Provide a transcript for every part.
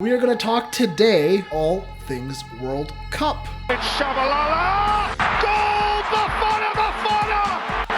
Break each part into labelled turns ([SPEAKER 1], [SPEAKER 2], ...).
[SPEAKER 1] We are going to talk today all things World Cup.
[SPEAKER 2] It's Shabalala! Goal! Bafana! Bafana!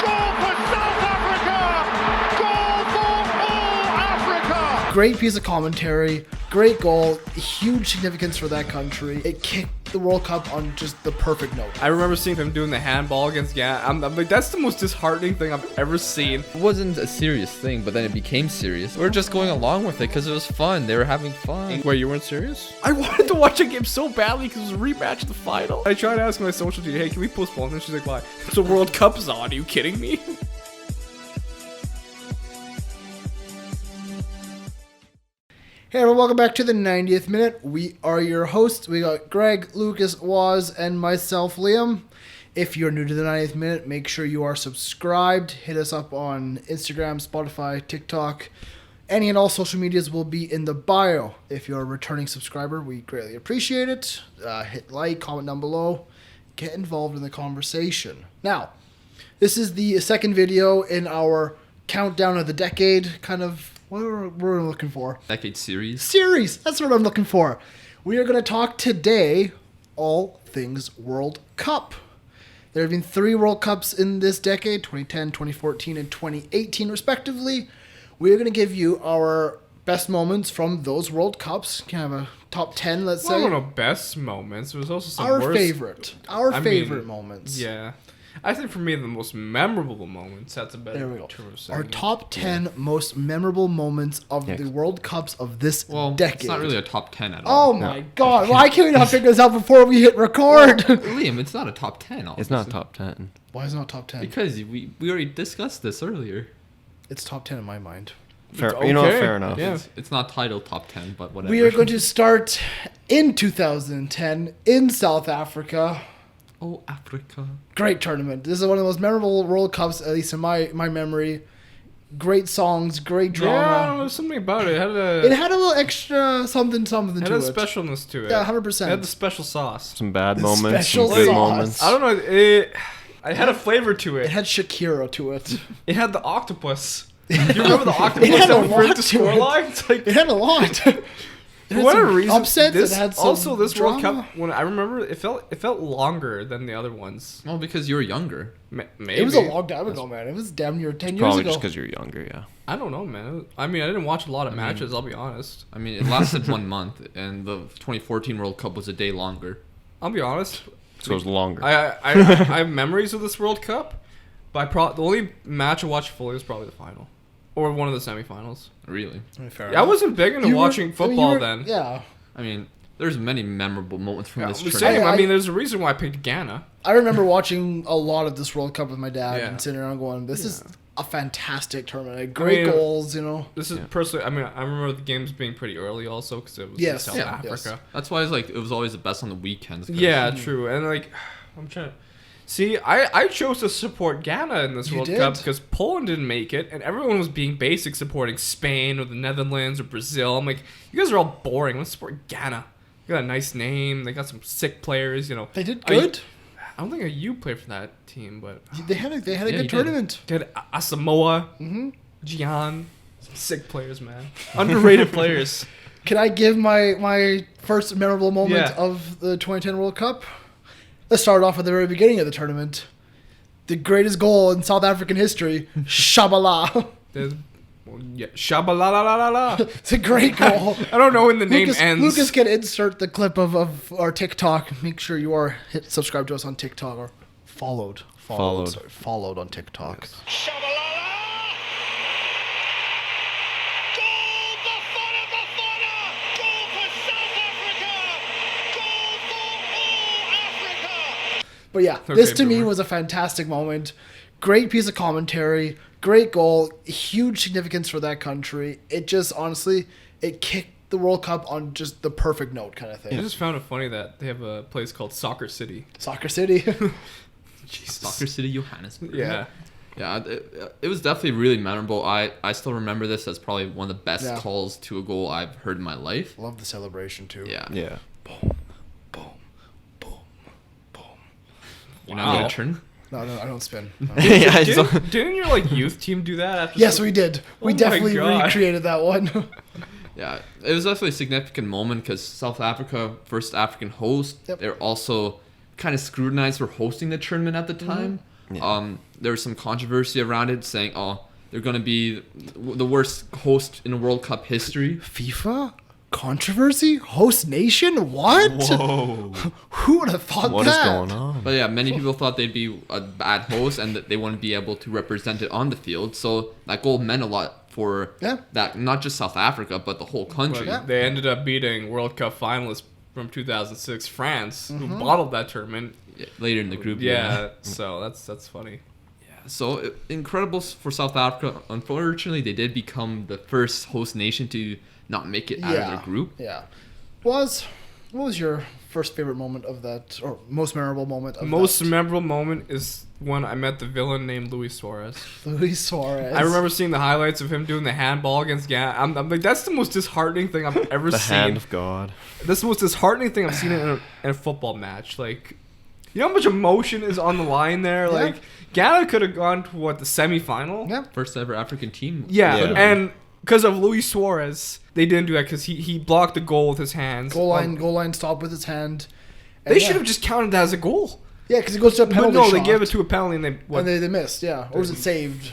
[SPEAKER 2] Goal for South Africa! Goal for all Africa!
[SPEAKER 1] Great piece of commentary, great goal, huge significance for that country. It kicked the World Cup on just the perfect note.
[SPEAKER 3] I remember seeing them doing the handball against Ghana. I'm like, that's the most disheartening thing I've ever seen.
[SPEAKER 4] It wasn't a serious thing, but then it became serious. We were just going along with it because it was fun. They were having fun.
[SPEAKER 3] Wait, you weren't serious? I wanted to watch a game so badly because it was a rematch of the final. I tried to ask my social media, hey, can we postpone this? She's like, why? The World Cup's on. Are you kidding me?
[SPEAKER 1] Hey everyone, welcome back to the 90th minute. We are your hosts. We got Greg, Lucas, Waz, and myself, Liam. If you're new to the 90th minute, make sure you are subscribed. Hit us up on Instagram, Spotify, TikTok. Any and all social medias will be in the bio. If you're a returning subscriber, we greatly appreciate it. Hit like, comment down below. Get involved in the conversation. Now, this is the second video in our countdown of the decade kind of. What we're looking for?
[SPEAKER 4] Decade series.
[SPEAKER 1] Series! That's what I'm looking for. We are going to talk today all things World Cup. There have been 3 World Cups in this decade, 2010, 2014, and 2018 respectively. We are going to give you our best moments from those World Cups. Kind of a top 10, let's
[SPEAKER 3] Well, I
[SPEAKER 1] say.
[SPEAKER 3] don't know, best moments. There was also some
[SPEAKER 1] Our
[SPEAKER 3] worst.
[SPEAKER 1] favorite.
[SPEAKER 3] I
[SPEAKER 1] favorite
[SPEAKER 3] mean,
[SPEAKER 1] moments.
[SPEAKER 3] Yeah. I think for me, the most memorable moments, that's a better
[SPEAKER 1] There we go.
[SPEAKER 3] term of saying
[SPEAKER 1] Our
[SPEAKER 3] it.
[SPEAKER 1] top 10 most memorable moments of the World Cups of this
[SPEAKER 4] Well,
[SPEAKER 1] decade.
[SPEAKER 4] it's not really a top 10 at all.
[SPEAKER 1] Oh my god, why can't we not figure this out before we hit record?
[SPEAKER 4] Liam, it's not a top 10. Obviously.
[SPEAKER 5] It's not top 10.
[SPEAKER 1] Why is it not top 10?
[SPEAKER 4] Because we already discussed this earlier.
[SPEAKER 1] It's top 10 in my mind.
[SPEAKER 5] Fair,
[SPEAKER 3] It's
[SPEAKER 5] You know what?
[SPEAKER 3] okay.
[SPEAKER 5] Fair enough.
[SPEAKER 3] Yeah.
[SPEAKER 4] It's not titled top 10, but whatever.
[SPEAKER 1] We are going to start in 2010 in South Africa.
[SPEAKER 4] Oh, Africa.
[SPEAKER 1] Great tournament. This is one of the most memorable World Cups, at least in my memory. Great songs, great
[SPEAKER 3] Yeah, I don't know,
[SPEAKER 1] drama.
[SPEAKER 3] there's something about it.
[SPEAKER 1] It had a little extra something
[SPEAKER 3] It
[SPEAKER 1] to
[SPEAKER 3] had
[SPEAKER 1] it.
[SPEAKER 3] a specialness to it.
[SPEAKER 1] Yeah, 100%.
[SPEAKER 3] It had the special sauce.
[SPEAKER 5] Some bad
[SPEAKER 1] The
[SPEAKER 5] moments,
[SPEAKER 1] special
[SPEAKER 5] some good
[SPEAKER 1] sauce.
[SPEAKER 5] moments.
[SPEAKER 3] I don't know. It had a flavor to
[SPEAKER 1] It
[SPEAKER 3] it.
[SPEAKER 1] had Shakira to it.
[SPEAKER 3] It had the octopus. Do you remember the octopus
[SPEAKER 1] It had
[SPEAKER 3] that
[SPEAKER 1] a
[SPEAKER 3] would break
[SPEAKER 1] lot
[SPEAKER 3] the
[SPEAKER 1] to it.
[SPEAKER 3] scoreline? It's like,
[SPEAKER 1] It had a lot. It
[SPEAKER 3] for
[SPEAKER 1] had
[SPEAKER 3] whatever
[SPEAKER 1] some
[SPEAKER 3] reason,
[SPEAKER 1] upsets.
[SPEAKER 3] this,
[SPEAKER 1] It had some
[SPEAKER 3] also this World
[SPEAKER 1] drama.
[SPEAKER 3] Cup, when I remember, it felt longer than the other ones.
[SPEAKER 4] Well, because you were younger.
[SPEAKER 3] Maybe.
[SPEAKER 1] It was a long time ago, man. It was damn near 10 years
[SPEAKER 5] Probably
[SPEAKER 1] ago.
[SPEAKER 5] just because you're younger, yeah.
[SPEAKER 3] I don't know, man. I mean, I didn't watch a lot of matches. I'll be honest.
[SPEAKER 4] I mean, it lasted 1 month, and the 2014 World Cup was a day longer.
[SPEAKER 3] I'll be honest.
[SPEAKER 5] So it was longer.
[SPEAKER 3] I have memories of this World Cup, but the only match I watched fully was probably the final, or one of the semifinals.
[SPEAKER 4] Really.
[SPEAKER 1] Fair
[SPEAKER 3] Yeah, I wasn't big into
[SPEAKER 1] You were-
[SPEAKER 3] watching
[SPEAKER 1] I mean,
[SPEAKER 3] football
[SPEAKER 1] you were-
[SPEAKER 3] then.
[SPEAKER 1] Yeah.
[SPEAKER 4] I mean, there's many memorable moments from
[SPEAKER 3] Yeah,
[SPEAKER 4] this
[SPEAKER 3] I'm
[SPEAKER 4] tournament.
[SPEAKER 3] saying,
[SPEAKER 1] I-
[SPEAKER 3] I mean, there's a reason why I picked Ghana.
[SPEAKER 1] I remember watching a lot of this World Cup with my dad
[SPEAKER 3] Yeah.
[SPEAKER 1] and sitting around going, this is a fantastic tournament. Like, great
[SPEAKER 3] mean,
[SPEAKER 1] goals, you know.
[SPEAKER 3] This is personally, I mean, I remember the games being pretty early also because it was in
[SPEAKER 1] Yes,
[SPEAKER 3] South
[SPEAKER 1] yeah,
[SPEAKER 3] Africa.
[SPEAKER 4] That's why it was always the best on the weekends. 'cause-
[SPEAKER 3] Yeah, true. And like, I'm trying to see. I chose to support Ghana in this
[SPEAKER 1] You
[SPEAKER 3] World
[SPEAKER 1] did?
[SPEAKER 3] Cup because Poland didn't make it, and everyone was being basic supporting Spain or the Netherlands or Brazil. I'm like, you guys are all boring. Let's support Ghana. They got a nice name. They got some sick players. You know,
[SPEAKER 1] They did good.
[SPEAKER 3] I don't think you played for that team, but
[SPEAKER 1] They had a
[SPEAKER 4] Yeah,
[SPEAKER 1] good
[SPEAKER 4] you did.
[SPEAKER 1] tournament.
[SPEAKER 3] they had Asamoah, Gian, some sick players, man. Underrated players.
[SPEAKER 1] Can I give my first memorable moment
[SPEAKER 3] Yeah.
[SPEAKER 1] of the 2010 World Cup? Let's start off at the very beginning of the tournament. The greatest goal in South African history, Shabala.
[SPEAKER 3] There's, well, yeah, Shabalala.
[SPEAKER 1] It's a great goal.
[SPEAKER 3] I don't know when the name ends.
[SPEAKER 1] Lucas can insert the clip of our TikTok. Make sure you are subscribed to us on TikTok or followed on TikTok.
[SPEAKER 2] Shabalala! Goal! Bafana! Bafana! Goal for South Africa! Goal for all Africa!
[SPEAKER 1] But yeah,
[SPEAKER 3] Okay,
[SPEAKER 1] this to me
[SPEAKER 3] boomer.
[SPEAKER 1] was a fantastic moment. Great piece of commentary, great goal, huge significance for that country. It just honestly, it kicked the World Cup on just the perfect note kind of
[SPEAKER 3] I
[SPEAKER 1] thing.
[SPEAKER 3] just found it funny that they have a place called Soccer City.
[SPEAKER 1] Soccer City.
[SPEAKER 4] Soccer City, Johannesburg.
[SPEAKER 3] Yeah.
[SPEAKER 4] Yeah, it was definitely really memorable. I still remember this as probably one of the best
[SPEAKER 1] Yeah.
[SPEAKER 4] calls to a goal I've heard in my life.
[SPEAKER 1] Love the celebration too.
[SPEAKER 4] Yeah.
[SPEAKER 5] Yeah.
[SPEAKER 1] Boom, boom, boom, boom.
[SPEAKER 4] You're not
[SPEAKER 3] Wow.
[SPEAKER 4] gonna turn.
[SPEAKER 1] No, I don't spin. No.
[SPEAKER 5] Yeah, I just-
[SPEAKER 3] Didn't your like youth team do that after?
[SPEAKER 1] Yes, we did. We
[SPEAKER 3] Oh my
[SPEAKER 1] definitely
[SPEAKER 3] God.
[SPEAKER 1] recreated that one.
[SPEAKER 4] Yeah, it was definitely a significant moment because South Africa, first African host,
[SPEAKER 1] Yep.
[SPEAKER 4] they're also kind of scrutinized for hosting the tournament at the time.
[SPEAKER 5] Yeah.
[SPEAKER 4] There was some controversy around it saying, oh, they're going to be the worst host in World Cup history.
[SPEAKER 1] FIFA? Controversy? Host nation? What?
[SPEAKER 5] Whoa.
[SPEAKER 1] Who would have thought
[SPEAKER 5] What is
[SPEAKER 1] that?
[SPEAKER 5] going on?
[SPEAKER 4] But yeah, many people thought they'd be a bad host and that they wouldn't be able to represent it on the field. So that goal meant a lot for that, not just South Africa, but the whole country.
[SPEAKER 3] But they ended up beating World Cup finalists from 2006 France, who bottled that tournament.
[SPEAKER 4] Later in the group.
[SPEAKER 3] Yeah, so that's funny.
[SPEAKER 4] So incredible for South Africa. Unfortunately, they did become the first host nation to not make it out of their group.
[SPEAKER 1] Yeah. What was your first favorite moment of that, or most memorable moment of
[SPEAKER 3] Most
[SPEAKER 1] that?
[SPEAKER 3] memorable moment is when I met the villain named Luis Suarez.
[SPEAKER 1] Luis Suarez.
[SPEAKER 3] I remember seeing the highlights of him doing the handball against Ghana. I'm like, that's the most disheartening thing I've ever
[SPEAKER 5] The
[SPEAKER 3] seen.
[SPEAKER 5] hand of God.
[SPEAKER 3] That's the most disheartening thing I've seen in a football match. Like, you know how much emotion is on the line there?
[SPEAKER 1] Yeah.
[SPEAKER 3] Like, Ghana could have gone to, the semifinal?
[SPEAKER 1] Yeah.
[SPEAKER 4] First ever African team.
[SPEAKER 3] Yeah,
[SPEAKER 5] Yeah.
[SPEAKER 3] and because of Luis Suarez, they didn't do that because he blocked the goal with his hands.
[SPEAKER 1] Goal line stopped with his hand.
[SPEAKER 3] They
[SPEAKER 1] And
[SPEAKER 3] should have just counted that as a goal.
[SPEAKER 1] Yeah, because it goes to a
[SPEAKER 3] But
[SPEAKER 1] penalty
[SPEAKER 3] no,
[SPEAKER 1] shot.
[SPEAKER 3] they gave it to a penalty and
[SPEAKER 1] they missed, yeah. Or was it saved?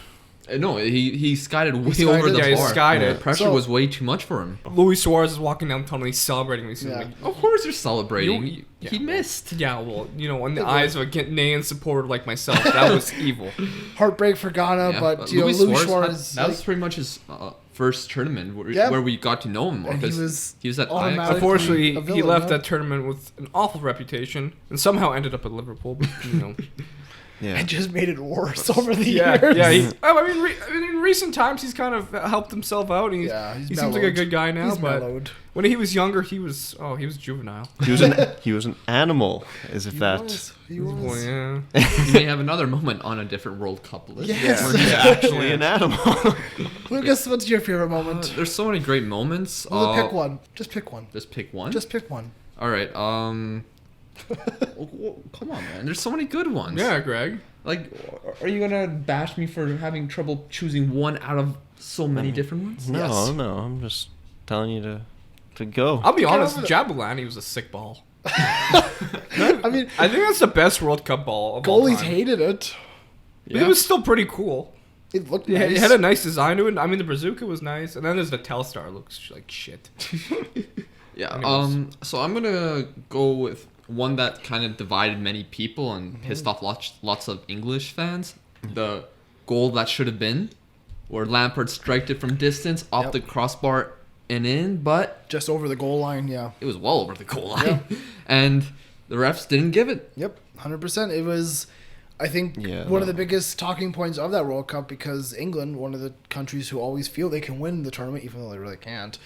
[SPEAKER 4] No, he skied it way
[SPEAKER 1] skied
[SPEAKER 4] over
[SPEAKER 1] it?
[SPEAKER 4] the
[SPEAKER 3] Yeah, he
[SPEAKER 4] bar.
[SPEAKER 3] skied it.
[SPEAKER 4] The pressure
[SPEAKER 1] So-
[SPEAKER 4] was way too much for him.
[SPEAKER 3] Luis Suarez is walking down the tunnel. He's celebrating. He's
[SPEAKER 1] Yeah.
[SPEAKER 3] like,
[SPEAKER 4] Of course you're celebrating.
[SPEAKER 3] Yeah,
[SPEAKER 4] He
[SPEAKER 3] well,
[SPEAKER 4] missed.
[SPEAKER 3] yeah, well, in the eyes of a Ghanaian supporter like myself, that was evil.
[SPEAKER 1] Heartbreak for Ghana,
[SPEAKER 4] Yeah,
[SPEAKER 1] but Luis Suarez.
[SPEAKER 4] that was pretty much his first tournament
[SPEAKER 1] Yeah.
[SPEAKER 4] where we got to know him more
[SPEAKER 1] And he
[SPEAKER 4] because
[SPEAKER 1] was
[SPEAKER 4] he was at
[SPEAKER 1] automatic-
[SPEAKER 4] Ajax.
[SPEAKER 3] Unfortunately,
[SPEAKER 1] a
[SPEAKER 3] he
[SPEAKER 1] villain,
[SPEAKER 3] left
[SPEAKER 1] yeah.
[SPEAKER 3] that tournament with an awful reputation and somehow ended up at Liverpool. But,
[SPEAKER 5] Yeah.
[SPEAKER 1] it just made it worse over the
[SPEAKER 3] yeah,
[SPEAKER 1] years.
[SPEAKER 3] yeah. In recent times, he's kind of helped himself out. And
[SPEAKER 1] He's
[SPEAKER 3] he seems like a
[SPEAKER 1] mellowed.
[SPEAKER 3] good guy now.
[SPEAKER 1] He's
[SPEAKER 3] but
[SPEAKER 1] mellowed.
[SPEAKER 3] when he was younger, he was juvenile.
[SPEAKER 5] He was an animal, as if
[SPEAKER 1] He
[SPEAKER 3] Well,
[SPEAKER 1] was.
[SPEAKER 3] yeah.
[SPEAKER 4] You may have another moment on a different World Cup list.
[SPEAKER 1] Yes.
[SPEAKER 5] Where he's actually an animal.
[SPEAKER 1] Lucas, what's your favorite moment?
[SPEAKER 4] There's so many great moments.
[SPEAKER 1] Well, pick one. Just pick one.
[SPEAKER 4] Just pick one.
[SPEAKER 1] Just pick one.
[SPEAKER 4] All right. Come on, man. There's so many good ones.
[SPEAKER 3] Yeah, Greg.
[SPEAKER 4] Like, are you gonna bash me for having trouble choosing one out of so many different ones?
[SPEAKER 5] No,
[SPEAKER 1] Yes.
[SPEAKER 5] no. I'm just telling you to go.
[SPEAKER 3] I'll be
[SPEAKER 1] Get
[SPEAKER 3] honest,
[SPEAKER 1] over it.
[SPEAKER 3] Jabulani was a sick ball.
[SPEAKER 1] I mean,
[SPEAKER 3] I think that's the best World Cup ball of all
[SPEAKER 1] goalies
[SPEAKER 3] time.
[SPEAKER 1] hated it.
[SPEAKER 3] But it was still pretty cool.
[SPEAKER 1] It looked
[SPEAKER 3] Yeah,
[SPEAKER 1] nice.
[SPEAKER 3] it had a nice design to it. I mean, the Bazooka was nice, and then there's the Telstar. Looks like shit.
[SPEAKER 4] Yeah.
[SPEAKER 3] Anyways.
[SPEAKER 4] So I'm gonna go with one that kind of divided many people and pissed off lots of English fans. The goal that should have been, where Lampard striked it from distance off
[SPEAKER 1] Yep.
[SPEAKER 4] the crossbar and in, but
[SPEAKER 1] Just over the goal line, yeah.
[SPEAKER 4] it was well over the goal line, and the refs didn't give it.
[SPEAKER 1] Yep, 100%. It was, I think,
[SPEAKER 5] Yeah,
[SPEAKER 1] one of the
[SPEAKER 5] no.
[SPEAKER 1] biggest talking points of that World Cup because England, one of the countries who always feel they can win the tournament, even though they really can't.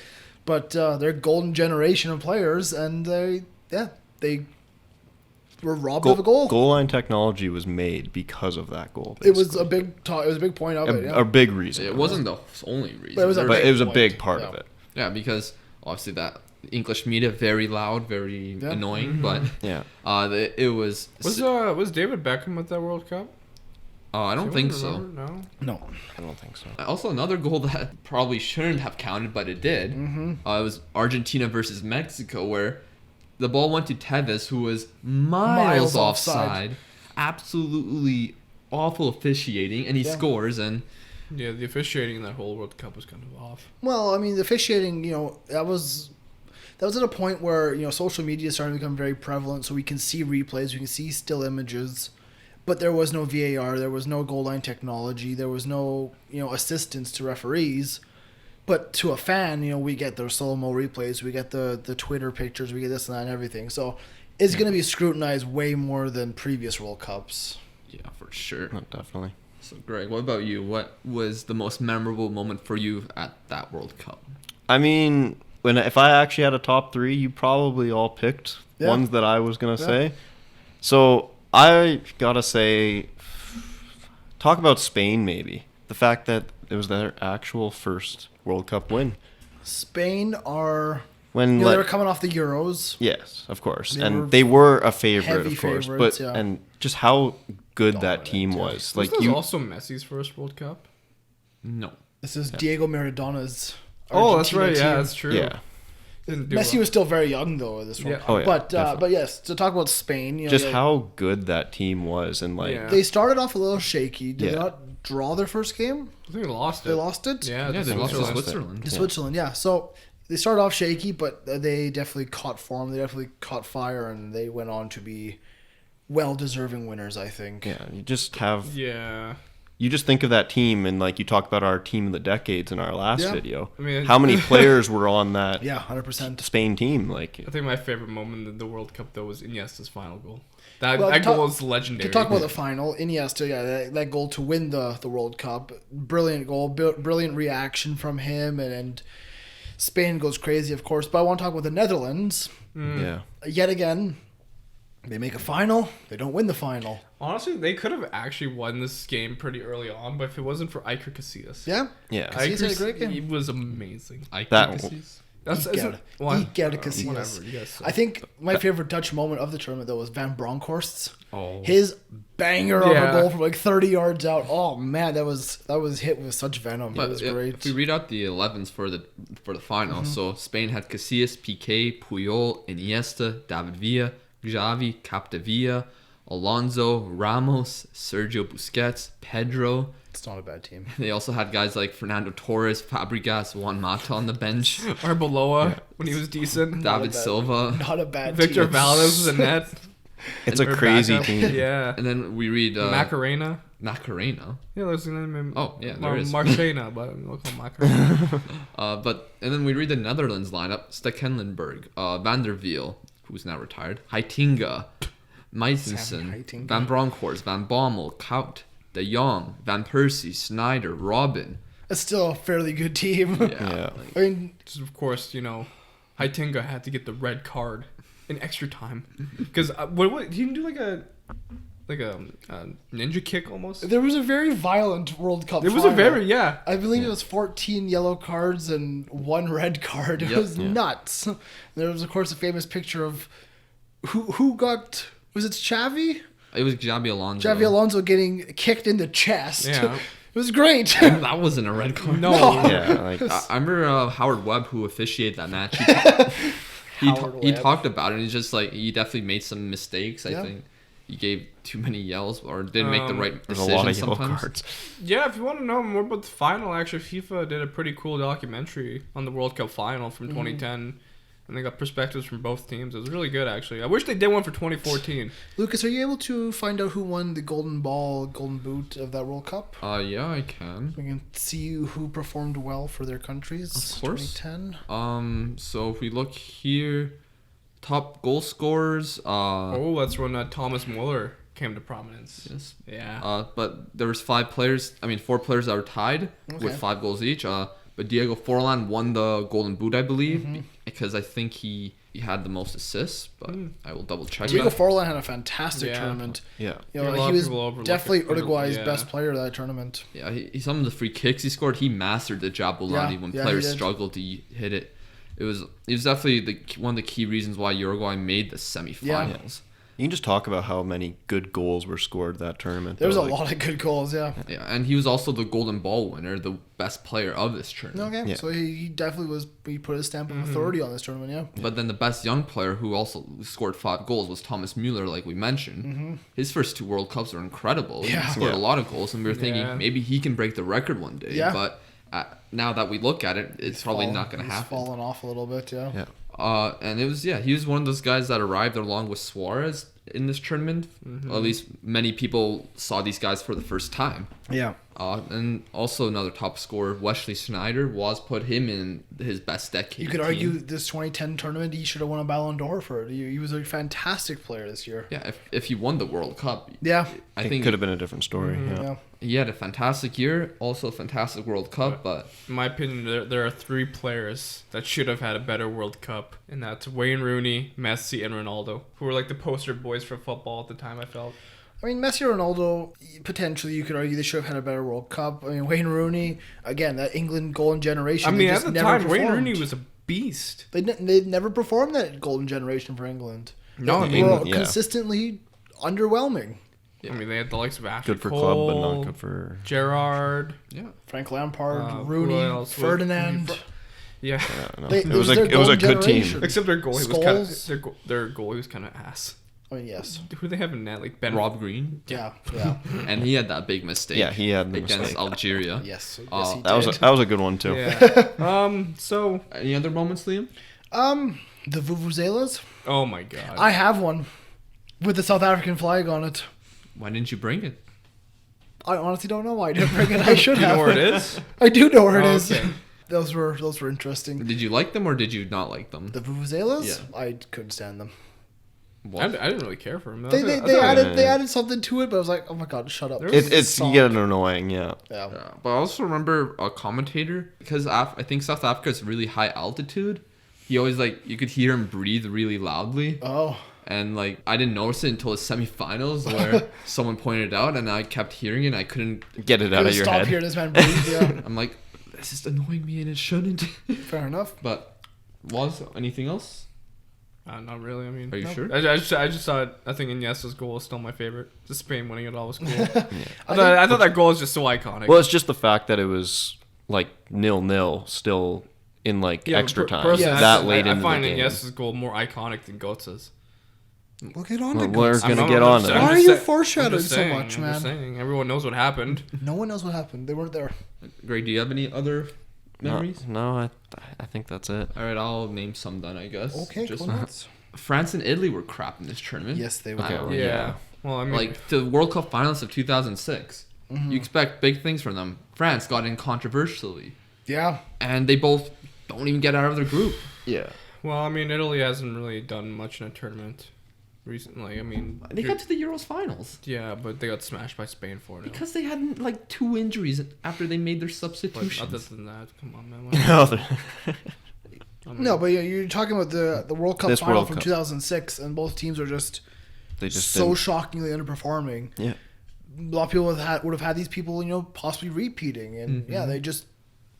[SPEAKER 1] But they're golden generation of players, and they were robbed of a goal.
[SPEAKER 5] Goal line technology was made because of that goal.
[SPEAKER 1] It was
[SPEAKER 5] basically.
[SPEAKER 1] a big it was a big point of it. Yeah.
[SPEAKER 5] a big reason.
[SPEAKER 4] It wasn't the only reason.
[SPEAKER 1] But it was a
[SPEAKER 4] There-
[SPEAKER 5] but it was a
[SPEAKER 1] point.
[SPEAKER 5] big part
[SPEAKER 1] Yeah.
[SPEAKER 5] of it.
[SPEAKER 4] yeah, because obviously that English media very loud, very
[SPEAKER 1] Yeah.
[SPEAKER 4] annoying, but
[SPEAKER 5] Yeah.
[SPEAKER 4] it was.
[SPEAKER 3] Was David Beckham at that World Cup?
[SPEAKER 4] I don't
[SPEAKER 3] Do you
[SPEAKER 4] think so.
[SPEAKER 3] remember? No.
[SPEAKER 1] No.
[SPEAKER 5] I don't think so.
[SPEAKER 4] Also, another goal that probably shouldn't have counted, but it did. It was Argentina versus Mexico, where the ball went to Tevez, who was miles
[SPEAKER 1] offside.
[SPEAKER 4] offside. Absolutely awful officiating, and he
[SPEAKER 1] Yeah.
[SPEAKER 4] scores. And
[SPEAKER 3] Yeah, the officiating in that whole World Cup was kind of off.
[SPEAKER 1] Well, I mean, the officiating, that was at a point where, social media is starting to become very prevalent, so we can see replays, we can see still images, but there was no VAR, there was no goal line technology, there was no, assistance to referees. But to a fan, we get the slow-mo replays, we get the Twitter pictures, we get this and that and everything. So it's going to be scrutinized way more than previous World Cups.
[SPEAKER 4] yeah, for sure.
[SPEAKER 5] No, definitely.
[SPEAKER 4] So, Greg, what about you? What was the most memorable moment for you at that World Cup?
[SPEAKER 5] I mean, if I actually had a top three, you probably all picked
[SPEAKER 1] Yeah.
[SPEAKER 5] ones that I was gonna
[SPEAKER 1] Yeah.
[SPEAKER 5] say. So I gotta say, talk about Spain maybe. The fact that it was their actual first World Cup win.
[SPEAKER 1] Spain are,
[SPEAKER 5] When
[SPEAKER 1] they
[SPEAKER 5] like,
[SPEAKER 1] were coming off the Euros.
[SPEAKER 5] yes, of course,
[SPEAKER 1] They were
[SPEAKER 5] and they were a favorite,
[SPEAKER 1] heavy
[SPEAKER 5] of course,
[SPEAKER 1] favorites,
[SPEAKER 5] but
[SPEAKER 1] yeah.
[SPEAKER 5] and just how good that
[SPEAKER 1] Dominant,
[SPEAKER 5] team
[SPEAKER 1] yeah.
[SPEAKER 5] was.
[SPEAKER 3] Like
[SPEAKER 5] Like you,
[SPEAKER 3] also Messi's first World Cup.
[SPEAKER 4] No.
[SPEAKER 1] This is Diego Maradona's
[SPEAKER 3] Oh, that's right.
[SPEAKER 1] Argentina
[SPEAKER 3] Yeah,
[SPEAKER 1] team.
[SPEAKER 3] that's true.
[SPEAKER 5] Yeah.
[SPEAKER 3] Didn't do
[SPEAKER 1] Messi
[SPEAKER 3] well.
[SPEAKER 1] was still very young though at this one.
[SPEAKER 3] Yeah.
[SPEAKER 5] Oh, yeah,
[SPEAKER 1] but
[SPEAKER 5] definitely.
[SPEAKER 1] yes, to talk about Spain, you know,
[SPEAKER 5] Just
[SPEAKER 1] they,
[SPEAKER 5] how good that team was, and like
[SPEAKER 3] Yeah.
[SPEAKER 1] they started off a little shaky. Did they
[SPEAKER 5] Yeah.
[SPEAKER 1] not draw their first game?
[SPEAKER 3] I think they lost it.
[SPEAKER 1] They lost it.
[SPEAKER 3] Yeah,
[SPEAKER 4] Yeah, they lost to
[SPEAKER 5] Switzerland.
[SPEAKER 4] Switzerland.
[SPEAKER 1] To Switzerland, yeah. So they started off shaky, but they definitely caught form. They definitely caught fire, and they went on to be well-deserving winners, I think.
[SPEAKER 5] yeah, you just have
[SPEAKER 3] Yeah.
[SPEAKER 5] you just think of that team, and like you talk about our team of the decades in our last
[SPEAKER 1] Yeah.
[SPEAKER 5] video.
[SPEAKER 3] I mean,
[SPEAKER 5] how many players were on that
[SPEAKER 1] Yeah, 100%.
[SPEAKER 5] Spain team? Like,
[SPEAKER 3] I think my favorite moment in the World Cup though was Iniesta's final goal. That
[SPEAKER 1] Well,
[SPEAKER 3] that
[SPEAKER 1] talk-
[SPEAKER 3] goal is legendary.
[SPEAKER 1] To talk about the final, Iniesta, yeah, that goal to win the World Cup, brilliant goal, brilliant reaction from him, and Spain goes crazy, of course. But I want to talk about the Netherlands.
[SPEAKER 5] yeah,
[SPEAKER 1] Yet again, they make a final, they don't win the final.
[SPEAKER 3] Honestly, they could have actually won this game pretty early on, but if it wasn't for Iker Casillas,
[SPEAKER 1] Yeah,
[SPEAKER 5] yeah.
[SPEAKER 1] Casillas had a great game.
[SPEAKER 3] he was amazing. That's
[SPEAKER 1] Iker Casillas.
[SPEAKER 3] Whatever. You guys
[SPEAKER 1] I think my favorite Dutch moment of the tournament though was Van Bronckhorst's.
[SPEAKER 3] Oh.
[SPEAKER 1] His banger of
[SPEAKER 3] Yeah.
[SPEAKER 1] a goal from like 30 yards out. Oh man, that was hit with such venom.
[SPEAKER 4] But
[SPEAKER 1] it was
[SPEAKER 4] if
[SPEAKER 1] great.
[SPEAKER 4] we read out the 11s for the final, so Spain had Casillas, Piqué, Puyol, Iniesta, David Villa, Xavi, Capdevila, Alonso, Ramos, Sergio Busquets, Pedro.
[SPEAKER 1] It's not a bad team.
[SPEAKER 4] They also had guys like Fernando Torres, Fabregas, Juan Mata on the bench,
[SPEAKER 3] Arbeloa when he was decent.
[SPEAKER 4] David
[SPEAKER 1] bad-
[SPEAKER 4] Silva,
[SPEAKER 1] Not a bad
[SPEAKER 3] Victor
[SPEAKER 1] team.
[SPEAKER 3] Valdez was in net.
[SPEAKER 5] It's a
[SPEAKER 3] Or
[SPEAKER 5] crazy
[SPEAKER 3] backup.
[SPEAKER 5] team.
[SPEAKER 3] Yeah.
[SPEAKER 4] and then we read
[SPEAKER 3] Macarena.
[SPEAKER 4] Macarena.
[SPEAKER 3] Yeah, there's a name.
[SPEAKER 4] Oh, yeah, there is.
[SPEAKER 3] Marchena, but we'll call him Macarena.
[SPEAKER 4] And then we read the Netherlands lineup: Stekelenburg, Van der Wiel, who's now retired, Heitinga, Meisensen,
[SPEAKER 1] Heitinga.
[SPEAKER 4] Van Bronckhorst, Van Bommel, Kout, De Jong, Van Persie, Snyder, Robin.
[SPEAKER 1] It's still a fairly good team.
[SPEAKER 5] Yeah.
[SPEAKER 1] I mean,
[SPEAKER 3] Just, of course, Heitinga had to get the red card in extra time because what he didn't do like a ninja kick almost.
[SPEAKER 1] there was a very violent World Cup.
[SPEAKER 3] It was a
[SPEAKER 1] final.
[SPEAKER 3] very
[SPEAKER 1] I believe it was 14 yellow cards and 1 red card. It
[SPEAKER 4] Yep.
[SPEAKER 1] was nuts. There was, of course, a famous picture of who got. Was it Xavi?
[SPEAKER 4] It was Xabi Alonso.
[SPEAKER 1] Xavi Alonso getting kicked in the chest.
[SPEAKER 3] Yeah.
[SPEAKER 1] It was great.
[SPEAKER 4] That wasn't a red card.
[SPEAKER 3] No.
[SPEAKER 5] Yeah, like
[SPEAKER 4] I remember Howard Webb, who officiated that match.
[SPEAKER 1] Howard
[SPEAKER 4] He
[SPEAKER 1] Webb.
[SPEAKER 4] talked about it. And he's just like he definitely made some mistakes. I
[SPEAKER 1] Yeah.
[SPEAKER 4] think he gave too many yells or didn't make the right
[SPEAKER 5] there's a
[SPEAKER 4] decision
[SPEAKER 5] lot of yellow
[SPEAKER 4] sometimes.
[SPEAKER 5] cards.
[SPEAKER 3] Yeah, if you want to know more about the final, actually, FIFA did a pretty cool documentary on the World Cup final from 2010. And they got perspectives from both teams. It was really good, actually. I wish they did one for 2014.
[SPEAKER 1] Lucas, are you able to find out who won the Golden Ball, Golden Boot of that World Cup?
[SPEAKER 4] Yeah, I can.
[SPEAKER 1] We can see who performed well for their countries.
[SPEAKER 4] Of course.
[SPEAKER 1] 2010.
[SPEAKER 4] So if we look here, top goal scorers.
[SPEAKER 3] Oh, that's when Thomas Muller came to prominence.
[SPEAKER 4] Yes.
[SPEAKER 3] Yeah.
[SPEAKER 4] But there was 4 players that were tied
[SPEAKER 1] Okay.
[SPEAKER 4] with 5 goals each. But Diego Forlan won the Golden Boot, I believe, because I think he had the most assists. But I will double check
[SPEAKER 1] Diego
[SPEAKER 4] that.
[SPEAKER 1] Forlan had a fantastic
[SPEAKER 3] Yeah.
[SPEAKER 1] tournament.
[SPEAKER 5] Yeah.
[SPEAKER 1] You
[SPEAKER 3] Yeah, a
[SPEAKER 1] know,
[SPEAKER 3] lot
[SPEAKER 1] he
[SPEAKER 3] of
[SPEAKER 1] was
[SPEAKER 3] people overlook
[SPEAKER 1] definitely
[SPEAKER 3] it.
[SPEAKER 1] Uruguay's
[SPEAKER 3] Yeah.
[SPEAKER 1] best player of that tournament.
[SPEAKER 4] Yeah, some of the free kicks he scored, he mastered the Jabulani when
[SPEAKER 1] yeah,
[SPEAKER 4] players
[SPEAKER 1] he did.
[SPEAKER 4] struggled to hit it. It was definitely one of the key reasons why Uruguay made the semifinals.
[SPEAKER 5] You can just talk about how many good goals were scored that tournament.
[SPEAKER 1] There was
[SPEAKER 5] though,
[SPEAKER 1] a
[SPEAKER 5] like,
[SPEAKER 1] lot of good goals, yeah.
[SPEAKER 4] Yeah, and he was also the Golden Ball winner, the best player of this tournament.
[SPEAKER 1] Okay,
[SPEAKER 5] Yeah.
[SPEAKER 1] so he definitely was. He put a stamp of authority on this tournament, yeah.
[SPEAKER 4] But then the best young player who also scored 5 goals was Thomas Muller, like we mentioned. His first 2 World Cups were incredible.
[SPEAKER 1] Yeah.
[SPEAKER 4] He scored
[SPEAKER 5] Yeah.
[SPEAKER 4] a lot of goals, and we were thinking
[SPEAKER 3] Yeah.
[SPEAKER 4] maybe he can break the record one day.
[SPEAKER 1] Yeah.
[SPEAKER 4] But now that we look at it, it's probably not going to
[SPEAKER 1] He's
[SPEAKER 4] happen.
[SPEAKER 1] fallen off a little bit, yeah.
[SPEAKER 5] Yeah.
[SPEAKER 4] And he was one of those guys that arrived along with Suarez in this tournament. At least many people saw these guys for the first time.
[SPEAKER 1] Yeah.
[SPEAKER 4] And also another top scorer, Wesley Sneijder, put him in his best decade.
[SPEAKER 1] You could
[SPEAKER 4] team.
[SPEAKER 1] argue this 2010 tournament, he should have won a Ballon d'Or for it. He was a fantastic player this year.
[SPEAKER 4] Yeah, if he won the World Cup,
[SPEAKER 1] Yeah.
[SPEAKER 4] I
[SPEAKER 5] it
[SPEAKER 4] think
[SPEAKER 5] could have been a different story. Yeah.
[SPEAKER 1] Yeah.
[SPEAKER 4] he had a fantastic year, also a fantastic World Cup, but
[SPEAKER 3] In my opinion, there are 3 players that should have had a better World Cup, and that's Wayne Rooney, Messi, and Ronaldo, who were like the poster boys for football at the time, I felt.
[SPEAKER 1] I mean, Messi or Ronaldo, potentially you could argue they should have had a better World Cup. I mean, Wayne Rooney, again, that England golden generation.
[SPEAKER 3] I
[SPEAKER 1] they
[SPEAKER 3] mean, at
[SPEAKER 1] just
[SPEAKER 3] the
[SPEAKER 1] never
[SPEAKER 3] time, Wayne
[SPEAKER 1] performed.
[SPEAKER 3] Rooney was a beast.
[SPEAKER 1] They never performed that golden generation for England.
[SPEAKER 3] No, I
[SPEAKER 1] They
[SPEAKER 3] mean,
[SPEAKER 1] were
[SPEAKER 5] yeah.
[SPEAKER 1] consistently underwhelming.
[SPEAKER 3] I mean, they had the likes of Ashley
[SPEAKER 5] Good for
[SPEAKER 3] Cole,
[SPEAKER 5] club, but not good for.
[SPEAKER 3] Gerrard.
[SPEAKER 4] yeah.
[SPEAKER 1] Frank Lampard,
[SPEAKER 3] Who
[SPEAKER 1] Rooney,
[SPEAKER 3] else was-
[SPEAKER 1] Ferdinand.
[SPEAKER 3] Yeah.
[SPEAKER 5] No,
[SPEAKER 1] They-
[SPEAKER 5] it was
[SPEAKER 1] their
[SPEAKER 5] it was a
[SPEAKER 1] golden
[SPEAKER 5] good team.
[SPEAKER 1] generation.
[SPEAKER 3] Except their goalie was kind
[SPEAKER 1] Skulls.
[SPEAKER 3] of their goalie was kind of ass.
[SPEAKER 1] I mean, yes.
[SPEAKER 3] Who do they have in net? Like Ben
[SPEAKER 4] Rob Green,
[SPEAKER 1] Yeah.
[SPEAKER 4] and he had that big mistake.
[SPEAKER 5] Yeah, he had the
[SPEAKER 4] against
[SPEAKER 5] mistake.
[SPEAKER 4] Algeria.
[SPEAKER 1] Yes.
[SPEAKER 4] Oh,
[SPEAKER 1] Yes, he
[SPEAKER 5] That was
[SPEAKER 1] did.
[SPEAKER 5] that was a good one too.
[SPEAKER 3] Yeah. So.
[SPEAKER 4] Any other moments, Liam?
[SPEAKER 1] The Vuvuzelas.
[SPEAKER 3] Oh my god.
[SPEAKER 1] I have one with the South African flag on it.
[SPEAKER 4] Why didn't you bring it?
[SPEAKER 1] I honestly don't know why I didn't bring it. I should
[SPEAKER 3] Do you
[SPEAKER 1] have.
[SPEAKER 3] know where it is?
[SPEAKER 1] I do know where it
[SPEAKER 3] Oh,
[SPEAKER 1] is.
[SPEAKER 3] okay.
[SPEAKER 1] Those were interesting.
[SPEAKER 4] Did you like them or did you not like them?
[SPEAKER 1] The Vuvuzelas?
[SPEAKER 4] Yeah.
[SPEAKER 1] I couldn't stand them.
[SPEAKER 3] I didn't really care for him.
[SPEAKER 1] They added something to it, but I was like, oh my god, shut up.
[SPEAKER 3] There
[SPEAKER 5] It's you
[SPEAKER 1] Song.
[SPEAKER 5] get it annoying. Yeah.
[SPEAKER 1] Yeah.
[SPEAKER 4] Yeah, but I also remember a commentator because I think South Africa is really high altitude. He always you could hear him breathe really loudly,
[SPEAKER 1] Oh.
[SPEAKER 4] and I didn't notice it until the semifinals where someone pointed it out, and I kept hearing it. And I couldn't.
[SPEAKER 5] Get it out of your
[SPEAKER 1] Stop
[SPEAKER 5] head.
[SPEAKER 1] hearing this man breathe. Yeah.
[SPEAKER 4] I'm like, this is annoying me, and it shouldn't.
[SPEAKER 1] Fair enough.
[SPEAKER 4] But was anything else?
[SPEAKER 3] Not really. I mean,
[SPEAKER 4] Are you
[SPEAKER 3] no.
[SPEAKER 4] sure?
[SPEAKER 3] I just thought. I think Iniesta's goal is still my favorite. The Spain winning it all was cool. I thought that goal is just so iconic.
[SPEAKER 5] Well, it's just the fact that it was 0-0 still in extra time.
[SPEAKER 3] personally,
[SPEAKER 5] That late
[SPEAKER 3] I
[SPEAKER 5] into
[SPEAKER 3] find
[SPEAKER 5] the game.
[SPEAKER 3] Iniesta's goal more iconic than Götze's.
[SPEAKER 1] We'll get on
[SPEAKER 5] Well,
[SPEAKER 1] to
[SPEAKER 5] we're
[SPEAKER 1] Goats.
[SPEAKER 5] gonna
[SPEAKER 3] I'm
[SPEAKER 5] get
[SPEAKER 3] not-
[SPEAKER 5] on
[SPEAKER 3] I'm
[SPEAKER 5] to
[SPEAKER 3] just-
[SPEAKER 5] that.
[SPEAKER 3] I'm
[SPEAKER 1] Why
[SPEAKER 3] just
[SPEAKER 1] are you
[SPEAKER 3] say-
[SPEAKER 1] foreshadowing
[SPEAKER 3] I'm just
[SPEAKER 1] so
[SPEAKER 3] saying,
[SPEAKER 1] much,
[SPEAKER 3] I'm just
[SPEAKER 1] man?
[SPEAKER 3] saying. Everyone knows what happened.
[SPEAKER 1] No one knows what happened. They weren't there.
[SPEAKER 4] Greg, do you have any other memories?
[SPEAKER 5] No, I think that's it.
[SPEAKER 4] All right, I'll name some then. I guess.
[SPEAKER 1] Okay,
[SPEAKER 4] Just
[SPEAKER 1] go nuts.
[SPEAKER 4] France and Italy were crap in this tournament.
[SPEAKER 1] Yes, they were.
[SPEAKER 4] I don't-
[SPEAKER 3] Yeah. Well, I mean,
[SPEAKER 4] The World Cup finals of 2006. You expect big things from them. France got in controversially,
[SPEAKER 1] Yeah.
[SPEAKER 4] and they both don't even get out of their group.
[SPEAKER 5] Yeah.
[SPEAKER 3] Italy hasn't really done much in a tournament recently. I mean,
[SPEAKER 4] They got to the Euros finals
[SPEAKER 3] yeah, but they got smashed by Spain 4-0.
[SPEAKER 4] because they had 2 injuries after they made their
[SPEAKER 3] But
[SPEAKER 4] substitutions.
[SPEAKER 3] other than that, come on, man.
[SPEAKER 1] No, but you're talking about the World Cup
[SPEAKER 5] This
[SPEAKER 1] final
[SPEAKER 5] World
[SPEAKER 1] from
[SPEAKER 5] Cup.
[SPEAKER 1] 2006, and both teams are just
[SPEAKER 5] They just
[SPEAKER 1] so
[SPEAKER 5] didn't-
[SPEAKER 1] shockingly underperforming.
[SPEAKER 5] Yeah.
[SPEAKER 1] A lot of people would have had these people, possibly repeating, and yeah, they just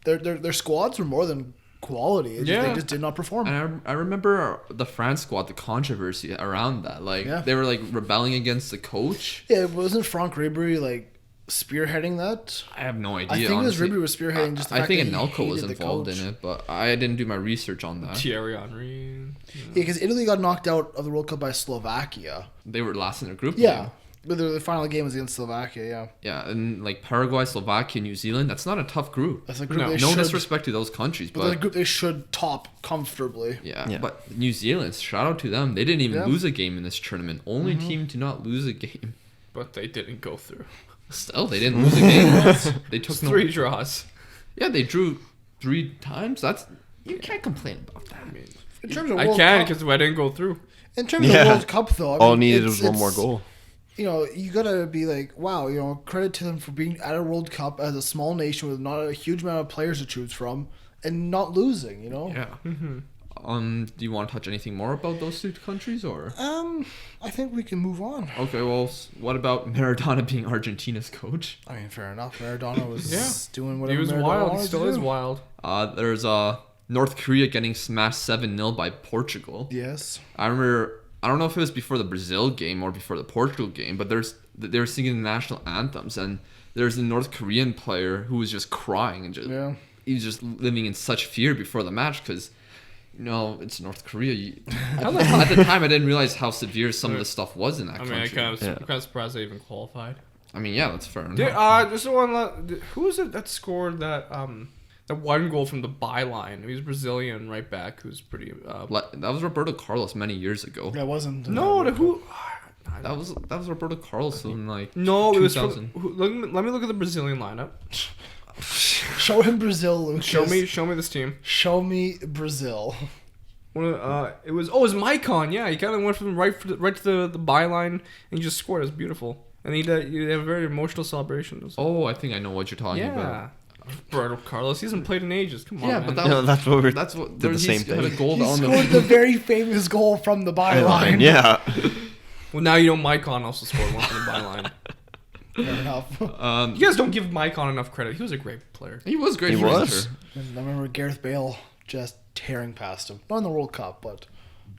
[SPEAKER 1] their squads were more than quality. They
[SPEAKER 3] Yeah.
[SPEAKER 1] just did not perform.
[SPEAKER 4] And I remember the France squad, the controversy around that.
[SPEAKER 1] Yeah.
[SPEAKER 4] They were rebelling against the coach.
[SPEAKER 1] Yeah, wasn't Franck Ribéry spearheading that?
[SPEAKER 4] I have no idea.
[SPEAKER 1] I think it was
[SPEAKER 4] honestly.
[SPEAKER 1] Ribéry was spearheading. Just the
[SPEAKER 4] I
[SPEAKER 1] fact
[SPEAKER 4] think
[SPEAKER 1] that he
[SPEAKER 4] Anelka was
[SPEAKER 1] hated the
[SPEAKER 4] involved
[SPEAKER 1] coach.
[SPEAKER 4] in it, but I didn't do my research on that.
[SPEAKER 3] Thierry Henry.
[SPEAKER 1] Yeah, because Italy got knocked out of the World Cup by Slovakia.
[SPEAKER 4] They were last in their group.
[SPEAKER 1] Yeah,
[SPEAKER 4] game.
[SPEAKER 1] but the final game was against Slovakia. Yeah,
[SPEAKER 4] Yeah, and Paraguay, Slovakia, New Zealand, that's not a tough group.
[SPEAKER 1] that's a group
[SPEAKER 3] No.
[SPEAKER 1] they
[SPEAKER 4] No
[SPEAKER 1] should.
[SPEAKER 4] disrespect to those countries,
[SPEAKER 1] But the
[SPEAKER 4] but
[SPEAKER 1] group they should top comfortably.
[SPEAKER 4] yeah,
[SPEAKER 5] Yeah.
[SPEAKER 4] but New Zealand, shout out to them. They didn't even
[SPEAKER 1] Yeah.
[SPEAKER 4] lose a game in this tournament. Only team to not lose a game.
[SPEAKER 3] But they didn't go through.
[SPEAKER 4] Still, they didn't lose a game. They took
[SPEAKER 3] It's
[SPEAKER 4] no.
[SPEAKER 3] 3 draws.
[SPEAKER 4] Yeah, they drew 3 times. That's you can't complain about that.
[SPEAKER 3] I mean,
[SPEAKER 1] In terms of
[SPEAKER 3] I
[SPEAKER 1] World
[SPEAKER 3] can
[SPEAKER 1] Cup,
[SPEAKER 3] because I didn't go through.
[SPEAKER 1] in terms
[SPEAKER 5] Yeah.
[SPEAKER 1] of World Cup though,
[SPEAKER 5] All needed was one more goal.
[SPEAKER 1] You gotta be like, wow, credit to them for being at a World Cup as a small nation with not a huge amount of players to choose from and not losing.
[SPEAKER 4] Yeah. Do you want to touch anything more about those 2 countries, or?
[SPEAKER 1] I think we can move on.
[SPEAKER 4] Okay, well, what about Maradona being Argentina's coach?
[SPEAKER 1] I mean, fair enough. Maradona was
[SPEAKER 3] Yeah.
[SPEAKER 1] doing
[SPEAKER 3] He
[SPEAKER 1] whatever
[SPEAKER 3] was
[SPEAKER 1] Maradona
[SPEAKER 3] wild. He
[SPEAKER 1] wanted
[SPEAKER 3] still
[SPEAKER 1] to
[SPEAKER 3] is
[SPEAKER 1] do.
[SPEAKER 3] wild.
[SPEAKER 4] There's North Korea getting smashed 7-0 by Portugal.
[SPEAKER 1] Yes.
[SPEAKER 4] I remember. I don't know if it was before the Brazil game or before the Portugal game, but they were singing the national anthems, and there's a North Korean player who was just crying and
[SPEAKER 1] Yeah.
[SPEAKER 4] he was just living in such fear before the match because. It's North Korea. At the time, I didn't realize how severe some of the stuff was in that
[SPEAKER 3] I mean,
[SPEAKER 4] country.
[SPEAKER 3] I'm kind of surprised they even qualified.
[SPEAKER 4] Yeah, that's fair enough.
[SPEAKER 3] There's the one. Who was it that scored that one goal from the byline? He was Brazilian right back who's pretty.
[SPEAKER 4] That was Roberto Carlos many years ago.
[SPEAKER 1] That wasn't.
[SPEAKER 3] No, who?
[SPEAKER 4] That was Roberto Carlos in
[SPEAKER 3] No, it was
[SPEAKER 4] 2000.
[SPEAKER 3] from. Let me look at the Brazilian lineup.
[SPEAKER 1] Show him Brazil, Lucas.
[SPEAKER 3] Show me this team.
[SPEAKER 1] Show me Brazil.
[SPEAKER 3] It was Maicon. Yeah, he kind of went from right to the byline and he just scored. It was beautiful, and he had a very emotional celebration. It was-
[SPEAKER 4] Oh, I think I know what you're talking
[SPEAKER 3] yeah,
[SPEAKER 4] about.
[SPEAKER 3] Roberto Carlos. He hasn't played in ages. Come on,
[SPEAKER 4] Yeah,
[SPEAKER 3] man.
[SPEAKER 4] but
[SPEAKER 5] Yeah, that's what we're
[SPEAKER 4] that's what
[SPEAKER 5] did the same
[SPEAKER 4] he's had a
[SPEAKER 5] thing.
[SPEAKER 4] goal
[SPEAKER 1] He
[SPEAKER 4] on
[SPEAKER 1] scored the very famous goal from the byline.
[SPEAKER 5] Yeah.
[SPEAKER 3] Well, now you know Maicon also scored one from the byline.
[SPEAKER 1] Fair enough.
[SPEAKER 3] You guys don't give Maicon enough credit. He was a great player.
[SPEAKER 4] He was great.
[SPEAKER 5] He
[SPEAKER 4] for his
[SPEAKER 5] was.
[SPEAKER 4] turn.
[SPEAKER 1] And I remember Gareth Bale just tearing past him. Not in the World Cup, but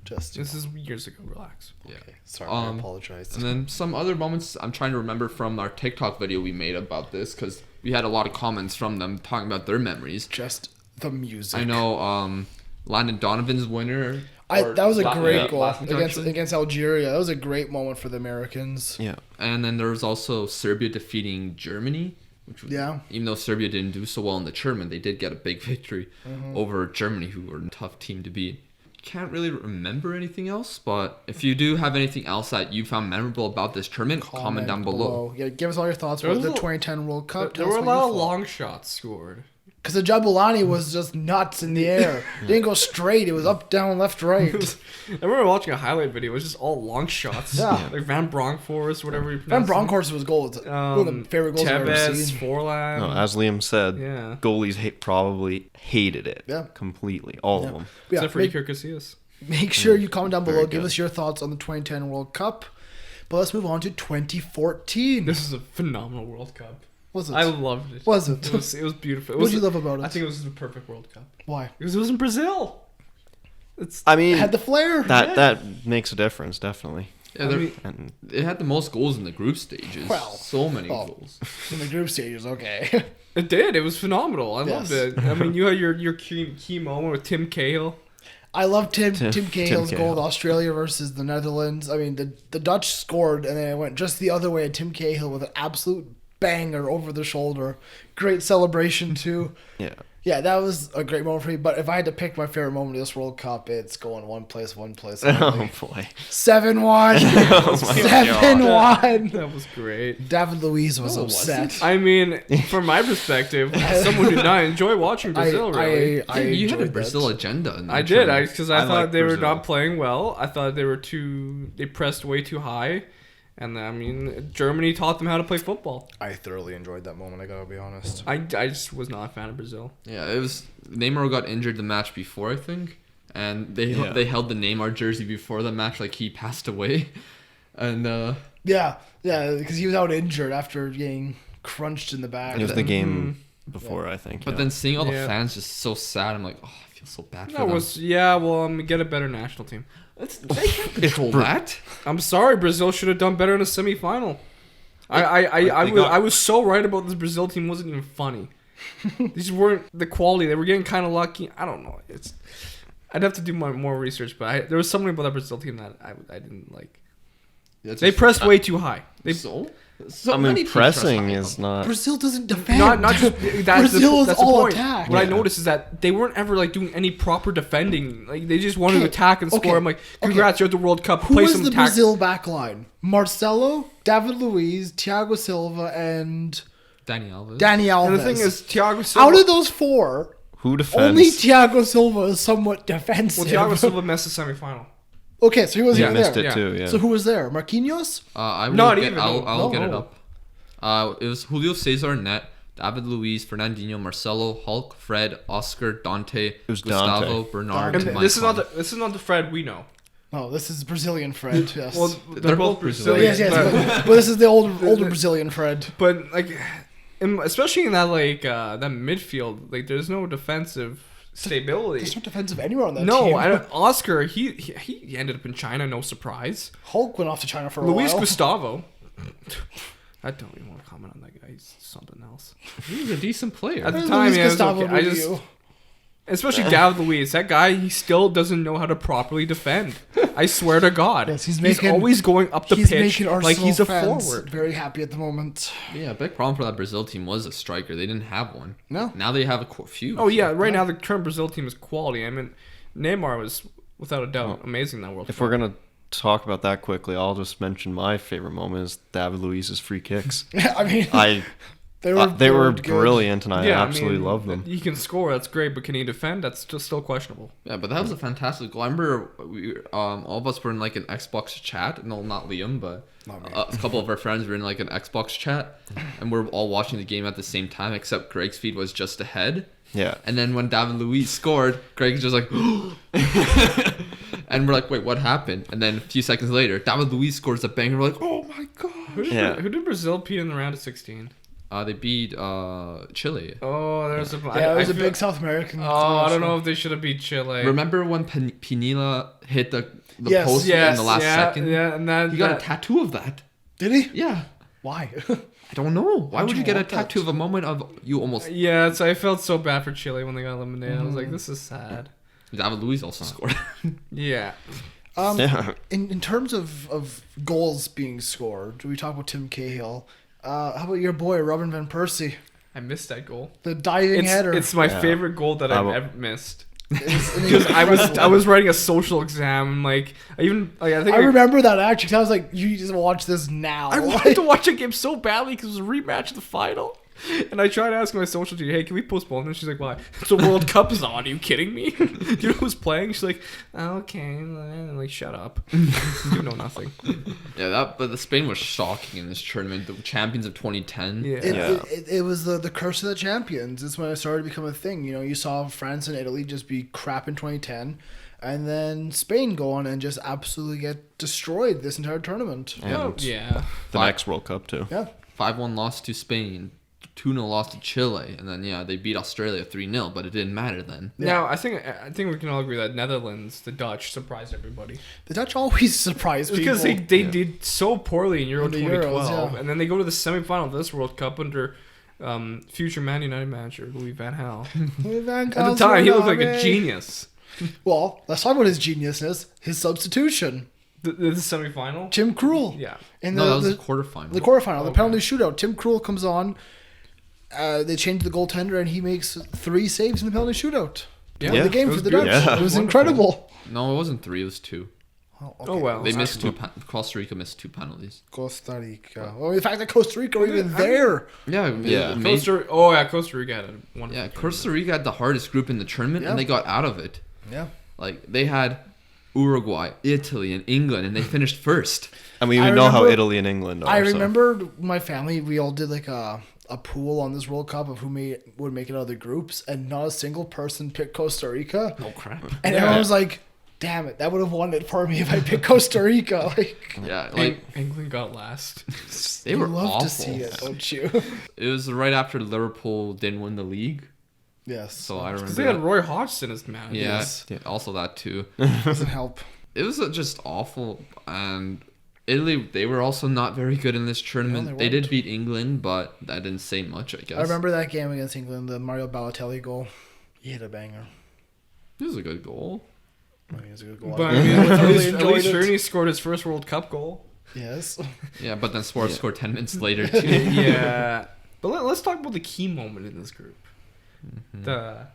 [SPEAKER 1] just.
[SPEAKER 3] This is years ago. Relax.
[SPEAKER 4] Yeah.
[SPEAKER 1] Sorry, I apologize.
[SPEAKER 4] And then some other moments I'm trying to remember from our TikTok video we made about this because we had a lot of comments from them talking about their memories.
[SPEAKER 1] Just the music.
[SPEAKER 4] I know Landon Donovan's winner.
[SPEAKER 1] That was a great goal
[SPEAKER 4] last
[SPEAKER 1] against Algeria. That was a great moment for the Americans.
[SPEAKER 5] Yeah.
[SPEAKER 4] And then there was also Serbia defeating Germany, which was, even though Serbia didn't do so well in the tournament, they did get a big victory over Germany, who were a tough team to beat. Can't really remember anything else, but if you do have anything else that you found memorable about this tournament, comment down below.
[SPEAKER 1] Yeah, give us all your thoughts about the 2010 World Cup.
[SPEAKER 3] There were a lot of long shots scored.
[SPEAKER 1] Because the Jabulani was just nuts in the air. It didn't go straight. It was up, down, left, right.
[SPEAKER 3] I remember watching a highlight video. It was just all long shots.
[SPEAKER 1] Yeah.
[SPEAKER 3] Like Van Bronckhorst, whatever you
[SPEAKER 1] Van
[SPEAKER 3] pronounce
[SPEAKER 1] Bronckhorst was goal. It's one of the favorite goals I've ever
[SPEAKER 3] Tevez,
[SPEAKER 1] seen.
[SPEAKER 3] Forlan.
[SPEAKER 5] No, as Liam said,
[SPEAKER 3] Yeah.
[SPEAKER 5] goalies probably hated it.
[SPEAKER 1] Yeah.
[SPEAKER 5] Completely. All of them.
[SPEAKER 1] Yeah,
[SPEAKER 3] Except for Iker Casillas.
[SPEAKER 1] make sure you comment down below.
[SPEAKER 5] Very
[SPEAKER 1] Give
[SPEAKER 5] good.
[SPEAKER 1] us your thoughts on the 2010 World Cup. But let's move on to 2014.
[SPEAKER 3] This is a phenomenal World Cup.
[SPEAKER 1] Was it?
[SPEAKER 3] I loved it.
[SPEAKER 1] Was it?
[SPEAKER 3] It was beautiful.
[SPEAKER 1] What did you love about it?
[SPEAKER 3] I think it was the perfect World Cup.
[SPEAKER 1] Why?
[SPEAKER 3] Because it was in Brazil. It's
[SPEAKER 5] I mean,
[SPEAKER 1] It had the flair.
[SPEAKER 5] that makes a difference, definitely.
[SPEAKER 4] Yeah,
[SPEAKER 5] And
[SPEAKER 4] they had the most goals in the group stages.
[SPEAKER 1] Well,
[SPEAKER 4] so many
[SPEAKER 1] oh.
[SPEAKER 4] goals.
[SPEAKER 1] In the group stages, okay.
[SPEAKER 3] It did. It was phenomenal. I
[SPEAKER 1] Yes.
[SPEAKER 3] loved it. I mean, you had your key moment with Tim Cahill.
[SPEAKER 1] I love Tim Cahill's
[SPEAKER 5] Tim
[SPEAKER 1] goal
[SPEAKER 5] Cahill.
[SPEAKER 1] with Australia versus the Netherlands. I mean, the Dutch scored, and then it went just the other way. And Tim Cahill with an absolute banger over the shoulder. Great celebration, too.
[SPEAKER 5] yeah.
[SPEAKER 1] Yeah, that was a great moment for me. But if I had to pick my favorite moment of this World Cup, it's going one place.
[SPEAKER 5] Oh
[SPEAKER 1] Only.
[SPEAKER 5] boy.
[SPEAKER 1] 7-1.
[SPEAKER 5] Oh my God.
[SPEAKER 1] 7-1.
[SPEAKER 3] That was great.
[SPEAKER 1] David Luiz was
[SPEAKER 4] No, it
[SPEAKER 1] upset.
[SPEAKER 4] wasn't.
[SPEAKER 3] I mean, from my perspective, someone who did not enjoy watching Brazil, really.
[SPEAKER 1] I
[SPEAKER 4] you had a
[SPEAKER 1] enjoyed
[SPEAKER 4] Brazil
[SPEAKER 1] that.
[SPEAKER 4] agenda. In the
[SPEAKER 3] I did,
[SPEAKER 4] tournament.
[SPEAKER 3] because I
[SPEAKER 5] I
[SPEAKER 3] thought
[SPEAKER 5] like
[SPEAKER 3] they were
[SPEAKER 5] Brazil.
[SPEAKER 3] not playing well. I thought they pressed way too high. And I mean, Germany taught them how to play football.
[SPEAKER 1] I thoroughly enjoyed that moment, I gotta be honest.
[SPEAKER 3] I just was not a fan of Brazil.
[SPEAKER 4] Yeah, it was Neymar got injured the match before, I think, and they held the Neymar jersey before the match, like he passed away, and
[SPEAKER 1] Yeah, because he was out injured after getting crunched in the back.
[SPEAKER 5] It was the game before, I think.
[SPEAKER 4] but
[SPEAKER 5] yeah.
[SPEAKER 4] then seeing all the
[SPEAKER 3] Yeah.
[SPEAKER 4] fans just so sad, I'm like, oh, I feel so bad for
[SPEAKER 3] That
[SPEAKER 4] them.
[SPEAKER 3] was well. Get a better national team.
[SPEAKER 4] They can't control that.
[SPEAKER 3] I'm sorry, Brazil should have done better in a semifinal. I was so right about this Brazil team. Wasn't even funny. These weren't the quality. They were getting kind of lucky. I don't know. I'd have to do more research, but there was something about that Brazil team that I didn't like. They pressed way too high.
[SPEAKER 4] So
[SPEAKER 5] I
[SPEAKER 4] many
[SPEAKER 5] mean,
[SPEAKER 4] teams press
[SPEAKER 5] pressing
[SPEAKER 4] high.
[SPEAKER 5] is not.
[SPEAKER 1] Brazil doesn't defend.
[SPEAKER 3] Not just that's
[SPEAKER 1] Brazil is
[SPEAKER 3] that's the
[SPEAKER 1] all
[SPEAKER 3] point.
[SPEAKER 1] attack.
[SPEAKER 3] What I
[SPEAKER 5] Yeah.
[SPEAKER 3] noticed is that they weren't ever like doing any proper defending. Like they just wanted to attack and score.
[SPEAKER 1] Okay.
[SPEAKER 3] I'm like, congrats, you're at the World Cup.
[SPEAKER 1] Who
[SPEAKER 3] Play
[SPEAKER 1] is
[SPEAKER 3] some
[SPEAKER 1] the
[SPEAKER 3] attack.
[SPEAKER 1] Brazil back line? Marcelo, David Luiz, Thiago Silva, and
[SPEAKER 4] Danny Alves.
[SPEAKER 1] Danny Alves.
[SPEAKER 3] And the thing is, Thiago Silva.
[SPEAKER 1] out of those four,
[SPEAKER 5] Who defends?
[SPEAKER 1] only Thiago Silva is somewhat defensive.
[SPEAKER 3] well, Thiago Silva missed the semifinal.
[SPEAKER 1] Okay, so he wasn't
[SPEAKER 5] He
[SPEAKER 1] even
[SPEAKER 5] missed
[SPEAKER 1] there.
[SPEAKER 5] it
[SPEAKER 3] Yeah.
[SPEAKER 5] too, yeah.
[SPEAKER 1] So who was there? Marquinhos?
[SPEAKER 4] I will
[SPEAKER 3] Not
[SPEAKER 4] get,
[SPEAKER 3] even,
[SPEAKER 4] I'll,
[SPEAKER 3] no,
[SPEAKER 4] I'll get it
[SPEAKER 3] no.
[SPEAKER 4] up. It was Julio Cesar, net, David Luiz, Fernandinho, Marcelo, Hulk, Fred, Oscar, Dante,
[SPEAKER 5] was
[SPEAKER 4] Gustavo,
[SPEAKER 5] Dante.
[SPEAKER 4] Bernard,
[SPEAKER 3] And
[SPEAKER 4] and
[SPEAKER 3] this is
[SPEAKER 4] Maicon.
[SPEAKER 3] this is not the Fred we know.
[SPEAKER 1] No, this is Brazilian Fred. Yes.
[SPEAKER 3] Well,
[SPEAKER 4] They're both Brazilian.
[SPEAKER 1] yes, but this is the older Brazilian Fred.
[SPEAKER 3] But like, especially in that that midfield, like there's no defensive stability.
[SPEAKER 1] There's no defensive anywhere on that
[SPEAKER 3] No,
[SPEAKER 1] team.
[SPEAKER 3] Oscar, he ended up in China, no surprise.
[SPEAKER 1] Hulk went off to China for a
[SPEAKER 3] Luis
[SPEAKER 1] while.
[SPEAKER 3] Gustavo. I don't even want to comment on that guy. He's something else.
[SPEAKER 4] He's a decent player.
[SPEAKER 3] At the
[SPEAKER 1] Luis
[SPEAKER 3] time, yeah, it was
[SPEAKER 1] Gustavo
[SPEAKER 3] okay.
[SPEAKER 1] do you?
[SPEAKER 3] Especially David Luiz. That guy, he still doesn't know how to properly defend. I swear to God.
[SPEAKER 1] Yes, he's
[SPEAKER 3] always going up the
[SPEAKER 1] He's
[SPEAKER 3] pitch
[SPEAKER 1] making Arsenal
[SPEAKER 3] like he's a
[SPEAKER 1] fans
[SPEAKER 3] forward.
[SPEAKER 1] very happy at the moment.
[SPEAKER 4] Yeah, a big problem for that Brazil team was a striker. They didn't have one.
[SPEAKER 1] No.
[SPEAKER 4] Now they have a few.
[SPEAKER 3] Oh yeah, right now the current Brazil team is quality. I mean, Neymar was without a doubt amazing in that World
[SPEAKER 5] If
[SPEAKER 3] Cup.
[SPEAKER 5] we're gonna talk about that quickly, I'll just mention my favorite moment is David Luiz's free kicks.
[SPEAKER 1] I mean,
[SPEAKER 5] They
[SPEAKER 1] they were good.
[SPEAKER 5] brilliant, and I
[SPEAKER 3] Yeah,
[SPEAKER 5] absolutely
[SPEAKER 3] mean,
[SPEAKER 5] love them.
[SPEAKER 3] He can score, that's great, but can he defend? That's just still questionable.
[SPEAKER 4] Yeah, but that was a fantastic goal. I remember all of us were in like an Xbox chat. No, not Liam, but a couple of our friends were in like an Xbox chat, and we're all watching the game at the same time. Except Greg's feed was just ahead.
[SPEAKER 5] Yeah.
[SPEAKER 4] And then when David Luiz scored, Greg's just like, and we're like, wait, what happened? And then a few seconds later, David Luiz scores a banger. We're like, oh my god!
[SPEAKER 3] Who did Brazil beat in the round of 16?
[SPEAKER 4] They beat Chile.
[SPEAKER 3] Oh, there's a
[SPEAKER 1] Yeah, it was a big South American.
[SPEAKER 3] Oh, I don't know if they should have beat Chile.
[SPEAKER 4] Remember when Pinilla hit the
[SPEAKER 1] Yes,
[SPEAKER 4] post in the last second?
[SPEAKER 3] Yeah, and
[SPEAKER 4] He got a tattoo of that.
[SPEAKER 1] Did he?
[SPEAKER 4] Yeah.
[SPEAKER 1] Why?
[SPEAKER 4] I don't know. Why would
[SPEAKER 1] you
[SPEAKER 4] you get a
[SPEAKER 1] want that?
[SPEAKER 4] tattoo of a moment of you almost?
[SPEAKER 3] Yeah, so I felt so bad for Chile when they got eliminated. I was like, this is sad.
[SPEAKER 4] David Luiz also scored.
[SPEAKER 3] Yeah.
[SPEAKER 5] Yeah.
[SPEAKER 1] In terms of goals being scored, we talk about Tim Cahill. How about your boy Robin van Persie,
[SPEAKER 3] I missed that goal.
[SPEAKER 1] the diving header?
[SPEAKER 3] It's my
[SPEAKER 5] Yeah.
[SPEAKER 3] favorite goal that I've
[SPEAKER 5] will-
[SPEAKER 3] ever missed.
[SPEAKER 1] It's
[SPEAKER 3] Because I was writing a social exam, like I think
[SPEAKER 1] I remember that actually. 'Cause I was like, "You just watch this now."
[SPEAKER 3] I wanted to watch a game so badly because it was a rematch of the final. And I tried to ask my social teacher, hey, can we postpone this? She's like, why? It's a World Cup is on. Are you kidding me? Do you know who's playing? She's like, okay. And like, shut up. You know nothing.
[SPEAKER 4] Yeah, but the Spain was shocking in this tournament. The champions of 2010.
[SPEAKER 3] Yeah.
[SPEAKER 1] It was the curse of the champions. It's when it started to become a thing. You know, you saw France and Italy just be crap in 2010, and then Spain go on and just absolutely get destroyed this entire tournament.
[SPEAKER 5] And
[SPEAKER 3] Yeah.
[SPEAKER 5] the next World Cup too.
[SPEAKER 1] Yeah.
[SPEAKER 4] 5-1 loss to Spain. 2-0 loss to Chile, and then they beat Australia 3-0, but it didn't matter then.
[SPEAKER 3] Now, I think we can all agree that Netherlands, the Dutch, surprised everybody.
[SPEAKER 1] The Dutch always surprise people.
[SPEAKER 3] Because they did so poorly in Euro
[SPEAKER 1] In the
[SPEAKER 3] 2012,
[SPEAKER 1] Euros, yeah.
[SPEAKER 3] and then they go to the semifinal of this World Cup under future Man United manager Louis van Gaal. At the time, he looked like a genius.
[SPEAKER 1] Well, let's talk about his geniusness. His substitution,
[SPEAKER 3] The semifinal?
[SPEAKER 1] Tim Krul.
[SPEAKER 3] Yeah.
[SPEAKER 1] In
[SPEAKER 4] No, that was
[SPEAKER 1] the
[SPEAKER 4] the quarterfinal.
[SPEAKER 1] the quarterfinal, the
[SPEAKER 3] Okay.
[SPEAKER 1] penalty shootout. Tim Krul comes on. They change the goaltender, and he makes 3 saves in the penalty shootout.
[SPEAKER 3] Yeah.
[SPEAKER 1] Won the game
[SPEAKER 3] It
[SPEAKER 1] for
[SPEAKER 3] was
[SPEAKER 1] the Dutch.
[SPEAKER 5] beautiful.
[SPEAKER 1] It was
[SPEAKER 3] Wonderful.
[SPEAKER 1] incredible.
[SPEAKER 4] No, it wasn't 3, it was 2.
[SPEAKER 3] Oh, well.
[SPEAKER 4] They missed 2. Costa Rica missed 2 penalties.
[SPEAKER 1] Costa Rica. Well, the fact that Costa Rica were even
[SPEAKER 3] I mean-
[SPEAKER 1] there.
[SPEAKER 4] Yeah,
[SPEAKER 5] Yeah.
[SPEAKER 4] Costa
[SPEAKER 3] Costa Rica had a wonderful game.
[SPEAKER 4] Costa Rica had the hardest group in the tournament,
[SPEAKER 1] Yeah.
[SPEAKER 4] and they got out of it.
[SPEAKER 1] Yeah.
[SPEAKER 4] Like, they had Uruguay, Italy, and England, and they finished first.
[SPEAKER 5] And we
[SPEAKER 1] I
[SPEAKER 5] even know how
[SPEAKER 1] remember-
[SPEAKER 5] Italy and England are.
[SPEAKER 1] I
[SPEAKER 5] so.
[SPEAKER 1] remember my family, we all did like a pool on this World Cup of who would make it out of the groups, and not a single person picked Costa Rica.
[SPEAKER 3] Oh, crap.
[SPEAKER 1] And everyone was like, damn it, that would have won it for me if I picked Costa Rica. Like,
[SPEAKER 4] Yeah, like,
[SPEAKER 3] England got last.
[SPEAKER 4] they
[SPEAKER 1] you
[SPEAKER 4] were
[SPEAKER 1] love
[SPEAKER 4] awful.
[SPEAKER 1] to see it, don't you?
[SPEAKER 4] It was right after Liverpool didn't win the league,
[SPEAKER 1] Yes.
[SPEAKER 4] so I remember
[SPEAKER 3] Because they had
[SPEAKER 4] that.
[SPEAKER 3] Roy Hodgson as manager.
[SPEAKER 4] Yeah,
[SPEAKER 1] Yes.
[SPEAKER 4] yeah, also that too.
[SPEAKER 1] Doesn't help.
[SPEAKER 4] It was just awful, and Italy, they were also not very good in this tournament.
[SPEAKER 1] No,
[SPEAKER 4] they
[SPEAKER 1] they
[SPEAKER 4] did
[SPEAKER 1] weren't.
[SPEAKER 4] beat England, but that didn't say much, I guess.
[SPEAKER 1] I remember that game against England, the Mario Balotelli goal. He hit a banger.
[SPEAKER 4] It was a good goal.
[SPEAKER 1] I mean, it was a good goal.
[SPEAKER 3] But
[SPEAKER 1] I
[SPEAKER 3] I mean,
[SPEAKER 1] really
[SPEAKER 3] at least
[SPEAKER 1] enjoyed it.
[SPEAKER 3] Rooney scored his first World Cup goal.
[SPEAKER 1] Yes.
[SPEAKER 4] Yeah, but then Suarez scored 10 minutes later, too.
[SPEAKER 3] Yeah. But let's talk about the key moment in this group.
[SPEAKER 4] Mm-hmm.
[SPEAKER 3] The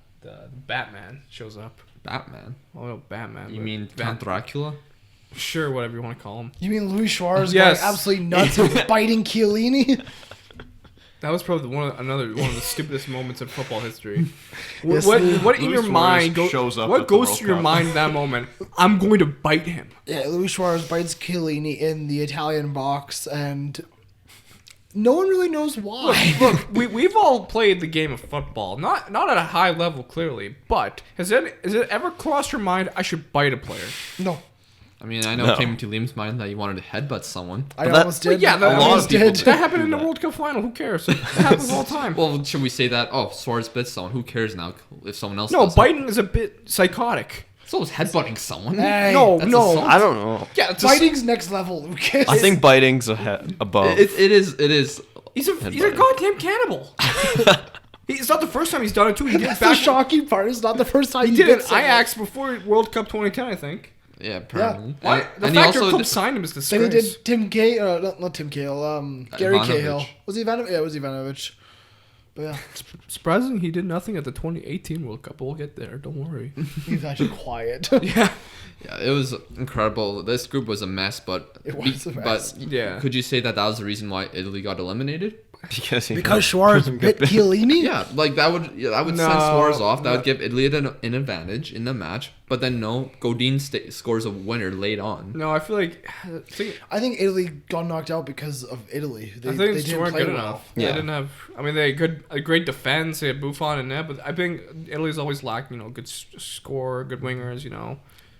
[SPEAKER 3] Batman shows up.
[SPEAKER 4] Batman.
[SPEAKER 3] Oh, no, Batman.
[SPEAKER 4] You
[SPEAKER 3] but
[SPEAKER 4] mean Count Dracula?
[SPEAKER 3] Sure, whatever you want to call him.
[SPEAKER 1] You mean Luis Suarez
[SPEAKER 3] Yes.
[SPEAKER 1] going absolutely nuts and biting Chiellini?
[SPEAKER 3] That was probably one of the stupidest moments in football history.
[SPEAKER 1] Yes,
[SPEAKER 3] what
[SPEAKER 1] Luis
[SPEAKER 3] in your
[SPEAKER 5] Suarez
[SPEAKER 3] mind
[SPEAKER 5] shows up
[SPEAKER 3] what
[SPEAKER 5] at the
[SPEAKER 3] goes
[SPEAKER 5] World
[SPEAKER 3] through your
[SPEAKER 5] Cup.
[SPEAKER 3] mind in that moment? I'm going to bite him.
[SPEAKER 1] Yeah, Luis Suarez bites Chiellini in the Italian box, and no one really knows why.
[SPEAKER 3] Look, we've all played the game of football, not at a high level clearly, but has it ever crossed your mind I should bite a player?
[SPEAKER 1] No,
[SPEAKER 4] I mean, I know
[SPEAKER 5] No.
[SPEAKER 4] it came into Liam's mind that you wanted to headbutt someone.
[SPEAKER 1] I
[SPEAKER 5] But that-
[SPEAKER 1] almost did.
[SPEAKER 3] yeah,
[SPEAKER 1] I
[SPEAKER 3] that-
[SPEAKER 4] a lot of
[SPEAKER 1] almost
[SPEAKER 4] people
[SPEAKER 1] did.
[SPEAKER 4] did.
[SPEAKER 3] That happened in
[SPEAKER 5] do
[SPEAKER 3] the
[SPEAKER 5] that.
[SPEAKER 3] World Cup final. Who cares? It happens all the time.
[SPEAKER 4] Well, should we say that? Oh, Suarez bit someone. Who cares now if someone else
[SPEAKER 3] No,
[SPEAKER 4] does it?
[SPEAKER 3] biting is a bit psychotic.
[SPEAKER 4] So is headbutting someone.
[SPEAKER 1] Hey,
[SPEAKER 3] No,
[SPEAKER 4] That's
[SPEAKER 3] no.
[SPEAKER 4] assault.
[SPEAKER 5] I don't know.
[SPEAKER 3] Yeah, it's
[SPEAKER 1] Biting's next level, Lucas.
[SPEAKER 5] I think biting's above.
[SPEAKER 4] It is.
[SPEAKER 3] he's a
[SPEAKER 5] Headbutting.
[SPEAKER 3] goddamn cannibal. It's not the first time he's done it too. He did it
[SPEAKER 1] that's the
[SPEAKER 3] back.
[SPEAKER 1] shocking part. It's not the first time
[SPEAKER 3] He
[SPEAKER 1] he
[SPEAKER 3] did
[SPEAKER 1] bit
[SPEAKER 3] it
[SPEAKER 1] someone.
[SPEAKER 3] Ajax before World Cup 2010, I think.
[SPEAKER 4] Yeah, apparently.
[SPEAKER 3] Why?
[SPEAKER 4] And,
[SPEAKER 3] The
[SPEAKER 4] and he
[SPEAKER 3] fact your
[SPEAKER 4] also
[SPEAKER 3] club
[SPEAKER 4] did-
[SPEAKER 3] signed him is
[SPEAKER 1] Then he
[SPEAKER 3] disgrace.
[SPEAKER 1] did Tim Cahill, not Tim Cahill, Gary
[SPEAKER 4] Ivanovic.
[SPEAKER 1] Cahill. Was he Ivanovic? Yeah, it was Ivanovic. But yeah,
[SPEAKER 3] Surprisingly, he did nothing at the 2018 World Cup. We'll get there. Don't worry.
[SPEAKER 1] he was actually quiet.
[SPEAKER 3] Yeah.
[SPEAKER 4] Yeah, it was incredible. This group was a mess, but
[SPEAKER 1] It was a mess.
[SPEAKER 4] But
[SPEAKER 3] Yeah.
[SPEAKER 4] could you say that was the reason why Italy got eliminated?
[SPEAKER 1] Because Suarez bit Chiellini?
[SPEAKER 4] Yeah, like that would send
[SPEAKER 3] No,
[SPEAKER 4] Suarez off. That
[SPEAKER 3] no.
[SPEAKER 4] would give Italy an advantage in the match. But then no, Godin scores a winner late on.
[SPEAKER 3] No, I feel like
[SPEAKER 1] I think Italy got knocked out because of Italy. They,
[SPEAKER 3] I think
[SPEAKER 1] they
[SPEAKER 3] they
[SPEAKER 1] didn't
[SPEAKER 3] weren't
[SPEAKER 1] play
[SPEAKER 3] good
[SPEAKER 1] well.
[SPEAKER 3] enough.
[SPEAKER 5] Yeah.
[SPEAKER 3] They didn't have. I mean, they had a great defense. They had Buffon in net, but I think Italy's always lacked, good score, good wingers.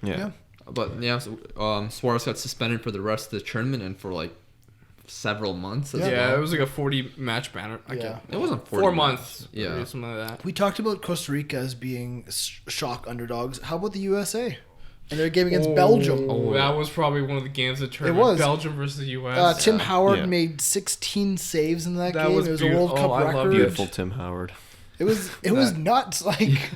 [SPEAKER 5] Yeah.
[SPEAKER 4] But yeah, Suarez got suspended for the rest of the tournament and for like several months as
[SPEAKER 1] Yeah.
[SPEAKER 3] Yeah,
[SPEAKER 4] well.
[SPEAKER 3] it was like a 40-match banner.
[SPEAKER 1] Yeah.
[SPEAKER 4] It wasn't
[SPEAKER 3] 4 months.
[SPEAKER 4] Yeah.
[SPEAKER 3] or something like that.
[SPEAKER 1] We talked about Costa Rica as being shock underdogs. How about the USA? in their game against Belgium.
[SPEAKER 3] Oh, that was probably one of the games that turned.
[SPEAKER 1] It was.
[SPEAKER 3] Belgium versus the U.S.
[SPEAKER 1] Tim Howard
[SPEAKER 5] Yeah.
[SPEAKER 1] made 16 saves in that
[SPEAKER 3] That
[SPEAKER 1] game.
[SPEAKER 3] was
[SPEAKER 1] It was a
[SPEAKER 3] beautiful.
[SPEAKER 1] World Cup
[SPEAKER 3] I love
[SPEAKER 1] record.
[SPEAKER 5] Beautiful Tim Howard.
[SPEAKER 1] It was nuts. Like,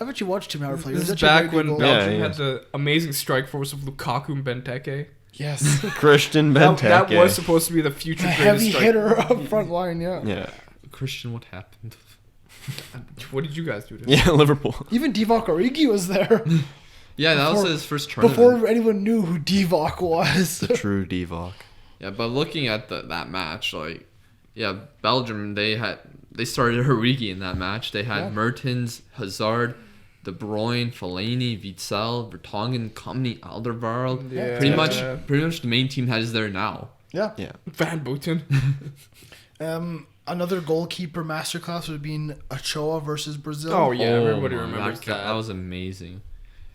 [SPEAKER 1] I bet you watched Tim Howard play. It was
[SPEAKER 3] This is
[SPEAKER 1] such a
[SPEAKER 3] back
[SPEAKER 1] great
[SPEAKER 3] when
[SPEAKER 1] goal.
[SPEAKER 3] Belgium
[SPEAKER 5] Yeah,
[SPEAKER 3] had the amazing strike force of Lukaku and Benteke.
[SPEAKER 1] Yes.
[SPEAKER 5] Christian
[SPEAKER 3] That
[SPEAKER 5] Benteke.
[SPEAKER 3] was supposed to be the future
[SPEAKER 1] A
[SPEAKER 3] greatest
[SPEAKER 1] heavy
[SPEAKER 3] strike.
[SPEAKER 1] hitter up front line, yeah.
[SPEAKER 5] Yeah.
[SPEAKER 4] Christian, what happened?
[SPEAKER 3] What did you guys do to him?
[SPEAKER 5] Yeah, Liverpool.
[SPEAKER 1] Even Divock Origi was there
[SPEAKER 4] Yeah, that was
[SPEAKER 1] Before-
[SPEAKER 4] his first tournament.
[SPEAKER 1] before anyone knew who Divock was.
[SPEAKER 5] The true Divock.
[SPEAKER 4] Yeah, but looking at that match, like, yeah, Belgium, they started Origi in that match. They had
[SPEAKER 1] Yeah.
[SPEAKER 4] Mertens, Hazard, De Bruyne, Fellaini, Witsel, Vertonghen, Company, Alderweireld.
[SPEAKER 3] Yeah.
[SPEAKER 4] Pretty much the main team that is there now.
[SPEAKER 1] Yeah.
[SPEAKER 5] Yeah.
[SPEAKER 3] Van Booten.
[SPEAKER 1] Another goalkeeper masterclass would be Ochoa versus Brazil.
[SPEAKER 3] Oh yeah, everybody
[SPEAKER 4] my,
[SPEAKER 3] remembers that.
[SPEAKER 4] That was amazing.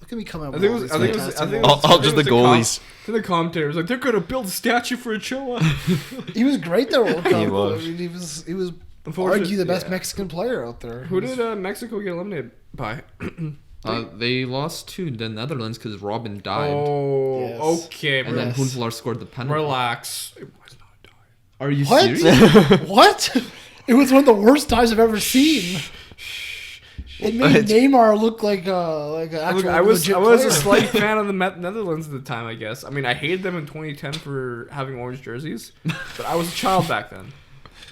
[SPEAKER 1] Look at me coming up
[SPEAKER 3] I
[SPEAKER 1] with
[SPEAKER 3] think it
[SPEAKER 1] all
[SPEAKER 3] was.
[SPEAKER 1] these
[SPEAKER 3] I think it was. I
[SPEAKER 1] fantastic
[SPEAKER 3] think it
[SPEAKER 1] goals.
[SPEAKER 3] was.
[SPEAKER 5] All just the goalies.
[SPEAKER 3] The commentator was like, "They're gonna build a statue for Ochoa."
[SPEAKER 1] He was great there, World Cup.
[SPEAKER 5] He was.
[SPEAKER 1] I mean, he was
[SPEAKER 3] Unfortunately,
[SPEAKER 1] argue the best
[SPEAKER 3] yeah.
[SPEAKER 1] Mexican player out there.
[SPEAKER 3] Who did Mexico get eliminated by?
[SPEAKER 4] They lost to the Netherlands because Robin died.
[SPEAKER 3] Oh,
[SPEAKER 1] Yes.
[SPEAKER 3] okay.
[SPEAKER 4] and then
[SPEAKER 1] Yes.
[SPEAKER 4] Huntelaar scored the penalty.
[SPEAKER 3] Relax. It was not dying.
[SPEAKER 4] Are you
[SPEAKER 1] What?
[SPEAKER 4] serious?
[SPEAKER 1] What? It was one of the worst times I've ever seen. It made Neymar look like an actual
[SPEAKER 3] I was
[SPEAKER 1] legit
[SPEAKER 3] a
[SPEAKER 1] player.
[SPEAKER 3] slight fan of the Netherlands at the time. I guess. I mean, I hated them in 2010 for having orange jerseys, but I was a child back then.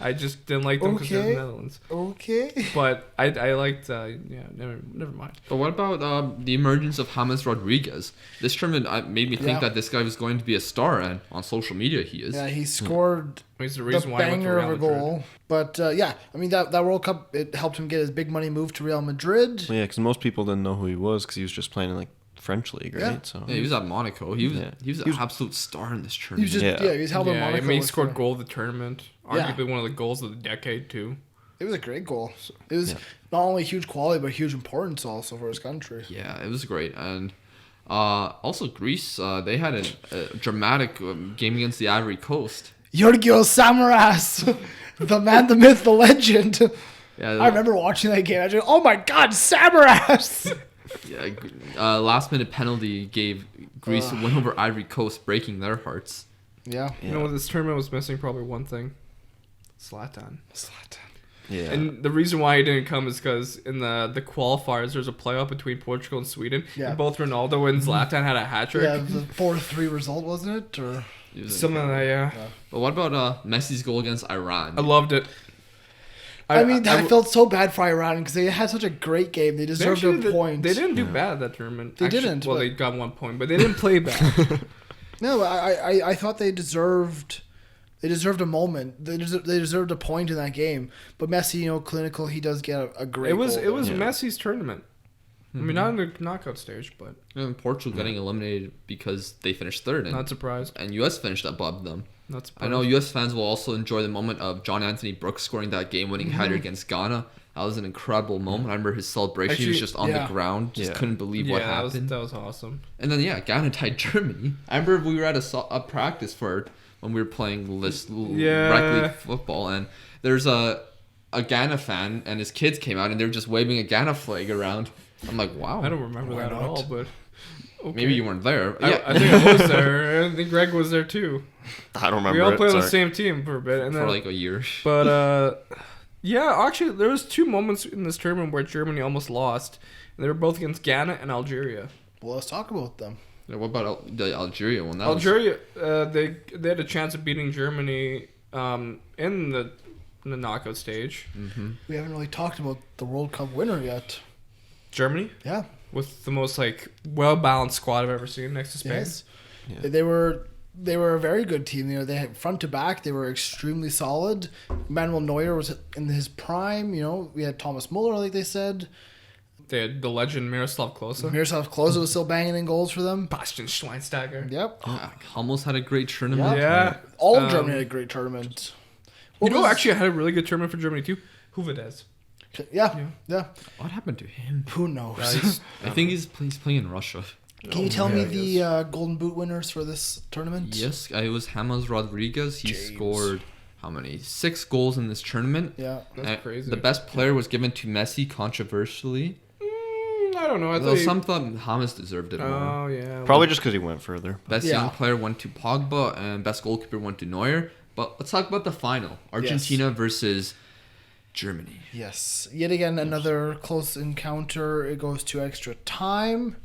[SPEAKER 3] I just didn't like them because they're
[SPEAKER 1] Okay.
[SPEAKER 3] the Netherlands.
[SPEAKER 1] Okay.
[SPEAKER 3] But I liked. Never mind.
[SPEAKER 4] But what about the emergence of James Rodriguez? This tournament made me think
[SPEAKER 1] Yeah.
[SPEAKER 4] that this guy was going to be a star, and on social media he is.
[SPEAKER 1] Yeah, he scored
[SPEAKER 3] He's the
[SPEAKER 1] the
[SPEAKER 3] reason why I went to
[SPEAKER 1] banger
[SPEAKER 3] Real
[SPEAKER 1] of a
[SPEAKER 3] Madrid.
[SPEAKER 1] goal. But yeah, I mean that World Cup, it helped him get his big money move to Real Madrid.
[SPEAKER 5] Well, yeah, because most people didn't know who he was because he was just playing in like French league, right?
[SPEAKER 1] Yeah.
[SPEAKER 5] So
[SPEAKER 4] Yeah, he was at Monaco. He was
[SPEAKER 5] Yeah.
[SPEAKER 4] an absolute star in this
[SPEAKER 1] He
[SPEAKER 4] tournament.
[SPEAKER 1] was just
[SPEAKER 5] Yeah.
[SPEAKER 1] he was held in
[SPEAKER 3] Yeah, I
[SPEAKER 1] Monaco.
[SPEAKER 3] mean, he
[SPEAKER 1] with
[SPEAKER 3] scored
[SPEAKER 1] the-
[SPEAKER 3] goal of the tournament.
[SPEAKER 1] Yeah.
[SPEAKER 3] Arguably one of the goals of the decade too.
[SPEAKER 1] It was a great goal. It was
[SPEAKER 5] Yeah.
[SPEAKER 1] not only huge quality but huge importance also for his country.
[SPEAKER 4] Yeah, it was great. And also Greece, they had a dramatic game against the Ivory Coast.
[SPEAKER 1] Giorgio Samaras, the man, the myth, the legend.
[SPEAKER 4] Yeah,
[SPEAKER 1] I remember watching that game. I just, oh my God, Samaras!
[SPEAKER 4] Yeah, last minute penalty gave Greece a win over Ivory Coast, breaking their hearts.
[SPEAKER 1] Yeah.
[SPEAKER 3] You know what this tournament was missing? Probably one thing. Zlatan.
[SPEAKER 5] yeah.
[SPEAKER 3] And the reason why he didn't come is because in the qualifiers, there's a playoff between Portugal and Sweden.
[SPEAKER 1] Yeah.
[SPEAKER 3] And both Ronaldo and Zlatan had a hat trick.
[SPEAKER 1] Yeah, the 4-3 result, wasn't it? Or
[SPEAKER 4] It was
[SPEAKER 3] Something like that, yeah.
[SPEAKER 4] But what about Messi's goal against Iran?
[SPEAKER 3] I loved it.
[SPEAKER 1] I mean, I felt so bad for Iran because they had such a great game. They deserved a point.
[SPEAKER 3] They didn't do bad that tournament.
[SPEAKER 1] They didn't,
[SPEAKER 3] Well,
[SPEAKER 1] but-
[SPEAKER 3] they got 1 point, but they didn't play bad.
[SPEAKER 1] No, but I thought they deserved a moment. They deserved a point in that game. But Messi, clinical, he does get a great.
[SPEAKER 3] It was
[SPEAKER 1] goal.
[SPEAKER 5] Yeah.
[SPEAKER 3] Messi's tournament. I mean, not in the knockout stage, but
[SPEAKER 4] And Portugal getting eliminated because they finished third,
[SPEAKER 3] not surprised.
[SPEAKER 4] and US finished above them.
[SPEAKER 3] Not
[SPEAKER 4] I
[SPEAKER 3] surprised.
[SPEAKER 4] know US fans will also enjoy the moment of John Anthony Brooks scoring that game-winning header against Ghana. That was an incredible moment. I remember his celebration. He was
[SPEAKER 3] Actually,
[SPEAKER 4] just on
[SPEAKER 1] yeah.
[SPEAKER 4] the ground, just
[SPEAKER 5] Yeah.
[SPEAKER 4] couldn't believe
[SPEAKER 3] Yeah,
[SPEAKER 4] what
[SPEAKER 3] that
[SPEAKER 4] happened.
[SPEAKER 3] that was awesome.
[SPEAKER 4] And then Ghana tied Germany. I remember we were at a practice for it when we were playing
[SPEAKER 3] Yeah.
[SPEAKER 4] rec league football, and there's a Ghana fan, and his kids came out, and they were just waving a Ghana flag around. I'm like, wow.
[SPEAKER 3] I don't remember
[SPEAKER 1] Why
[SPEAKER 3] that at
[SPEAKER 1] not?
[SPEAKER 3] all, but okay.
[SPEAKER 4] Maybe you weren't there.
[SPEAKER 3] I think I was there. I think Greg was there too.
[SPEAKER 5] I don't remember.
[SPEAKER 3] We all
[SPEAKER 5] it,
[SPEAKER 3] played on the
[SPEAKER 5] sorry.
[SPEAKER 3] same team for a bit, and
[SPEAKER 4] for
[SPEAKER 3] then,
[SPEAKER 4] like a year.
[SPEAKER 3] but yeah, actually, there was 2 moments in this tournament where Germany almost lost, and they were both against Ghana and Algeria.
[SPEAKER 1] Well, let's talk about them.
[SPEAKER 4] Yeah, what about the Algeria one? That
[SPEAKER 3] Algeria, they had a chance of beating Germany in the knockout stage.
[SPEAKER 1] We haven't really talked about the World Cup winner yet.
[SPEAKER 3] Germany,
[SPEAKER 1] Yeah.
[SPEAKER 3] with the most well balanced squad I've ever seen next to Spain.
[SPEAKER 1] Yes.
[SPEAKER 5] Yeah.
[SPEAKER 1] They were a very good team. They had front to back. They were extremely solid. Manuel Neuer was in his prime. We had Thomas Muller, like they said.
[SPEAKER 3] They had the legend Miroslav Klose,
[SPEAKER 1] Miroslav Klose was still banging in goals for them.
[SPEAKER 3] Bastian Schweinsteiger.
[SPEAKER 1] Yep.
[SPEAKER 4] Hummels had a great tournament.
[SPEAKER 3] Yeah.
[SPEAKER 1] All of Germany had a great tournament.
[SPEAKER 3] Actually, I had a really good tournament for Germany too. Huvedez.
[SPEAKER 1] Yeah.
[SPEAKER 4] What happened to him?
[SPEAKER 1] Who knows?
[SPEAKER 4] I think he's playing in Russia.
[SPEAKER 1] Can you tell me the Golden Boot winners for this tournament?
[SPEAKER 4] Yes, it was James Rodriguez. He
[SPEAKER 1] James.
[SPEAKER 4] scored how many? 6 goals in this tournament.
[SPEAKER 1] Yeah.
[SPEAKER 3] That's crazy.
[SPEAKER 4] The best player was given to Messi, controversially.
[SPEAKER 3] I don't know. I
[SPEAKER 4] Though
[SPEAKER 3] thought
[SPEAKER 4] some thought James deserved it more.
[SPEAKER 3] Oh yeah.
[SPEAKER 5] Probably just because he went further.
[SPEAKER 4] Best
[SPEAKER 1] Yeah.
[SPEAKER 4] young player went to Pogba, and best goalkeeper went to Neuer. But let's talk about the final: Argentina versus Germany.
[SPEAKER 1] Yes. Yet again, another close encounter. It goes to extra time.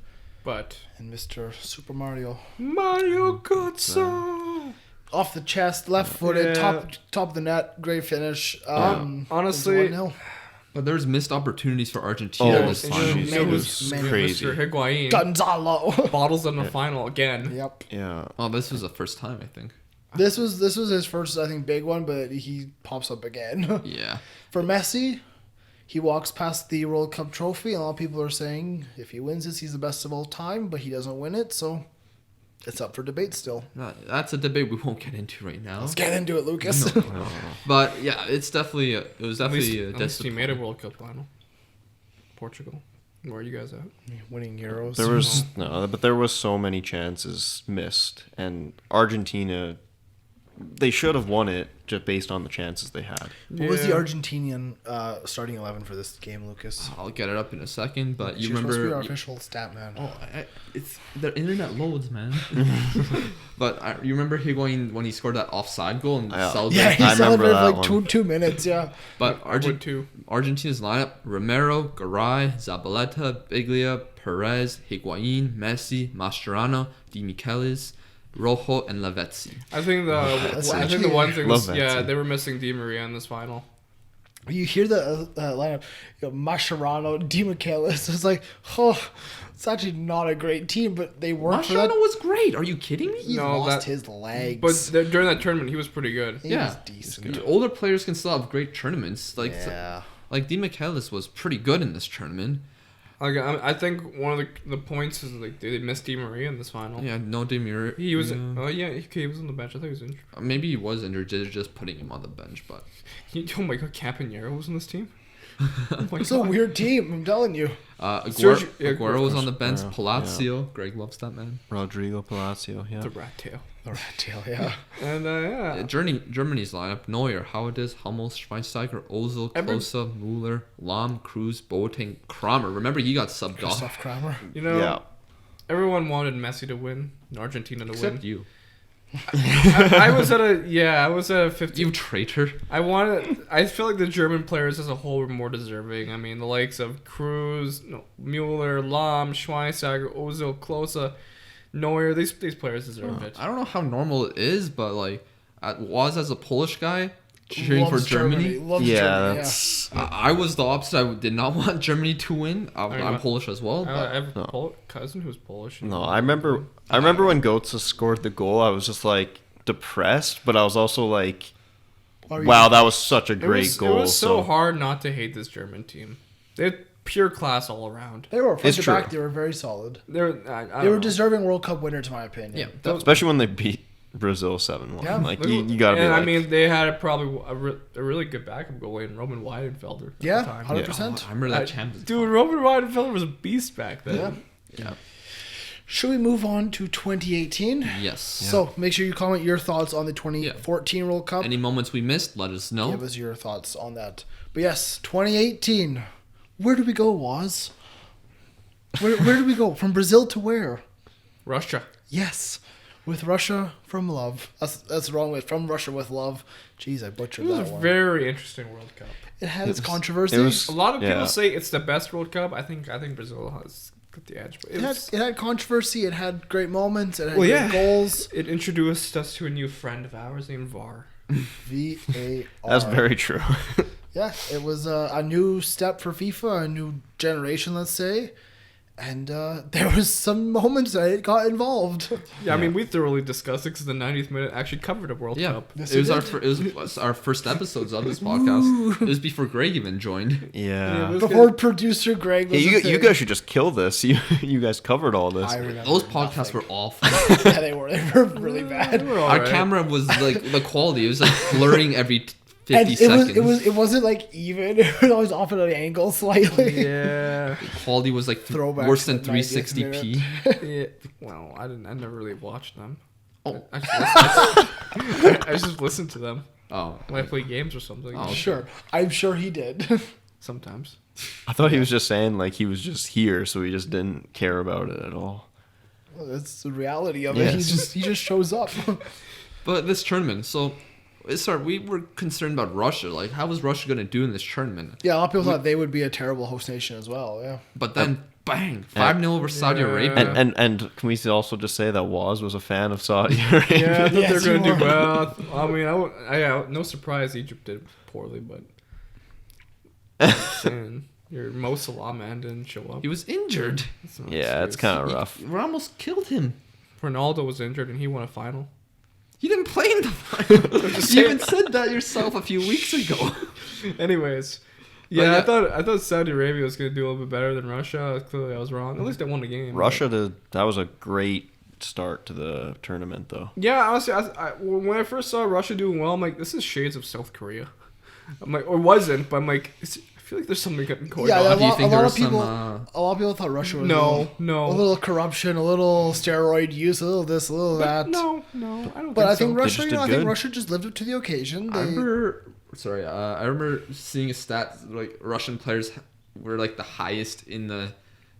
[SPEAKER 3] But
[SPEAKER 1] And Mr. Super Mario.
[SPEAKER 3] Mario Götze.
[SPEAKER 1] Off the chest, left footed,
[SPEAKER 3] Yeah.
[SPEAKER 1] top of the net. Great finish.
[SPEAKER 3] Honestly,
[SPEAKER 1] it's 1-0.
[SPEAKER 4] But there's missed opportunities for Argentina
[SPEAKER 5] Oh,
[SPEAKER 4] this
[SPEAKER 3] and
[SPEAKER 4] final.
[SPEAKER 3] you know
[SPEAKER 1] Many-
[SPEAKER 3] who's
[SPEAKER 1] many-
[SPEAKER 5] crazy.
[SPEAKER 3] Mr. Higuain
[SPEAKER 1] Gonzalo.
[SPEAKER 3] bottles in the final again.
[SPEAKER 1] Yep.
[SPEAKER 5] Yeah.
[SPEAKER 4] Oh, this was the first time, I think.
[SPEAKER 1] This was his first, I think, big one, but he pops up again.
[SPEAKER 4] Yeah.
[SPEAKER 1] For Messi, he walks past the World Cup trophy, and a lot of people are saying if he wins this, he's the best of all time, but he doesn't win it, so it's up for debate still.
[SPEAKER 4] That's a debate we won't get into right now.
[SPEAKER 1] Let's get into it, Lucas.
[SPEAKER 4] But yeah, it was definitely
[SPEAKER 3] At least he made a World Cup final. Portugal. Where are you guys at?
[SPEAKER 1] Winning Euros.
[SPEAKER 5] There was so many chances missed, and Argentina, they should have won it just based on the chances they had.
[SPEAKER 1] What was the
[SPEAKER 3] Yeah.
[SPEAKER 1] Argentinian starting 11 for this game, Lucas?
[SPEAKER 4] I'll get it up in a second, but you
[SPEAKER 1] You're supposed to be our
[SPEAKER 4] remember.
[SPEAKER 1] official stat man.
[SPEAKER 4] Oh, it's the internet loads, man. But you remember Higuain when he scored that offside goal and
[SPEAKER 5] Yeah.
[SPEAKER 4] celebrated?
[SPEAKER 1] Yeah, he
[SPEAKER 5] I remember
[SPEAKER 1] celebrated for
[SPEAKER 5] that
[SPEAKER 1] like
[SPEAKER 5] one.
[SPEAKER 1] two minutes, yeah.
[SPEAKER 4] But
[SPEAKER 3] I would too.
[SPEAKER 4] Argentina's lineup: Romero, Garay, Zabaleta, Biglia, Perez, Higuain, Messi, Mascherano, Di Michelis, Rojo, and Lavezzi.
[SPEAKER 3] I think
[SPEAKER 1] That's
[SPEAKER 3] the
[SPEAKER 1] actually-
[SPEAKER 3] one thing was
[SPEAKER 5] Love that.
[SPEAKER 3] they were missing Di Maria in this final.
[SPEAKER 1] You hear the lineup, Mascherano, Di Michelis. It's like, oh, it's actually not a great team, but they worked for that.
[SPEAKER 4] Mascherano was great. Are you kidding me?
[SPEAKER 1] He
[SPEAKER 3] No,
[SPEAKER 1] lost
[SPEAKER 3] that-
[SPEAKER 1] his legs.
[SPEAKER 3] But during that tournament, he was pretty good.
[SPEAKER 1] he
[SPEAKER 4] yeah.
[SPEAKER 1] was decent.
[SPEAKER 4] Older players can still have great tournaments.
[SPEAKER 1] Yeah.
[SPEAKER 4] Like Di Michelis was pretty good in this tournament.
[SPEAKER 3] Like I think one of the points is like they missed Di Maria in this final.
[SPEAKER 4] Yeah, no Di Maria.
[SPEAKER 3] He was.
[SPEAKER 4] yeah.
[SPEAKER 3] Oh yeah, he was on the bench. I think he was injured.
[SPEAKER 4] Maybe he was injured. They're just putting him on the bench, but
[SPEAKER 3] Oh my god, Campagnaro was on this team. Oh my
[SPEAKER 1] It's a weird team, I'm telling you.
[SPEAKER 4] Aguero was on the bench.
[SPEAKER 5] Yeah.
[SPEAKER 4] Palacio. Greg loves that man.
[SPEAKER 5] Rodrigo Palacio, yeah.
[SPEAKER 3] The rat tail.
[SPEAKER 1] The rat tail, yeah.
[SPEAKER 3] And yeah.
[SPEAKER 4] Germany's lineup: Neuer, Haudes, Hummels, Schweinsteiger, Ozil, Klose, Müller, Lahm, Cruz, Boateng, Kramer. Remember he got subbed off.
[SPEAKER 1] Christoph Kramer.
[SPEAKER 3] You know,
[SPEAKER 5] Yeah.
[SPEAKER 3] everyone wanted Messi to win, and Argentina to
[SPEAKER 4] Except
[SPEAKER 3] win.
[SPEAKER 4] you.
[SPEAKER 3] I was at a 50.
[SPEAKER 4] You traitor.
[SPEAKER 3] I feel like the German players as a whole were more deserving. I mean, the likes of Cruz, Mueller, Lahm, Schweinsteiger, Ozil, Klose, Neuer. These players deserved it.
[SPEAKER 4] I don't know how normal it is, but like, as a Polish guy cheering
[SPEAKER 1] Loves
[SPEAKER 4] for Germany.
[SPEAKER 1] Loves
[SPEAKER 5] Yeah,
[SPEAKER 1] Germany,
[SPEAKER 5] that's
[SPEAKER 4] I was the opposite. I did not want Germany to win. I'm
[SPEAKER 3] know.
[SPEAKER 4] Polish as well.
[SPEAKER 3] I
[SPEAKER 4] But
[SPEAKER 3] have a cousin who's Polish.
[SPEAKER 5] no. I remember when Götze scored the goal. I was just like depressed, but I was also like,
[SPEAKER 1] Are you-
[SPEAKER 5] wow, that was such a
[SPEAKER 3] It
[SPEAKER 5] great
[SPEAKER 3] was,
[SPEAKER 5] goal.
[SPEAKER 3] It was so hard not to hate this German team. They had pure class all around.
[SPEAKER 1] They were front
[SPEAKER 5] It's
[SPEAKER 1] to
[SPEAKER 5] true.
[SPEAKER 1] back. They were very solid.
[SPEAKER 3] I
[SPEAKER 1] They
[SPEAKER 3] don't
[SPEAKER 1] were
[SPEAKER 3] know.
[SPEAKER 1] deserving World Cup winners, in my opinion.
[SPEAKER 4] yeah, that was,
[SPEAKER 5] especially when they beat Brazil 7-1.
[SPEAKER 1] Yeah.
[SPEAKER 5] Like you gotta be
[SPEAKER 3] And
[SPEAKER 5] like,
[SPEAKER 3] I mean, they had probably a really good backup goalie in Roman Weidenfelder. At
[SPEAKER 1] Yeah,
[SPEAKER 3] the time.
[SPEAKER 1] 100%.
[SPEAKER 4] I remember that Champions.
[SPEAKER 3] Dude, Roman Weidenfelder was a beast back then.
[SPEAKER 1] Yeah.
[SPEAKER 4] Yeah.
[SPEAKER 1] Should we move on to 2018?
[SPEAKER 4] Yes.
[SPEAKER 1] So make sure you comment your thoughts on the 2014 World Cup.
[SPEAKER 4] Any moments we missed, let us know.
[SPEAKER 1] Give us your thoughts on that. But yes, 2018. Where do we go, Waz? Where do we go? From Brazil to where?
[SPEAKER 3] Russia.
[SPEAKER 1] Yes, with Russia from love. That's the wrong way. From Russia with love. Jeez, I
[SPEAKER 3] It
[SPEAKER 1] butchered
[SPEAKER 3] was a
[SPEAKER 1] that one.
[SPEAKER 3] very interesting World Cup.
[SPEAKER 1] It had its controversy.
[SPEAKER 5] it was-
[SPEAKER 3] A lot of people
[SPEAKER 5] Yeah.
[SPEAKER 3] say it's the best World Cup. I think Brazil has got the edge. But
[SPEAKER 1] It had controversy. It had great moments. It had
[SPEAKER 3] Well,
[SPEAKER 1] great
[SPEAKER 3] yeah.
[SPEAKER 1] goals.
[SPEAKER 3] it introduced us to a new friend of ours named VAR.
[SPEAKER 1] VAR.
[SPEAKER 5] that's very true.
[SPEAKER 1] Yeah, it was a new step for FIFA, a new generation, let's say. And there was some moments that it got involved.
[SPEAKER 3] Yeah, I mean, we thoroughly discussed it because the 90th minute actually covered a World
[SPEAKER 4] Yeah,
[SPEAKER 3] Cup.
[SPEAKER 1] Yes,
[SPEAKER 4] it was
[SPEAKER 1] it
[SPEAKER 4] our
[SPEAKER 1] did.
[SPEAKER 4] it was our first episodes of this podcast. It was before Greg even joined.
[SPEAKER 5] Yeah.
[SPEAKER 3] it was
[SPEAKER 1] Before
[SPEAKER 3] good.
[SPEAKER 1] producer Greg was
[SPEAKER 5] Hey,
[SPEAKER 1] a
[SPEAKER 5] you
[SPEAKER 1] thing.
[SPEAKER 5] guys should just kill this. You guys covered all this.
[SPEAKER 1] I remember
[SPEAKER 4] Those podcasts
[SPEAKER 1] nothing.
[SPEAKER 4] were awful.
[SPEAKER 1] Yeah, they were. They were really bad.
[SPEAKER 3] We're all
[SPEAKER 4] Our
[SPEAKER 3] right.
[SPEAKER 4] camera was like the quality. It was like blurring every 50
[SPEAKER 1] And
[SPEAKER 4] seconds.
[SPEAKER 1] it wasn't like even. It was always off at an angle slightly.
[SPEAKER 3] Yeah.
[SPEAKER 4] Quality was like
[SPEAKER 1] Throwback
[SPEAKER 4] worse
[SPEAKER 1] to
[SPEAKER 4] than
[SPEAKER 1] the 90th
[SPEAKER 4] 360p.
[SPEAKER 3] Yeah. Well, I never really watched them.
[SPEAKER 4] Oh.
[SPEAKER 3] I just listened to them
[SPEAKER 4] Oh,
[SPEAKER 3] when I play games or something.
[SPEAKER 4] Oh.
[SPEAKER 1] Sure, I'm sure he did.
[SPEAKER 3] Sometimes.
[SPEAKER 5] I thought he was just saying like he was just here, so he just didn't care about it at all.
[SPEAKER 1] Well, that's the reality of
[SPEAKER 5] Yes.
[SPEAKER 1] it. He just shows up.
[SPEAKER 4] But this tournament, so we were concerned about Russia. Like, how was Russia going to do in this tournament?
[SPEAKER 1] Yeah, a lot of people thought they would be a terrible host nation as well. Yeah.
[SPEAKER 4] But then, bang, 5-0 over Saudi
[SPEAKER 3] Yeah.
[SPEAKER 4] Arabia.
[SPEAKER 5] And can we also just say that Waz was a fan of Saudi Arabia?
[SPEAKER 3] Yeah, I thought
[SPEAKER 1] Yes,
[SPEAKER 3] they were
[SPEAKER 1] you
[SPEAKER 3] gonna do
[SPEAKER 1] are.
[SPEAKER 3] well. I mean, no surprise Egypt did poorly, but saying, your Mo Salah man didn't show up.
[SPEAKER 4] He was injured.
[SPEAKER 3] That's not
[SPEAKER 5] Yeah, it's
[SPEAKER 3] excuse.
[SPEAKER 5] kind of rough.
[SPEAKER 4] Ramos killed him.
[SPEAKER 3] Ronaldo was injured and he won a final.
[SPEAKER 4] He didn't play in the final. You even said that yourself a few weeks ago.
[SPEAKER 3] Anyways,
[SPEAKER 4] But
[SPEAKER 3] yeah,
[SPEAKER 4] yeah.
[SPEAKER 3] I thought Saudi Arabia was gonna do a little bit better than Russia. Clearly, I was wrong. At least they won the game.
[SPEAKER 5] Russia that was a great start to the tournament, though.
[SPEAKER 3] Yeah, honestly, when I first saw Russia doing well, I'm like, this is shades of South Korea. I'm like, or wasn't, but I'm like, I feel like there's something going
[SPEAKER 1] Yeah,
[SPEAKER 3] on.
[SPEAKER 4] Do you think there was
[SPEAKER 1] people,
[SPEAKER 4] some,
[SPEAKER 1] a lot of people thought Russia was
[SPEAKER 3] No.
[SPEAKER 1] a little corruption, a little steroid use, a little this, a little that.
[SPEAKER 3] No, I don't.
[SPEAKER 1] But I
[SPEAKER 3] think
[SPEAKER 1] think
[SPEAKER 3] so.
[SPEAKER 1] Russia,
[SPEAKER 5] just did
[SPEAKER 1] I think
[SPEAKER 5] good.
[SPEAKER 1] Russia just lived up to the occasion.
[SPEAKER 4] I
[SPEAKER 1] They,
[SPEAKER 4] remember seeing a stat like Russian players were like the highest in the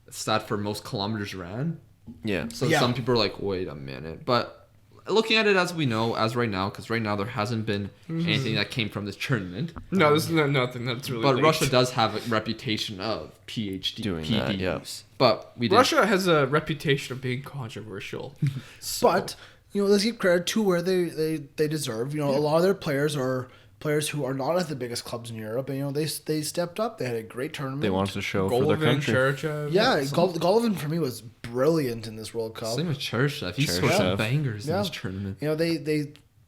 [SPEAKER 4] stat for most kilometers ran.
[SPEAKER 5] Yeah.
[SPEAKER 4] So
[SPEAKER 1] Yeah.
[SPEAKER 4] some people are like, wait a minute. But looking at it as we know, as right now, because right now there hasn't been anything that came from this tournament.
[SPEAKER 3] No, this is nothing that's really.
[SPEAKER 4] But
[SPEAKER 3] linked.
[SPEAKER 4] Russia does have a reputation of PhD
[SPEAKER 5] Doing
[SPEAKER 4] PDUs.
[SPEAKER 5] that, yeah.
[SPEAKER 4] But we did.
[SPEAKER 3] Russia has a reputation of being controversial.
[SPEAKER 1] but let's give credit to where they deserve. A lot of their players are players who are not at the biggest clubs in Europe, and they stepped up. They had a great tournament.
[SPEAKER 5] They wanted to show for their
[SPEAKER 3] Golovin,
[SPEAKER 5] country.
[SPEAKER 3] Cherchev.
[SPEAKER 1] Yeah, Golovin for me was brilliant in this World Cup.
[SPEAKER 4] Same with Cherchev. He scored
[SPEAKER 5] Cherchev.
[SPEAKER 4] some bangers in
[SPEAKER 1] Yeah.
[SPEAKER 4] this tournament.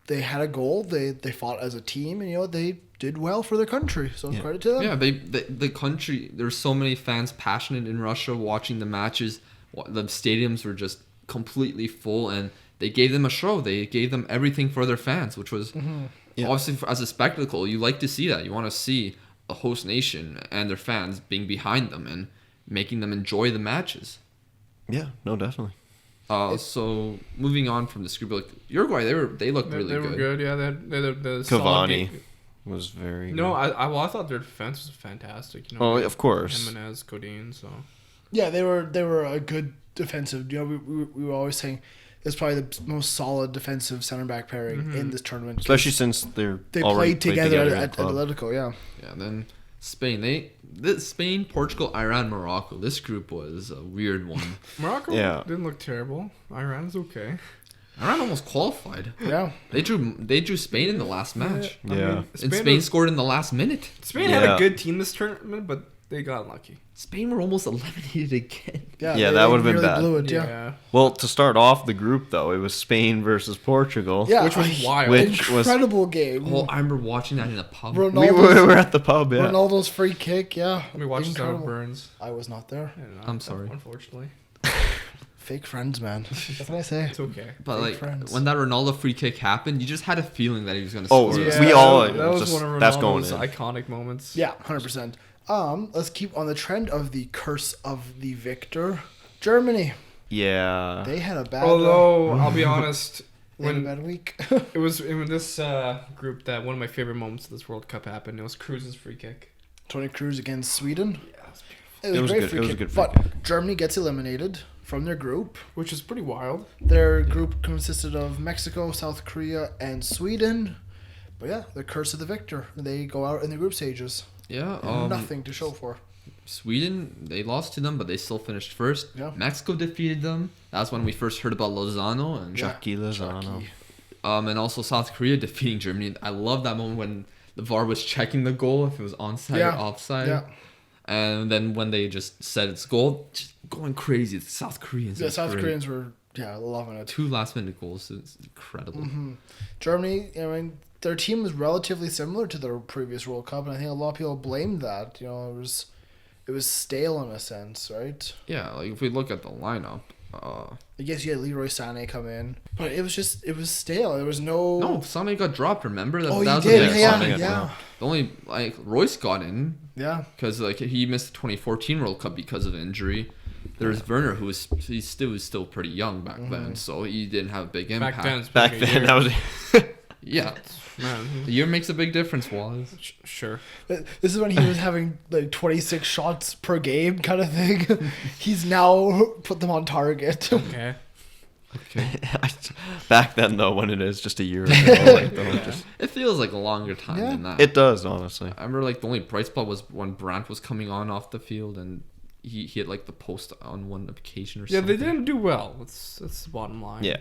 [SPEAKER 1] They had a goal. They fought as a team, and they did well for their country. So credit to them.
[SPEAKER 4] Yeah, the country. There's so many fans passionate in Russia watching the matches. The stadiums were just completely full, and they gave them a show. They gave them everything for their fans, which was obviously as a spectacle. You like to see that. You want to see a host nation and their fans being behind them and making them enjoy the matches.
[SPEAKER 5] Yeah, no, definitely.
[SPEAKER 4] So moving on from this group, like Uruguay, they looked really
[SPEAKER 3] they were good. Yeah, they had the solid
[SPEAKER 5] Cavani
[SPEAKER 3] game.
[SPEAKER 5] was very
[SPEAKER 3] No,
[SPEAKER 5] good.
[SPEAKER 3] I thought their defense was fantastic.
[SPEAKER 5] Oh, of course.
[SPEAKER 3] Jimenez, Godin. So
[SPEAKER 1] Yeah, they were a good defensive. We were always saying it's probably the most solid defensive center back pairing in this tournament.
[SPEAKER 5] Especially since they already
[SPEAKER 1] played together
[SPEAKER 5] in
[SPEAKER 1] at
[SPEAKER 5] the club.
[SPEAKER 1] Atletico. Yeah.
[SPEAKER 4] Yeah, and then Spain. Spain, Portugal, Iran, Morocco. This group was a weird one.
[SPEAKER 3] Morocco
[SPEAKER 5] Yeah.
[SPEAKER 3] didn't look terrible. Iran's okay.
[SPEAKER 4] Iran almost qualified.
[SPEAKER 1] Yeah.
[SPEAKER 4] They drew Spain in the last match.
[SPEAKER 3] I
[SPEAKER 5] Yeah.
[SPEAKER 3] mean,
[SPEAKER 4] And Spain scored in the last minute.
[SPEAKER 3] Spain had
[SPEAKER 5] Yeah.
[SPEAKER 3] a good team this tournament, but they got lucky.
[SPEAKER 4] Spain were almost eliminated again.
[SPEAKER 1] Yeah,
[SPEAKER 5] Yeah,
[SPEAKER 1] they
[SPEAKER 5] that would've been
[SPEAKER 1] really
[SPEAKER 5] bad.
[SPEAKER 1] Blew it, yeah.
[SPEAKER 5] Well, to start off the group, though, it was Spain versus Portugal.
[SPEAKER 1] Yeah,
[SPEAKER 3] Which was wild.
[SPEAKER 5] Which was
[SPEAKER 1] incredible game.
[SPEAKER 4] Oh, I remember watching that in a pub.
[SPEAKER 5] we
[SPEAKER 1] Ronaldo's,
[SPEAKER 5] were at the pub, yeah.
[SPEAKER 1] Ronaldo's free kick, yeah.
[SPEAKER 3] We watched this out of
[SPEAKER 1] Incredible.
[SPEAKER 3] Burns.
[SPEAKER 1] I was not there.
[SPEAKER 3] And,
[SPEAKER 4] I'm sorry.
[SPEAKER 3] Unfortunately,
[SPEAKER 1] Fake friends, man. That's what I say.
[SPEAKER 3] it's okay.
[SPEAKER 4] But
[SPEAKER 1] Fake
[SPEAKER 4] like
[SPEAKER 1] friends.
[SPEAKER 4] when that Ronaldo free kick happened, you just had a feeling that he was going to
[SPEAKER 5] Oh,
[SPEAKER 4] score.
[SPEAKER 5] yeah. We all-
[SPEAKER 3] that was
[SPEAKER 5] just-
[SPEAKER 3] one of
[SPEAKER 5] that's going
[SPEAKER 3] Ronaldo's
[SPEAKER 5] in.
[SPEAKER 3] iconic moments.
[SPEAKER 1] Yeah, 100%. Let's keep on the trend of the curse of the victor. Germany.
[SPEAKER 5] Yeah.
[SPEAKER 1] They had a bad.
[SPEAKER 3] Although I'll be honest,
[SPEAKER 1] they had a
[SPEAKER 3] when
[SPEAKER 1] bad week.
[SPEAKER 3] it was in this group that one of my favorite moments of this World Cup happened. It was Cruz's free kick.
[SPEAKER 1] Tony Cruz against Sweden.
[SPEAKER 3] Yeah, it was beautiful.
[SPEAKER 1] It was,
[SPEAKER 5] It was
[SPEAKER 1] a great
[SPEAKER 5] good.
[SPEAKER 1] free
[SPEAKER 5] It was a
[SPEAKER 1] kick.
[SPEAKER 5] good free
[SPEAKER 1] But Germany gets eliminated from their group.
[SPEAKER 3] Which is pretty wild.
[SPEAKER 1] Their group consisted of Mexico, South Korea, and Sweden. But yeah, the curse of the victor. They go out in the group stages.
[SPEAKER 4] Yeah.
[SPEAKER 1] Nothing to show for.
[SPEAKER 4] Sweden, they lost to them, but they still finished first.
[SPEAKER 1] Yeah.
[SPEAKER 4] Mexico defeated them. That's when we first heard about Lozano and
[SPEAKER 5] Chucky Lozano.
[SPEAKER 1] Chucky.
[SPEAKER 4] and also South Korea defeating Germany. I love that moment when the VAR was checking the goal if it was onside
[SPEAKER 1] Yeah.
[SPEAKER 4] or offside.
[SPEAKER 1] Yeah.
[SPEAKER 4] And then when they just said it's goal, just going crazy. It's South Koreans.
[SPEAKER 1] The
[SPEAKER 4] It's
[SPEAKER 1] South
[SPEAKER 4] great.
[SPEAKER 1] Koreans were loving it.
[SPEAKER 4] 2 last minute goals. It's incredible.
[SPEAKER 1] Germany, their team was relatively similar to their previous World Cup, and I think a lot of people blamed that. It was stale in a sense, right?
[SPEAKER 4] Yeah, like if we look at the lineup,
[SPEAKER 1] I guess you had Leroy Sané come in, but it was stale. There was no.
[SPEAKER 4] no, Sané got dropped. Remember that?
[SPEAKER 1] Oh,
[SPEAKER 4] that
[SPEAKER 1] you
[SPEAKER 4] was
[SPEAKER 1] did,
[SPEAKER 4] the
[SPEAKER 1] yeah,
[SPEAKER 4] Sané got
[SPEAKER 1] yeah.
[SPEAKER 4] dropped. The only like Royce got in
[SPEAKER 1] Yeah.
[SPEAKER 4] because like he missed the 2014 World Cup because of injury. There's Werner who was still pretty young back then, so he didn't have a big impact.
[SPEAKER 3] Back then, it's
[SPEAKER 5] Back
[SPEAKER 3] pretty
[SPEAKER 5] then,
[SPEAKER 3] weird.
[SPEAKER 5] that was
[SPEAKER 4] Yeah,
[SPEAKER 3] Man,
[SPEAKER 4] the year makes a big difference, Wallace.
[SPEAKER 3] sure.
[SPEAKER 1] This is when he was having like 26 shots per game kind of thing. He's now put them on target.
[SPEAKER 3] Okay.
[SPEAKER 4] Okay.
[SPEAKER 5] Back then, though, when it is just a year ago, like, though, just,
[SPEAKER 4] It feels like a longer time
[SPEAKER 1] Yeah.
[SPEAKER 4] than that.
[SPEAKER 5] it does, honestly.
[SPEAKER 4] I remember like the only bright spot was when Brandt was coming on off the field and he hit like the post on one occasion or
[SPEAKER 3] Yeah,
[SPEAKER 4] something.
[SPEAKER 3] they didn't do well. That's the bottom line.
[SPEAKER 5] Yeah.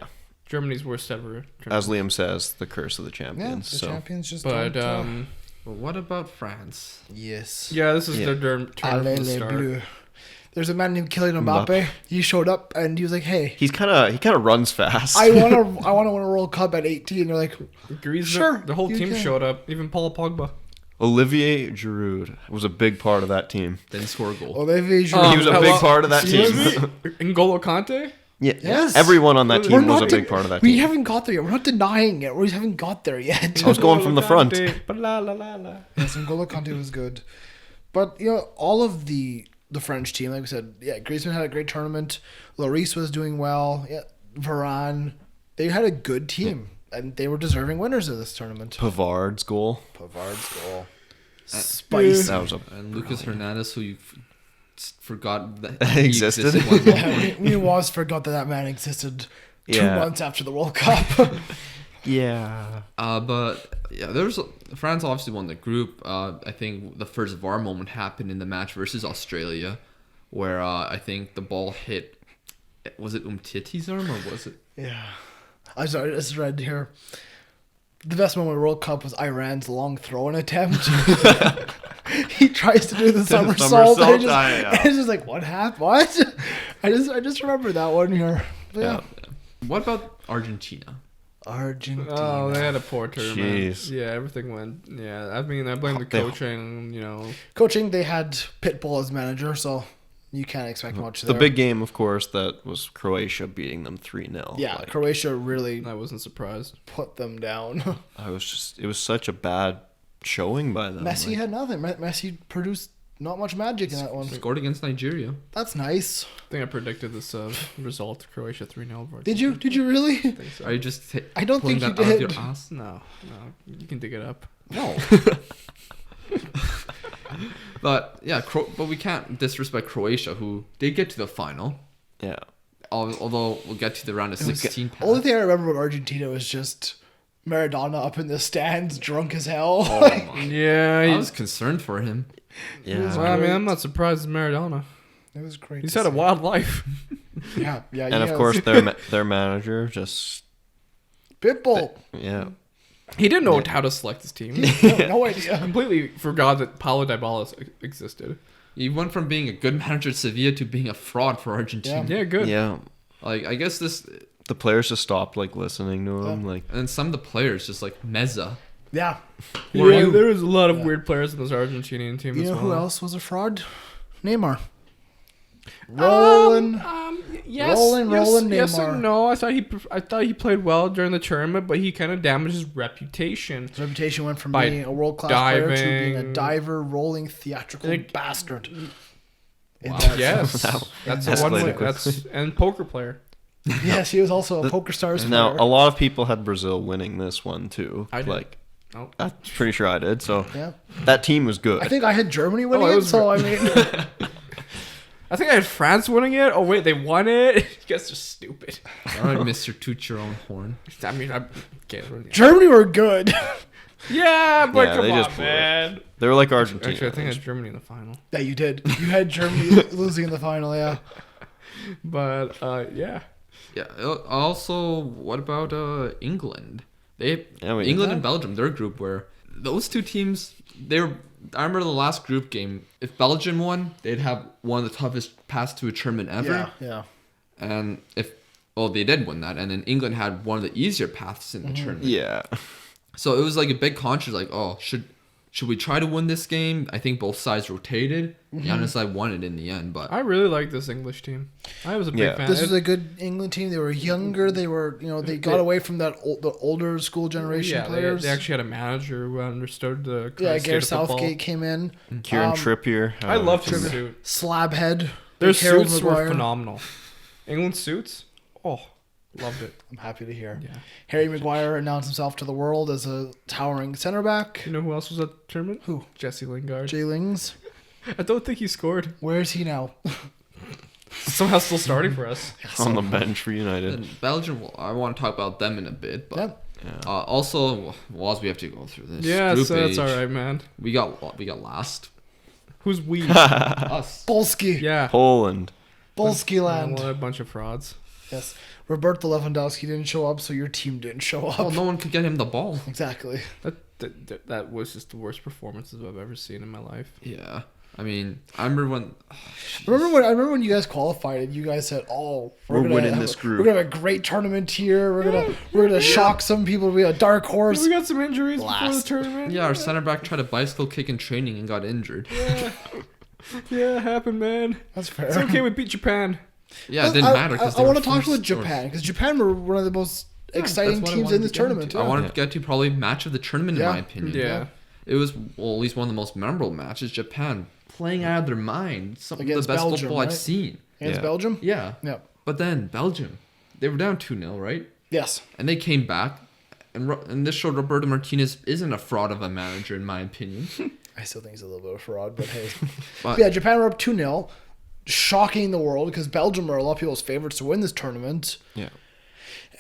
[SPEAKER 3] Germany's worst ever.
[SPEAKER 5] As Liam says, the curse of the
[SPEAKER 1] Yeah,
[SPEAKER 5] champions.
[SPEAKER 1] the
[SPEAKER 5] so
[SPEAKER 1] champions just
[SPEAKER 3] But
[SPEAKER 1] don't.
[SPEAKER 4] But what about France?
[SPEAKER 1] Yes.
[SPEAKER 3] yeah, this is
[SPEAKER 5] Yeah.
[SPEAKER 3] their turn from
[SPEAKER 1] Allez
[SPEAKER 3] the
[SPEAKER 1] les
[SPEAKER 3] start.
[SPEAKER 1] bleus. There's a man named Kylian Mbappe.
[SPEAKER 5] Mbappe.
[SPEAKER 1] He showed up and he was like, "Hey,
[SPEAKER 5] he kind of runs fast.
[SPEAKER 1] I want to win a World Cup at 18." They're like,
[SPEAKER 3] Griezmann,
[SPEAKER 1] Sure,
[SPEAKER 3] the whole
[SPEAKER 1] you
[SPEAKER 3] team
[SPEAKER 1] can.
[SPEAKER 3] showed up. Even Paul Pogba.
[SPEAKER 5] Olivier Giroud was a big part of that team.
[SPEAKER 4] Didn't score a goal.
[SPEAKER 1] Olivier Giroud.
[SPEAKER 5] He was a big part of that
[SPEAKER 3] Excuse
[SPEAKER 5] team.
[SPEAKER 3] me? N'Golo Kante?
[SPEAKER 5] Yeah,
[SPEAKER 1] Yes.
[SPEAKER 5] everyone on that
[SPEAKER 1] We're
[SPEAKER 5] team was a
[SPEAKER 1] not
[SPEAKER 5] big
[SPEAKER 1] de-
[SPEAKER 5] part of that
[SPEAKER 1] We
[SPEAKER 5] team.
[SPEAKER 1] haven't got there yet. We're not denying it. We haven't got there yet.
[SPEAKER 5] I was going from the front.
[SPEAKER 3] La, la, la, la.
[SPEAKER 1] Yes, N'Golo Kante was good. But, you know, all of the French team, like we said, yeah, Griezmann had a great tournament. Lloris was doing well. Yeah, Varane. They had a good team. And they were deserving winners of this tournament.
[SPEAKER 5] Pavard's goal.
[SPEAKER 1] Pavard's goal.
[SPEAKER 3] Yeah.
[SPEAKER 1] Spicy.
[SPEAKER 5] That was a
[SPEAKER 4] And Lucas Hernandez, who you forgot that
[SPEAKER 5] Existed.
[SPEAKER 4] one point.
[SPEAKER 1] We was forgot that man existed 2
[SPEAKER 5] Yeah.
[SPEAKER 1] months after the World Cup.
[SPEAKER 5] yeah.
[SPEAKER 4] But yeah, France obviously won the group. I think the first VAR moment happened in the match versus Australia, where I think the ball hit. Was it Umtiti's arm or was it?
[SPEAKER 1] Yeah. I just read here. The best moment of the World Cup was Iran's long throw-in attempt. He tries to do the somersault. And it's just like, what happened? What? I just remember that one here. But yeah.
[SPEAKER 4] What about Argentina?
[SPEAKER 1] Argentina.
[SPEAKER 3] Oh, they had a poor tournament.
[SPEAKER 5] Jeez.
[SPEAKER 3] Yeah, everything went. Yeah, I mean, I blame the
[SPEAKER 5] They-
[SPEAKER 3] coaching. You know,
[SPEAKER 1] Coaching, they had Pitbull as manager, so you can't expect much
[SPEAKER 5] The
[SPEAKER 1] there.
[SPEAKER 5] big game, of course, that was Croatia beating them 3-0.
[SPEAKER 1] Yeah,
[SPEAKER 5] Like,
[SPEAKER 1] Croatia really
[SPEAKER 3] I wasn't surprised.
[SPEAKER 1] put them down.
[SPEAKER 5] it was such a bad showing by them.
[SPEAKER 1] Messi
[SPEAKER 5] like,
[SPEAKER 1] had nothing. Messi produced not much magic in that one.
[SPEAKER 4] Scored against Nigeria.
[SPEAKER 1] That's nice.
[SPEAKER 3] I think I predicted this result: Croatia 3-0.
[SPEAKER 1] Did you? Did you really?
[SPEAKER 3] I think so.
[SPEAKER 4] Are you just
[SPEAKER 1] I don't
[SPEAKER 4] pulling
[SPEAKER 1] think
[SPEAKER 4] that
[SPEAKER 1] you
[SPEAKER 4] out of
[SPEAKER 1] did.
[SPEAKER 4] your ass?
[SPEAKER 3] No, you can dig it up.
[SPEAKER 4] No. But yeah, but we can't disrespect Croatia, who did get to the final.
[SPEAKER 5] yeah.
[SPEAKER 4] Although we'll get to the round of 16 pass.
[SPEAKER 1] Only thing I remember about Argentina was just Maradona up in the stands, drunk as hell.
[SPEAKER 4] Oh my.
[SPEAKER 3] Yeah,
[SPEAKER 4] I was concerned for him.
[SPEAKER 5] Yeah.
[SPEAKER 3] well, I mean, I'm not surprised it's Maradona.
[SPEAKER 1] It was great.
[SPEAKER 3] He's
[SPEAKER 1] to
[SPEAKER 3] had a
[SPEAKER 1] see.
[SPEAKER 3] wild life.
[SPEAKER 1] Yeah, yeah.
[SPEAKER 5] And
[SPEAKER 1] he
[SPEAKER 5] of
[SPEAKER 1] has.
[SPEAKER 5] course, their manager just
[SPEAKER 1] Pitbull.
[SPEAKER 5] yeah.
[SPEAKER 3] He didn't know how to select his team.
[SPEAKER 1] No idea.
[SPEAKER 3] Completely forgot that Paulo Dybala existed.
[SPEAKER 4] He went from being a good manager at Sevilla to being a fraud for Argentina.
[SPEAKER 3] Yeah, good.
[SPEAKER 5] Yeah.
[SPEAKER 4] Like I guess this,
[SPEAKER 5] The players just stopped like listening to him. Like
[SPEAKER 4] and some of the players just like Meza.
[SPEAKER 1] Yeah.
[SPEAKER 4] Who are
[SPEAKER 3] Yeah,
[SPEAKER 4] you?
[SPEAKER 3] there was a lot of weird players in this Argentinian team
[SPEAKER 1] You
[SPEAKER 3] as
[SPEAKER 1] know
[SPEAKER 3] well.
[SPEAKER 1] who else was a fraud? Neymar. Rolling.
[SPEAKER 3] Yes,
[SPEAKER 1] Rolling
[SPEAKER 3] yes
[SPEAKER 1] Neymar.
[SPEAKER 3] and no. I thought he played well during the tournament, but he kind of damaged his reputation.
[SPEAKER 1] His reputation went from
[SPEAKER 3] By
[SPEAKER 1] being a world-class player to being a
[SPEAKER 3] diving.
[SPEAKER 1] diver, rolling, theatrical
[SPEAKER 3] Like-
[SPEAKER 1] bastard.
[SPEAKER 3] Wow.
[SPEAKER 1] That-
[SPEAKER 3] Yes, that's a one way.
[SPEAKER 5] escalated
[SPEAKER 3] That's and poker player.
[SPEAKER 1] Yes, he was also a Poker Stars
[SPEAKER 5] now,
[SPEAKER 1] player.
[SPEAKER 5] a lot of people had Brazil winning this one too.
[SPEAKER 3] I did.
[SPEAKER 5] Like
[SPEAKER 3] Oh.
[SPEAKER 5] I'm pretty sure I did. So
[SPEAKER 1] Yeah.
[SPEAKER 5] that team was good.
[SPEAKER 1] I think I had Germany winning
[SPEAKER 3] it
[SPEAKER 1] it,
[SPEAKER 3] was
[SPEAKER 1] so I mean...
[SPEAKER 3] I think I had France winning it. Oh wait, they won it. You guys are stupid.
[SPEAKER 4] All right, Mr. Toot your own horn.
[SPEAKER 3] I mean, I can't.
[SPEAKER 1] Germany were good.
[SPEAKER 3] Yeah, but
[SPEAKER 5] Yeah,
[SPEAKER 3] come
[SPEAKER 5] they
[SPEAKER 3] on,
[SPEAKER 5] just blew it.
[SPEAKER 3] man.
[SPEAKER 5] they were like Argentina.
[SPEAKER 3] Actually, I think I had Germany in the final.
[SPEAKER 1] Yeah, you did. You had Germany losing in the final, yeah.
[SPEAKER 3] But yeah.
[SPEAKER 4] Yeah. Also, what about England?
[SPEAKER 5] Yeah,
[SPEAKER 4] England and Belgium, their group, where those two teams, they were. I remember the last group game. If Belgium won, they'd have one of the toughest paths to a tournament ever.
[SPEAKER 1] Yeah.
[SPEAKER 4] And they did win that, and then England had one of the easier paths in the tournament.
[SPEAKER 5] Yeah.
[SPEAKER 4] So it was like a big contrast. Like, oh, should we try to win this game? I think both sides rotated. The other side won it in the end, but
[SPEAKER 3] I really like this English team. I was a big
[SPEAKER 5] Yeah.
[SPEAKER 3] fan.
[SPEAKER 1] This was a good England team. They were younger. They were, they got away from that the older school generation players.
[SPEAKER 3] They actually had a manager who understood the
[SPEAKER 1] Yeah,
[SPEAKER 3] state
[SPEAKER 1] Gareth
[SPEAKER 3] of football.
[SPEAKER 1] Southgate came in.
[SPEAKER 5] Kieran Trippier.
[SPEAKER 3] I loved his suit.
[SPEAKER 1] Slabhead.
[SPEAKER 3] Their
[SPEAKER 1] Harold
[SPEAKER 3] suits were
[SPEAKER 1] Maguire.
[SPEAKER 3] phenomenal. England suits? Oh, Loved it.
[SPEAKER 1] I'm happy to hear.
[SPEAKER 3] Yeah.
[SPEAKER 1] Harry Maguire announced himself to the world as a towering center back.
[SPEAKER 3] You know who else was at the tournament?
[SPEAKER 1] Who?
[SPEAKER 3] Jesse Lingard.
[SPEAKER 1] Jay Lings.
[SPEAKER 3] I don't think he scored.
[SPEAKER 1] Where is he now?
[SPEAKER 3] Somehow still starting for us.
[SPEAKER 5] On the bench for United.
[SPEAKER 4] And Belgium, well, I want to talk about them in a bit, but
[SPEAKER 1] Yeah.
[SPEAKER 4] also, Waz, we have to go through this.
[SPEAKER 3] Yeah,
[SPEAKER 4] Group
[SPEAKER 3] so that's
[SPEAKER 4] H,
[SPEAKER 3] all right, man.
[SPEAKER 4] We got last.
[SPEAKER 3] Who's we?
[SPEAKER 4] Us.
[SPEAKER 1] Bolski.
[SPEAKER 3] Yeah.
[SPEAKER 5] Poland.
[SPEAKER 1] Bolski land.
[SPEAKER 3] What a bunch of frauds.
[SPEAKER 1] Yes. Roberto Lewandowski didn't show up, so your team didn't show up.
[SPEAKER 4] Oh, no one could get him the ball.
[SPEAKER 1] Exactly.
[SPEAKER 3] That was just the worst performances I've ever seen in my life.
[SPEAKER 4] Yeah. I mean, I remember when.
[SPEAKER 1] I remember when you guys qualified and you guys said, "Oh,
[SPEAKER 5] We're
[SPEAKER 1] gonna
[SPEAKER 5] winning
[SPEAKER 1] have-
[SPEAKER 5] this group."
[SPEAKER 1] We're gonna have a great tournament here. We're gonna shock some people. We a dark horse."
[SPEAKER 3] We got some injuries before the
[SPEAKER 1] Last.
[SPEAKER 3] tournament.
[SPEAKER 4] Yeah, our center back tried a bicycle kick in training and got injured.
[SPEAKER 3] Yeah, it happened, man.
[SPEAKER 1] That's fair.
[SPEAKER 3] It's okay. We beat Japan.
[SPEAKER 4] Yeah, it didn't matter because
[SPEAKER 1] I want to talk about Japan because Japan were one of the most exciting
[SPEAKER 4] That's what I
[SPEAKER 1] teams
[SPEAKER 4] wanted
[SPEAKER 1] in this
[SPEAKER 4] to get into.
[SPEAKER 1] tournament.
[SPEAKER 4] I
[SPEAKER 1] yeah.
[SPEAKER 4] wanted to get to probably match of the tournament
[SPEAKER 1] Yeah.
[SPEAKER 4] in my opinion.
[SPEAKER 3] Yeah.
[SPEAKER 4] It was at least one of the most memorable matches. Japan playing out of their mind. Some of the
[SPEAKER 1] Against
[SPEAKER 4] best
[SPEAKER 1] Belgium,
[SPEAKER 4] football
[SPEAKER 1] right?
[SPEAKER 4] I've seen.
[SPEAKER 1] Against
[SPEAKER 5] Yeah.
[SPEAKER 1] Belgium.
[SPEAKER 4] Yeah.
[SPEAKER 1] Yeah.
[SPEAKER 4] But then Belgium, they were down 2-0, right?
[SPEAKER 1] Yes.
[SPEAKER 4] And they came back. And this showed Roberto Martinez isn't a fraud of a manager, in my opinion.
[SPEAKER 1] I still think he's a little bit of a fraud, but hey.
[SPEAKER 4] But
[SPEAKER 1] Yeah, Japan were up 2-0, shocking the world because Belgium are a lot of people's favorites to win this tournament.
[SPEAKER 5] Yeah.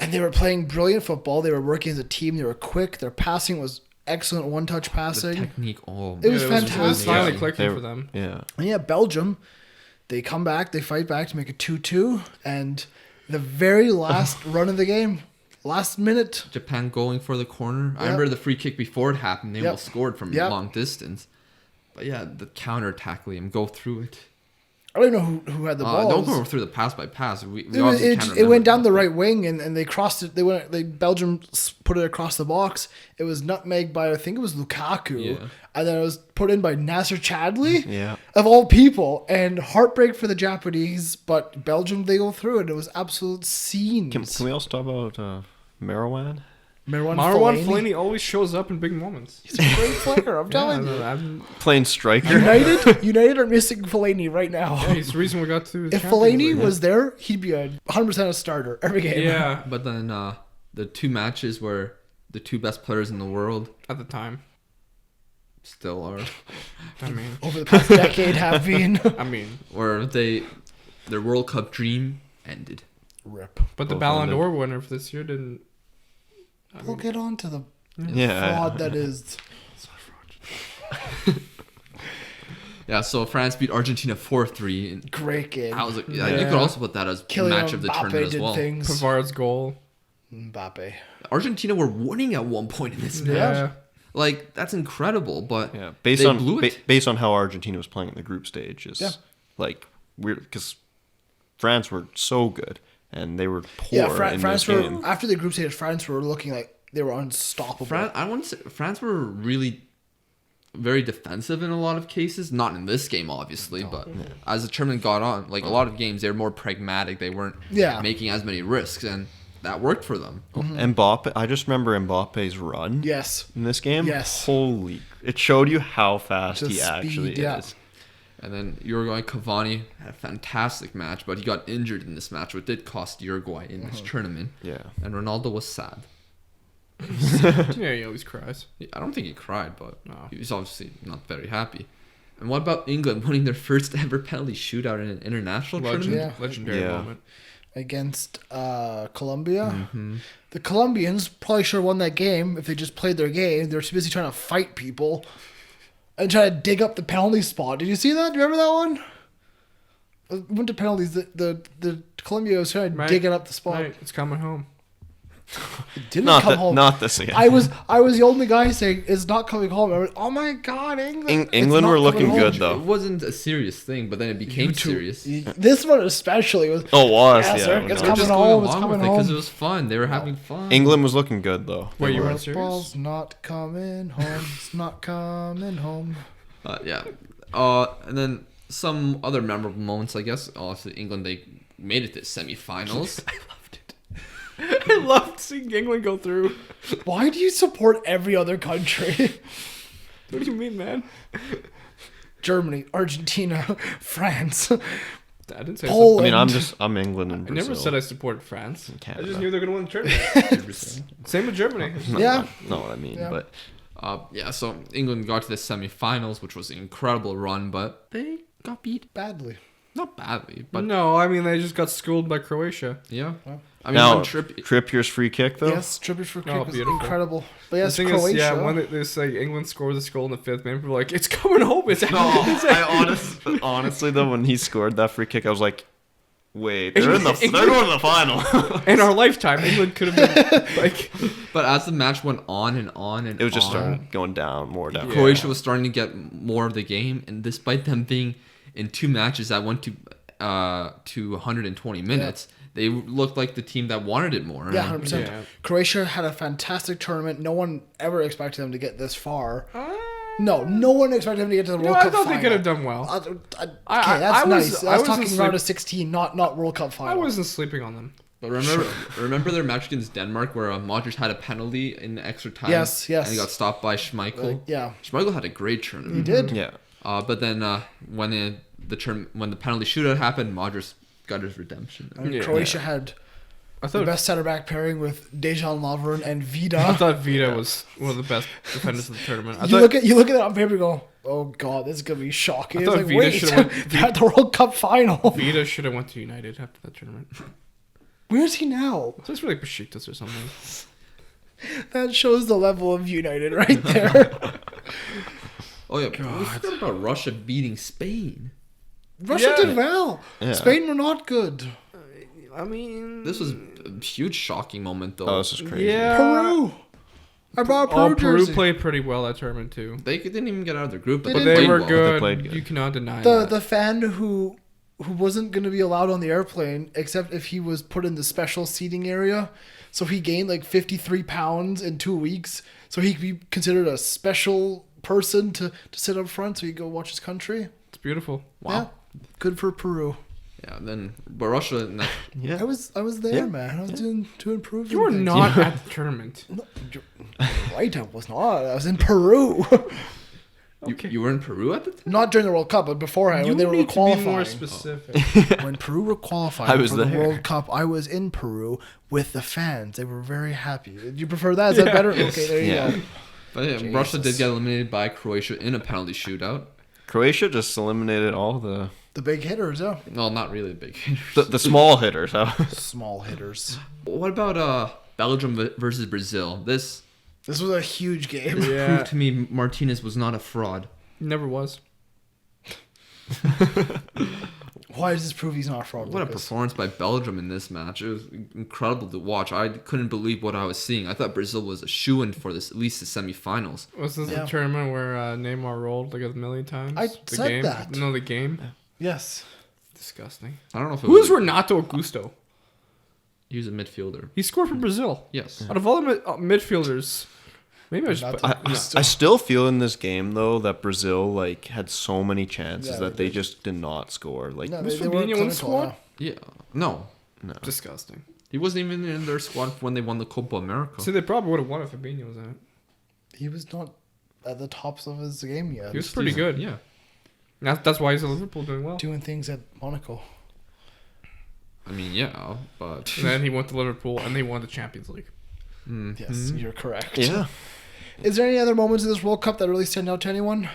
[SPEAKER 1] And they were playing brilliant football. They were working as a team. They were quick. Their passing was excellent one-touch
[SPEAKER 4] the
[SPEAKER 1] passing.
[SPEAKER 4] technique, oh,
[SPEAKER 1] It was
[SPEAKER 3] It was
[SPEAKER 1] fantastic.
[SPEAKER 3] finally
[SPEAKER 5] Yeah.
[SPEAKER 3] clicking
[SPEAKER 5] They-
[SPEAKER 3] for them.
[SPEAKER 5] Yeah.
[SPEAKER 1] And yeah, Belgium, they come back, they fight back to make it 2-2. And the very last run of the game, last minute,
[SPEAKER 4] Japan going for the corner. I
[SPEAKER 1] Yep.
[SPEAKER 4] remember the free kick before it happened. They
[SPEAKER 1] Yep.
[SPEAKER 4] almost scored from
[SPEAKER 1] Yep.
[SPEAKER 4] long distance. But yeah, the counter attack, Liam, go through it.
[SPEAKER 1] I don't even know who had the ball.
[SPEAKER 4] Don't go through the pass by pass. We
[SPEAKER 1] It,
[SPEAKER 4] obviously can't
[SPEAKER 1] it
[SPEAKER 4] remember
[SPEAKER 1] went down
[SPEAKER 4] that.
[SPEAKER 1] the right wing and they crossed it. Belgium put it across the box. It was nutmegged by I think it was Lukaku,
[SPEAKER 4] Yeah.
[SPEAKER 1] and then it was put in by Nasser Chadli,
[SPEAKER 5] Yeah.
[SPEAKER 1] of all people. And heartbreak for the Japanese, but Belgium they go through it. It was absolute scenes.
[SPEAKER 5] Can we also talk about Marwan?
[SPEAKER 1] Marwan
[SPEAKER 3] Marwan
[SPEAKER 1] Fellaini.
[SPEAKER 3] Fellaini always shows up in big moments.
[SPEAKER 1] He's a great player. I'm telling you.
[SPEAKER 5] Playing striker.
[SPEAKER 1] United are missing Fellaini right now.
[SPEAKER 3] He's the reason we got to. the
[SPEAKER 1] If
[SPEAKER 3] Champions
[SPEAKER 1] Fellaini
[SPEAKER 3] League.
[SPEAKER 1] was there, he'd be a 100% a starter every game.
[SPEAKER 3] Yeah,
[SPEAKER 4] But then the two matches where the two best players in the world
[SPEAKER 3] at the time.
[SPEAKER 4] still are,
[SPEAKER 3] I mean,
[SPEAKER 1] Over the past decade have been.
[SPEAKER 3] I mean,
[SPEAKER 4] where their World Cup dream ended.
[SPEAKER 1] Rip.
[SPEAKER 3] but the
[SPEAKER 5] Both
[SPEAKER 3] Ballon
[SPEAKER 5] ended.
[SPEAKER 3] d'Or winner for this year didn't.
[SPEAKER 1] We'll get on to the
[SPEAKER 5] Yeah.
[SPEAKER 1] fraud that is.
[SPEAKER 4] Yeah, so France beat Argentina 4-3. And
[SPEAKER 1] Great game.
[SPEAKER 4] I was like,
[SPEAKER 3] Yeah.
[SPEAKER 4] you could also put that as
[SPEAKER 1] Kylian
[SPEAKER 4] match of the
[SPEAKER 1] Mbappe
[SPEAKER 4] tournament as
[SPEAKER 1] did
[SPEAKER 4] well.
[SPEAKER 1] things.
[SPEAKER 3] Pavard's goal.
[SPEAKER 1] Mbappe.
[SPEAKER 4] Argentina were winning at one point in this match.
[SPEAKER 3] Yeah.
[SPEAKER 4] Like that's incredible, but
[SPEAKER 5] Yeah.
[SPEAKER 4] they blew it.
[SPEAKER 5] Based on how Argentina was playing in the group stage is
[SPEAKER 1] Yeah.
[SPEAKER 5] like weird because France were so good and they were poor
[SPEAKER 1] Yeah,
[SPEAKER 5] in
[SPEAKER 1] France
[SPEAKER 5] this
[SPEAKER 1] were
[SPEAKER 5] game.
[SPEAKER 1] after the group stage. France were looking like they were unstoppable.
[SPEAKER 4] I want to say France were really very defensive in a lot of cases. Not in this game, obviously, but as the tournament got on, like a lot of games, they were more pragmatic. They weren't
[SPEAKER 1] Yeah.
[SPEAKER 4] making as many risks, and that worked for them.
[SPEAKER 5] Mbappe, I just remember Mbappe's run
[SPEAKER 1] Yes.
[SPEAKER 5] in this game.
[SPEAKER 1] Yes.
[SPEAKER 5] Holy, it showed you how fast
[SPEAKER 1] The
[SPEAKER 5] he
[SPEAKER 1] speed,
[SPEAKER 5] actually
[SPEAKER 1] yeah.
[SPEAKER 5] is.
[SPEAKER 4] And then Uruguay Cavani had a fantastic match, but he got injured in this match, which did cost Uruguay in this tournament.
[SPEAKER 5] Yeah.
[SPEAKER 4] And Ronaldo was sad.
[SPEAKER 3] Yeah, he always cries.
[SPEAKER 4] I don't think he cried, but
[SPEAKER 3] No.
[SPEAKER 4] he was obviously not very happy. And what about England winning their first ever penalty shootout in an international tournament?
[SPEAKER 1] Yeah.
[SPEAKER 3] Legendary
[SPEAKER 5] Yeah.
[SPEAKER 3] moment.
[SPEAKER 1] Against Colombia.
[SPEAKER 4] Mm-hmm.
[SPEAKER 1] The Colombians probably should have won that game if they just played their game. They were too busy trying to fight people and try to dig up the penalty spot. Did you see that? Do you remember that one? We went to penalties. The Colombia was trying to
[SPEAKER 3] Right.
[SPEAKER 1] dig it up the spot.
[SPEAKER 3] Right, it's coming home.
[SPEAKER 1] It didn't come home.
[SPEAKER 5] Not this again.
[SPEAKER 1] I was the only guy saying it's not coming home. I went, oh my god, England! It's
[SPEAKER 5] England
[SPEAKER 1] not
[SPEAKER 5] were
[SPEAKER 1] coming
[SPEAKER 5] looking
[SPEAKER 1] home.
[SPEAKER 5] good
[SPEAKER 4] It
[SPEAKER 5] though.
[SPEAKER 4] wasn't a serious thing, but then it became serious.
[SPEAKER 1] This one especially was.
[SPEAKER 5] Oh, it was
[SPEAKER 1] Yeah,
[SPEAKER 5] yeah.
[SPEAKER 1] sir,
[SPEAKER 5] no.
[SPEAKER 1] it's
[SPEAKER 4] They were
[SPEAKER 1] coming
[SPEAKER 4] just
[SPEAKER 1] home,
[SPEAKER 4] going
[SPEAKER 1] it's
[SPEAKER 4] along
[SPEAKER 1] coming
[SPEAKER 4] with it because
[SPEAKER 1] home.
[SPEAKER 4] it was fun. They were having fun.
[SPEAKER 5] England was looking good though.
[SPEAKER 3] Wait, you
[SPEAKER 5] They
[SPEAKER 3] weren't
[SPEAKER 5] were.
[SPEAKER 3] serious?
[SPEAKER 1] Ball's not coming home. It's not coming home.
[SPEAKER 4] Yeah. And then some other memorable moments, I guess. Also, England, they made it to semifinals.
[SPEAKER 3] I loved seeing England go through.
[SPEAKER 1] Why do you support every other country?
[SPEAKER 3] What do you mean, man?
[SPEAKER 1] Germany, Argentina, France,
[SPEAKER 3] I didn't say.
[SPEAKER 1] Poland.
[SPEAKER 5] I mean, I'm England and
[SPEAKER 3] I
[SPEAKER 5] Brazil.
[SPEAKER 3] never said I supported France. I
[SPEAKER 5] Canada.
[SPEAKER 3] just knew they're gonna win the tournament. Same with Germany.
[SPEAKER 1] Yeah.
[SPEAKER 5] Not what I mean,
[SPEAKER 1] Yeah.
[SPEAKER 5] but
[SPEAKER 4] So England got to the semifinals, which was an incredible run, but they got beat.
[SPEAKER 1] Badly.
[SPEAKER 4] Not badly,
[SPEAKER 3] But
[SPEAKER 4] but
[SPEAKER 3] no, I mean they just got schooled by Croatia.
[SPEAKER 4] yeah. I mean,
[SPEAKER 5] now
[SPEAKER 4] when Trippier,
[SPEAKER 5] Trippier's free kick though.
[SPEAKER 1] Yes, Trippier's for kick was
[SPEAKER 3] beautiful.
[SPEAKER 1] incredible. But yes,
[SPEAKER 3] the thing
[SPEAKER 1] Croatia.
[SPEAKER 3] is, yeah, when they say England scores a goal in the 5th, man, people are like, it's coming home. It's
[SPEAKER 5] Honestly though, when he scored that free kick, I was like, wait, they're going to the final.
[SPEAKER 3] in our lifetime, England could have been like.
[SPEAKER 4] but as the match went on and on and
[SPEAKER 5] It was just
[SPEAKER 4] on,
[SPEAKER 5] starting going down, more down.
[SPEAKER 3] Yeah.
[SPEAKER 4] Croatia was starting to get more of the game, and despite them being in 2 matches that went to 120 minutes, they looked like the team that wanted it more.
[SPEAKER 1] Yeah,
[SPEAKER 4] And
[SPEAKER 1] 100%.
[SPEAKER 3] Yeah.
[SPEAKER 1] Croatia had a fantastic tournament. No one ever expected them to get this far. No one expected them to get to the World
[SPEAKER 3] I
[SPEAKER 1] Cup
[SPEAKER 3] thought
[SPEAKER 1] final.
[SPEAKER 3] they could have done well.
[SPEAKER 1] Okay,
[SPEAKER 3] I
[SPEAKER 1] that's
[SPEAKER 3] was-
[SPEAKER 1] nice.
[SPEAKER 3] I
[SPEAKER 1] I was
[SPEAKER 3] wasn't
[SPEAKER 1] talking
[SPEAKER 3] sleep-
[SPEAKER 1] round of 16, not World Cup
[SPEAKER 3] I
[SPEAKER 1] final.
[SPEAKER 3] wasn't sleeping on them.
[SPEAKER 4] But remember their match against Denmark where Modric had a penalty in the extra time.
[SPEAKER 1] Yes.
[SPEAKER 4] And he got stopped by Schmeichel.
[SPEAKER 1] Yeah.
[SPEAKER 4] Schmeichel had a great
[SPEAKER 1] He
[SPEAKER 4] tournament.
[SPEAKER 1] did.
[SPEAKER 5] Yeah.
[SPEAKER 4] But then when the penalty shootout happened, Modric got his redemption.
[SPEAKER 1] And
[SPEAKER 3] Yeah.
[SPEAKER 1] Croatia had
[SPEAKER 3] I
[SPEAKER 1] the
[SPEAKER 3] thought
[SPEAKER 1] best center back pairing with Dejan Lovren and
[SPEAKER 3] I
[SPEAKER 1] Vida.
[SPEAKER 3] thought Vida was one of the best defenders of the tournament.
[SPEAKER 1] You look at it on paper and go, oh god, this is gonna be shocking.
[SPEAKER 3] I
[SPEAKER 1] It's
[SPEAKER 3] thought
[SPEAKER 1] like,
[SPEAKER 3] Vida
[SPEAKER 1] wait,
[SPEAKER 3] should've went-
[SPEAKER 1] they're at the World Cup final.
[SPEAKER 3] Vida should have went to United after that tournament.
[SPEAKER 1] Where's he now?
[SPEAKER 3] So it's like Besiktas or something.
[SPEAKER 1] That shows the level of United right there.
[SPEAKER 4] Oh yeah, we forgot about Russia beating Spain.
[SPEAKER 1] Russia
[SPEAKER 3] Yeah.
[SPEAKER 1] did well.
[SPEAKER 5] Yeah.
[SPEAKER 1] Spain were not good.
[SPEAKER 3] I mean,
[SPEAKER 4] This was a huge shocking moment though.
[SPEAKER 5] Oh, this is crazy.
[SPEAKER 3] yeah.
[SPEAKER 1] Peru. I brought a Peru
[SPEAKER 3] Oh, Peru
[SPEAKER 1] jersey.
[SPEAKER 3] played pretty well that tournament too.
[SPEAKER 4] They didn't even get out of their group, but
[SPEAKER 3] But
[SPEAKER 4] they
[SPEAKER 3] they
[SPEAKER 4] played
[SPEAKER 3] were
[SPEAKER 4] well.
[SPEAKER 3] good.
[SPEAKER 5] They played good.
[SPEAKER 3] You cannot deny
[SPEAKER 1] the
[SPEAKER 3] that.
[SPEAKER 1] the fan who wasn't going to be allowed on the airplane except if he was put in the special seating area. So he gained like 53 pounds in 2 weeks. So he could be considered a special person to sit up front so he could go watch his country.
[SPEAKER 3] It's beautiful.
[SPEAKER 4] Wow.
[SPEAKER 1] Yeah. Good for Peru.
[SPEAKER 4] Yeah. But Russia.
[SPEAKER 5] Yeah.
[SPEAKER 1] I was there,
[SPEAKER 5] Yeah.
[SPEAKER 1] man. I was doing to improve.
[SPEAKER 3] You were
[SPEAKER 1] things.
[SPEAKER 3] not at the tournament.
[SPEAKER 1] You're right, I was not. I was in Peru.
[SPEAKER 4] You were in Peru at the time.
[SPEAKER 1] Not during the World Cup, but beforehand
[SPEAKER 3] You
[SPEAKER 1] when they were
[SPEAKER 3] need to be
[SPEAKER 1] qualifying.
[SPEAKER 3] more specific.
[SPEAKER 1] When Peru were qualifying
[SPEAKER 5] I was
[SPEAKER 1] for the
[SPEAKER 5] there.
[SPEAKER 1] World Cup, I was in Peru with the fans. They were very happy. Do you prefer that? Is that better? Okay, there you
[SPEAKER 5] Yeah.
[SPEAKER 1] go.
[SPEAKER 4] But yeah, Russia did get eliminated by Croatia in a penalty shootout.
[SPEAKER 5] Croatia just eliminated all the
[SPEAKER 1] The big hitters, yeah.
[SPEAKER 4] Well, not really big hitters.
[SPEAKER 5] the small hitters. Huh?
[SPEAKER 1] Small hitters.
[SPEAKER 4] What about Belgium versus Brazil? This
[SPEAKER 1] This was a huge game.
[SPEAKER 3] Yeah.
[SPEAKER 4] proved to me Martinez was not a fraud.
[SPEAKER 3] Never was.
[SPEAKER 1] Why does this prove he's not a fraud?
[SPEAKER 4] What a
[SPEAKER 1] Lucas?
[SPEAKER 4] performance by Belgium in this match. It was incredible to watch. I couldn't believe what I was seeing. I thought Brazil was a shoo-in for this, at least the semifinals.
[SPEAKER 3] Was this
[SPEAKER 1] Yeah.
[SPEAKER 3] the tournament where Neymar rolled like a million times?
[SPEAKER 1] I
[SPEAKER 3] the
[SPEAKER 1] said
[SPEAKER 3] game?
[SPEAKER 1] that.
[SPEAKER 3] No, the game.
[SPEAKER 1] Yes.
[SPEAKER 3] Disgusting.
[SPEAKER 4] I don't know if it
[SPEAKER 3] Who is
[SPEAKER 4] was...
[SPEAKER 3] Renato Augusto?
[SPEAKER 4] He was a midfielder.
[SPEAKER 3] He scored for Brazil.
[SPEAKER 4] Yes.
[SPEAKER 3] Out of all the midfielders, maybe I should.
[SPEAKER 1] Renato-
[SPEAKER 5] I still feel in this game though that Brazil like had so many chances
[SPEAKER 1] Yeah,
[SPEAKER 5] that
[SPEAKER 1] they
[SPEAKER 5] they just did not score. Like
[SPEAKER 1] No,
[SPEAKER 3] Was
[SPEAKER 1] they weren't
[SPEAKER 3] Fabinho in the
[SPEAKER 1] clinical,
[SPEAKER 3] squad?
[SPEAKER 1] yeah.
[SPEAKER 4] Yeah. No.
[SPEAKER 3] Disgusting.
[SPEAKER 4] He wasn't even in their squad when they won the Copa America.
[SPEAKER 3] See, they probably would have won if Fabinho was in it.
[SPEAKER 1] He was not at the tops of his game yet.
[SPEAKER 3] He was pretty good.
[SPEAKER 4] Yeah.
[SPEAKER 3] That's why he's at Liverpool doing well.
[SPEAKER 1] doing things at Monaco.
[SPEAKER 4] I mean, yeah, but...
[SPEAKER 3] And then he went to Liverpool and they won the Champions League.
[SPEAKER 1] Yes, you're correct.
[SPEAKER 5] yeah,
[SPEAKER 1] Is there any other moments in this World Cup that really stand out to anyone?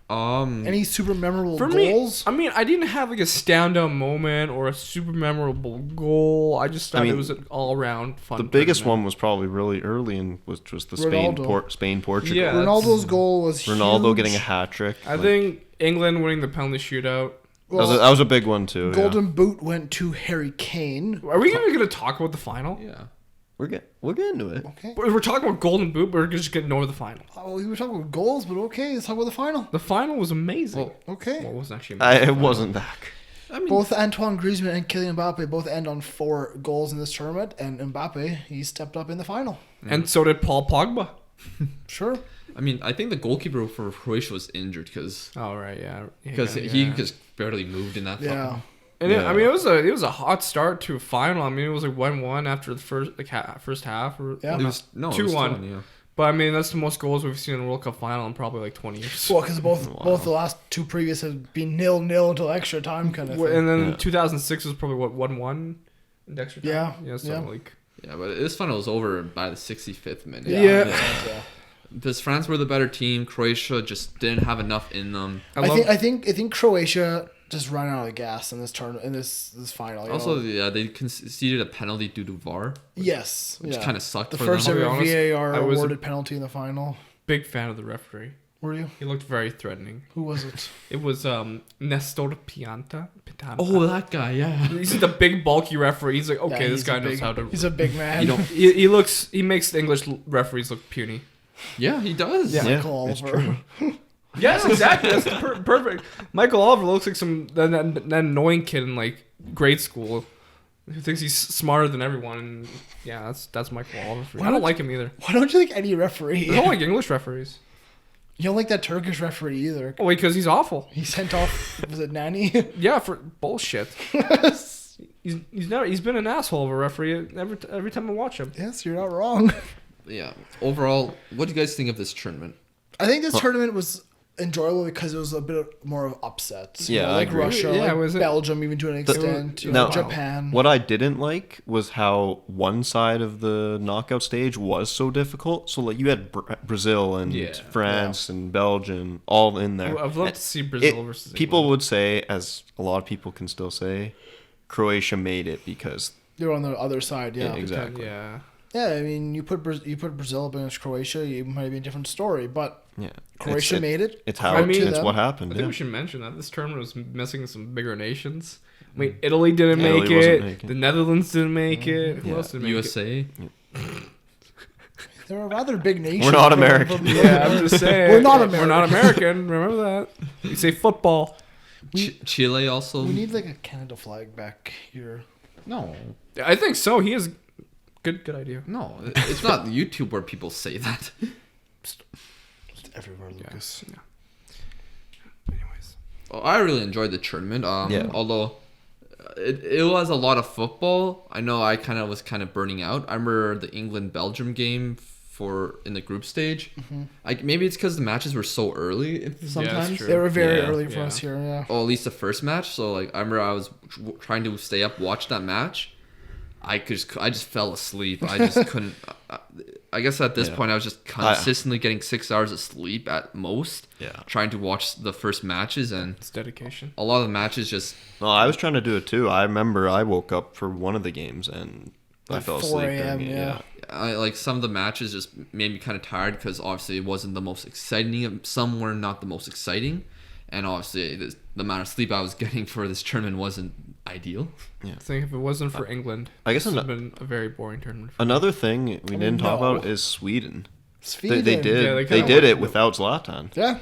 [SPEAKER 1] Any super memorable
[SPEAKER 3] For
[SPEAKER 1] goals?
[SPEAKER 3] me, I mean, I didn't have like a standout moment or a super memorable goal. I just thought
[SPEAKER 5] I mean,
[SPEAKER 3] it was an all-around fun.
[SPEAKER 5] the biggest
[SPEAKER 3] tournament.
[SPEAKER 5] one was probably really early, and which was the
[SPEAKER 1] Ronaldo.
[SPEAKER 5] Spain Portugal.
[SPEAKER 3] Yeah.
[SPEAKER 1] Ronaldo's goal was
[SPEAKER 5] Ronaldo
[SPEAKER 1] huge.
[SPEAKER 5] getting a hat trick.
[SPEAKER 3] I think England winning the penalty shootout.
[SPEAKER 1] Well,
[SPEAKER 5] that was a big one too. yeah.
[SPEAKER 1] Golden Boot went to Harry Kane.
[SPEAKER 3] Are we even going to talk about the final?
[SPEAKER 4] Yeah.
[SPEAKER 5] We're getting to it.
[SPEAKER 1] Okay.
[SPEAKER 3] We're talking about Golden Boot, but we're just getting over the final.
[SPEAKER 1] Oh, we were talking about goals, but okay, let's talk about the final.
[SPEAKER 3] The final was amazing.
[SPEAKER 4] Well,
[SPEAKER 1] Okay.
[SPEAKER 3] Well, it wasn't actually amazing.
[SPEAKER 5] It wasn't that.
[SPEAKER 4] I mean,
[SPEAKER 1] Both Antoine Griezmann and Kylian Mbappe both end on 4 goals in this tournament, and Mbappe, he stepped up in the final.
[SPEAKER 3] And so did Paul Pogba.
[SPEAKER 1] Sure.
[SPEAKER 4] I mean, I think the goalkeeper for Croatia was injured because
[SPEAKER 3] Oh, right, yeah.
[SPEAKER 4] he just barely moved in that.
[SPEAKER 1] Yeah.
[SPEAKER 3] And
[SPEAKER 5] Yeah.
[SPEAKER 3] I mean, it was a hot start to a final. I mean, it was like 1-1 after the first half. Or
[SPEAKER 1] Yeah.
[SPEAKER 4] It was
[SPEAKER 3] 2-1.
[SPEAKER 4] Yeah.
[SPEAKER 3] But I mean, that's the most goals we've seen in a World Cup final in probably like 20 years.
[SPEAKER 1] Well, because both the last two previous have been 0-0 until extra time kind of thing.
[SPEAKER 3] And then
[SPEAKER 5] Yeah.
[SPEAKER 3] 2006 was probably what 1-1 in extra time.
[SPEAKER 1] Yeah,
[SPEAKER 3] So
[SPEAKER 1] yeah.
[SPEAKER 3] like.
[SPEAKER 4] Yeah, but this final was over by the 65th minute.
[SPEAKER 3] Yeah.
[SPEAKER 4] Because France were the better team. Croatia just didn't have enough in them.
[SPEAKER 1] I think Croatia just ran out of gas in this turn in this final. You
[SPEAKER 4] Also,
[SPEAKER 1] know?
[SPEAKER 4] yeah, they conceded a penalty due to VAR,
[SPEAKER 1] Yes,
[SPEAKER 4] which
[SPEAKER 1] yeah.
[SPEAKER 4] kind of sucked
[SPEAKER 1] The
[SPEAKER 4] for
[SPEAKER 1] first
[SPEAKER 4] them.
[SPEAKER 1] ever
[SPEAKER 3] I'll be honest,
[SPEAKER 1] VAR
[SPEAKER 3] I was a-
[SPEAKER 1] awarded penalty in the final.
[SPEAKER 3] Big fan of the referee.
[SPEAKER 1] Were you?
[SPEAKER 3] He looked very threatening.
[SPEAKER 1] Who was it?
[SPEAKER 3] It was Nestor Pianta.
[SPEAKER 4] Oh, that guy, yeah.
[SPEAKER 3] He's the big bulky referee. He's like, okay,
[SPEAKER 1] Yeah,
[SPEAKER 3] this
[SPEAKER 1] he's
[SPEAKER 3] guy
[SPEAKER 1] a
[SPEAKER 3] knows
[SPEAKER 1] big-
[SPEAKER 3] how to.
[SPEAKER 1] He's a big man.
[SPEAKER 4] You know,
[SPEAKER 3] He makes the English referees look puny.
[SPEAKER 4] yeah, he does.
[SPEAKER 1] Yeah,
[SPEAKER 5] Yeah,
[SPEAKER 1] Michael
[SPEAKER 5] it's
[SPEAKER 1] Oliver.
[SPEAKER 3] Yes, exactly. That's perfect. Michael Oliver looks like that annoying kid in like grade school who thinks he's smarter than everyone. And yeah, that's Michael Oliver. For you. I don't like him either.
[SPEAKER 1] Why don't you like any referee?
[SPEAKER 3] I don't like English referries.
[SPEAKER 1] You don't like that Turkish referee either.
[SPEAKER 3] Oh, because he's awful.
[SPEAKER 1] He sent off. Was it Nani?
[SPEAKER 3] Yeah, for bullshit. He's been an asshole of a referee every time I watch him.
[SPEAKER 1] Yes, you're not wrong.
[SPEAKER 4] Yeah. Overall, what do you guys think of this tournament?
[SPEAKER 1] I think this tournament was enjoyable because it was a bit more of upsets. You
[SPEAKER 5] Yeah,
[SPEAKER 1] know,
[SPEAKER 5] I
[SPEAKER 1] like
[SPEAKER 5] agree.
[SPEAKER 1] Russia,
[SPEAKER 3] Yeah,
[SPEAKER 1] like
[SPEAKER 3] was it-
[SPEAKER 1] Belgium, even to an extent. You
[SPEAKER 5] No.
[SPEAKER 1] know, Japan.
[SPEAKER 5] What I didn't like was how one side of the knockout stage was so difficult. So like you had Brazil and
[SPEAKER 4] Yeah.
[SPEAKER 5] France and Belgium all in there.
[SPEAKER 3] I've loved to see Brazil versus
[SPEAKER 5] People
[SPEAKER 3] England.
[SPEAKER 5] would say, as a lot of people can still say, Croatia made it because
[SPEAKER 1] They're on the other side. Yeah.
[SPEAKER 5] Yeah, exactly.
[SPEAKER 3] Yeah.
[SPEAKER 1] Yeah, I mean, you put Brazil up against Croatia, it might be a different story. But
[SPEAKER 5] yeah,
[SPEAKER 1] Croatia made it.
[SPEAKER 5] It's how
[SPEAKER 3] I mean-
[SPEAKER 5] it's what happened.
[SPEAKER 3] I think
[SPEAKER 5] Yeah.
[SPEAKER 3] we should mention that this tournament was missing some bigger nations. I mean, Italy didn't
[SPEAKER 5] Italy
[SPEAKER 3] make
[SPEAKER 5] wasn't
[SPEAKER 3] it.
[SPEAKER 5] making
[SPEAKER 3] The Netherlands didn't make it. Who
[SPEAKER 5] Yeah.
[SPEAKER 3] else didn't make
[SPEAKER 4] USA.
[SPEAKER 1] They're a rather big nation.
[SPEAKER 5] We're not
[SPEAKER 1] from-
[SPEAKER 5] American.
[SPEAKER 1] from-
[SPEAKER 3] it? Yeah, I'm just saying.
[SPEAKER 1] We're not
[SPEAKER 3] We're not American. Remember that. You say football.
[SPEAKER 4] Chile also.
[SPEAKER 1] We need like a Canada flag back here.
[SPEAKER 4] No.
[SPEAKER 3] I think so. He is good idea.
[SPEAKER 4] No. It's not YouTube where people say that.
[SPEAKER 1] It's everywhere, Lucas.
[SPEAKER 3] Anyways.
[SPEAKER 4] Well, I really enjoyed the tournament.
[SPEAKER 5] Yeah.
[SPEAKER 4] Although it was a lot of football. I know I was burning out. I remember the England-Belgium game in the group stage. Like maybe it's because the matches were so early sometimes.
[SPEAKER 3] true.
[SPEAKER 1] They were very
[SPEAKER 5] Yeah.
[SPEAKER 1] early for
[SPEAKER 3] Yeah.
[SPEAKER 1] us here. Yeah.
[SPEAKER 4] Or at least the first match. So like I remember I was trying to stay up, watch that match. I just fell asleep. I just couldn't. I guess at this
[SPEAKER 5] Yeah.
[SPEAKER 4] point I was just consistently getting 6 hours of sleep at most.
[SPEAKER 5] Yeah.
[SPEAKER 4] Trying to watch the first matches, and
[SPEAKER 3] It's dedication.
[SPEAKER 4] a lot of the matches just
[SPEAKER 5] No, I was trying to do it too. I remember I woke up for one of the games and I
[SPEAKER 1] At
[SPEAKER 5] fell
[SPEAKER 1] 4
[SPEAKER 5] asleep
[SPEAKER 1] a.m.,
[SPEAKER 5] during it.
[SPEAKER 1] yeah.
[SPEAKER 4] like some of the matches just made me kind of tired because obviously it wasn't the most exciting. Some were not the most exciting, and obviously the amount of sleep I was getting for this tournament wasn't ideal.
[SPEAKER 3] I think if it wasn't for England,
[SPEAKER 5] I guess
[SPEAKER 3] this would have
[SPEAKER 5] ano-
[SPEAKER 3] been a very boring tournament. For
[SPEAKER 5] Another thing we didn't talk
[SPEAKER 1] no.
[SPEAKER 5] about is Sweden.
[SPEAKER 1] Sweden.
[SPEAKER 5] They did.
[SPEAKER 3] Yeah, they
[SPEAKER 5] they
[SPEAKER 3] kinda
[SPEAKER 5] did it
[SPEAKER 3] went-
[SPEAKER 5] without Zlatan,
[SPEAKER 1] Yeah.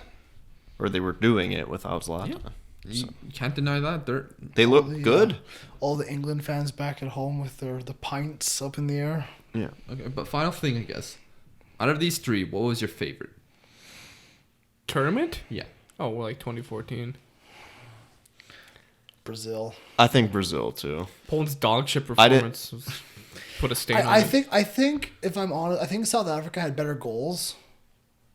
[SPEAKER 5] or they were doing it without Zlatan.
[SPEAKER 4] You can't deny that.
[SPEAKER 5] They look
[SPEAKER 1] the,
[SPEAKER 5] good.
[SPEAKER 1] All the England fans back at home with the pints up in the air.
[SPEAKER 5] Yeah.
[SPEAKER 4] Okay, but final thing, I guess. Out of these three, what was your favorite?
[SPEAKER 3] tournament?
[SPEAKER 4] Yeah.
[SPEAKER 3] Oh, well, like 2014.
[SPEAKER 1] Brazil.
[SPEAKER 5] I think Brazil too.
[SPEAKER 3] Poland's dog shit
[SPEAKER 5] I did-
[SPEAKER 3] performance put a stain on
[SPEAKER 1] I
[SPEAKER 3] it.
[SPEAKER 1] think if I'm honest, I think South Africa had better goals.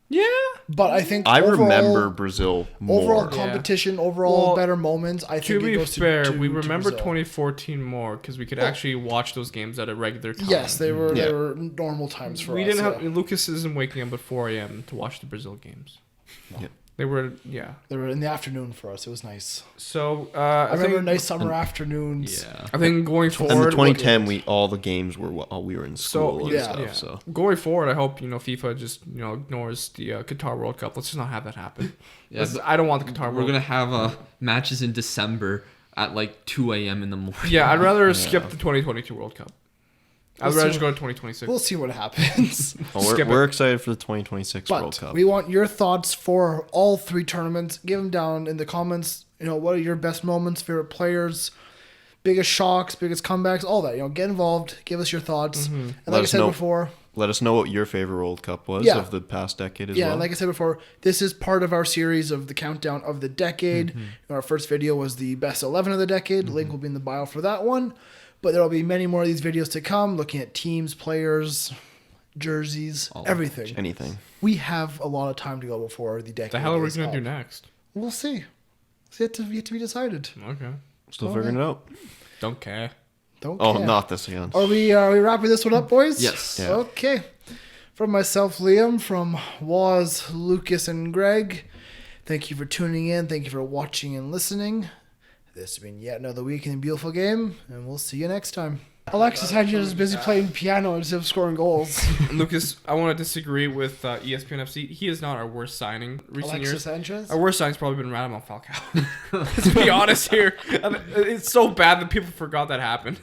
[SPEAKER 3] Yeah.
[SPEAKER 1] But I think
[SPEAKER 5] I
[SPEAKER 1] overall,
[SPEAKER 5] remember Brazil more.
[SPEAKER 1] overall
[SPEAKER 3] Yeah.
[SPEAKER 1] competition, overall
[SPEAKER 3] Well,
[SPEAKER 1] better moments. I
[SPEAKER 3] To
[SPEAKER 1] think it
[SPEAKER 3] be
[SPEAKER 1] goes
[SPEAKER 3] fair,
[SPEAKER 1] to
[SPEAKER 3] we remember
[SPEAKER 1] Brazil.
[SPEAKER 3] 2014 more because we could
[SPEAKER 1] Well-
[SPEAKER 3] actually watch those games at a regular time.
[SPEAKER 1] Yes, they were
[SPEAKER 5] Yeah.
[SPEAKER 1] they were normal times for
[SPEAKER 3] we
[SPEAKER 1] us.
[SPEAKER 3] didn't have
[SPEAKER 1] yeah.
[SPEAKER 3] Lucas isn't waking up at 4 a.m. to watch the Brazil games.
[SPEAKER 5] Yeah.
[SPEAKER 3] They were
[SPEAKER 1] They were in the afternoon for us. It was nice.
[SPEAKER 3] So
[SPEAKER 1] I remember
[SPEAKER 3] think,
[SPEAKER 1] nice summer afternoons.
[SPEAKER 4] Yeah.
[SPEAKER 3] I think going
[SPEAKER 5] And the
[SPEAKER 3] forward,
[SPEAKER 5] 2010, all the games were while we were in school and
[SPEAKER 1] yeah.
[SPEAKER 5] stuff. So
[SPEAKER 3] going forward, I hope FIFA just ignores the Qatar World Cup. Let's just not have that happen.
[SPEAKER 4] Yeah,
[SPEAKER 3] I don't want the Qatar
[SPEAKER 4] We're
[SPEAKER 3] World
[SPEAKER 4] gonna have matches in December at like 2 a.m. in the morning.
[SPEAKER 3] Yeah, I'd rather skip the 2022 World Cup. I'd
[SPEAKER 1] We'll
[SPEAKER 3] rather
[SPEAKER 1] see
[SPEAKER 3] just go to 2026.
[SPEAKER 1] We'll see what happens.
[SPEAKER 5] well,
[SPEAKER 3] Skip it.
[SPEAKER 5] we're excited for the 2026 World
[SPEAKER 1] But
[SPEAKER 5] Cup.
[SPEAKER 1] we want your thoughts for all three tournaments. Give them down in the comments. What are your best moments, favorite players, biggest shocks, biggest comebacks, all that. Get involved. Give us your thoughts.
[SPEAKER 3] Mm-hmm.
[SPEAKER 1] And
[SPEAKER 5] Let
[SPEAKER 1] like I
[SPEAKER 5] us
[SPEAKER 1] said
[SPEAKER 5] know.
[SPEAKER 1] before,
[SPEAKER 5] Let us know what your favorite World Cup was
[SPEAKER 1] Yeah.
[SPEAKER 5] of the past decade as
[SPEAKER 1] yeah,
[SPEAKER 5] well.
[SPEAKER 1] like I said before, this is part of our series of the countdown of the decade.
[SPEAKER 5] Mm-hmm.
[SPEAKER 1] Our first video was the best 11 of the decade. Link will be in the bio for that one. But there will be many more of these videos to come, looking at teams, players, jerseys,
[SPEAKER 4] All
[SPEAKER 1] everything.
[SPEAKER 5] Anything.
[SPEAKER 1] We have a lot of time to go before the decade.
[SPEAKER 3] The hell are we
[SPEAKER 1] is
[SPEAKER 3] gonna
[SPEAKER 1] up.
[SPEAKER 3] do next?
[SPEAKER 1] We'll see. It's yet to be decided.
[SPEAKER 3] Okay.
[SPEAKER 5] Still
[SPEAKER 1] Okay.
[SPEAKER 5] figuring it out.
[SPEAKER 3] Don't care.
[SPEAKER 1] Don't
[SPEAKER 5] Oh,
[SPEAKER 1] care.
[SPEAKER 5] not this again.
[SPEAKER 1] Are we wrapping this one up, boys?
[SPEAKER 4] Yes.
[SPEAKER 5] Yeah.
[SPEAKER 1] Okay. From myself, Liam, from Waz, Lucas, and Greg, thank you for tuning in. Thank you for watching and listening. This has been yet another week in the beautiful game, and we'll see you next time. Alexis Hedges is busy playing piano instead of scoring goals.
[SPEAKER 3] Lucas, I want to disagree with ESPN FC. He is not our worst signing recent
[SPEAKER 1] Alexis
[SPEAKER 3] years.
[SPEAKER 1] Sanchez?
[SPEAKER 3] Our worst signing's probably been Radamel Falcao. Let's be honest here. It's so bad that people forgot that happened.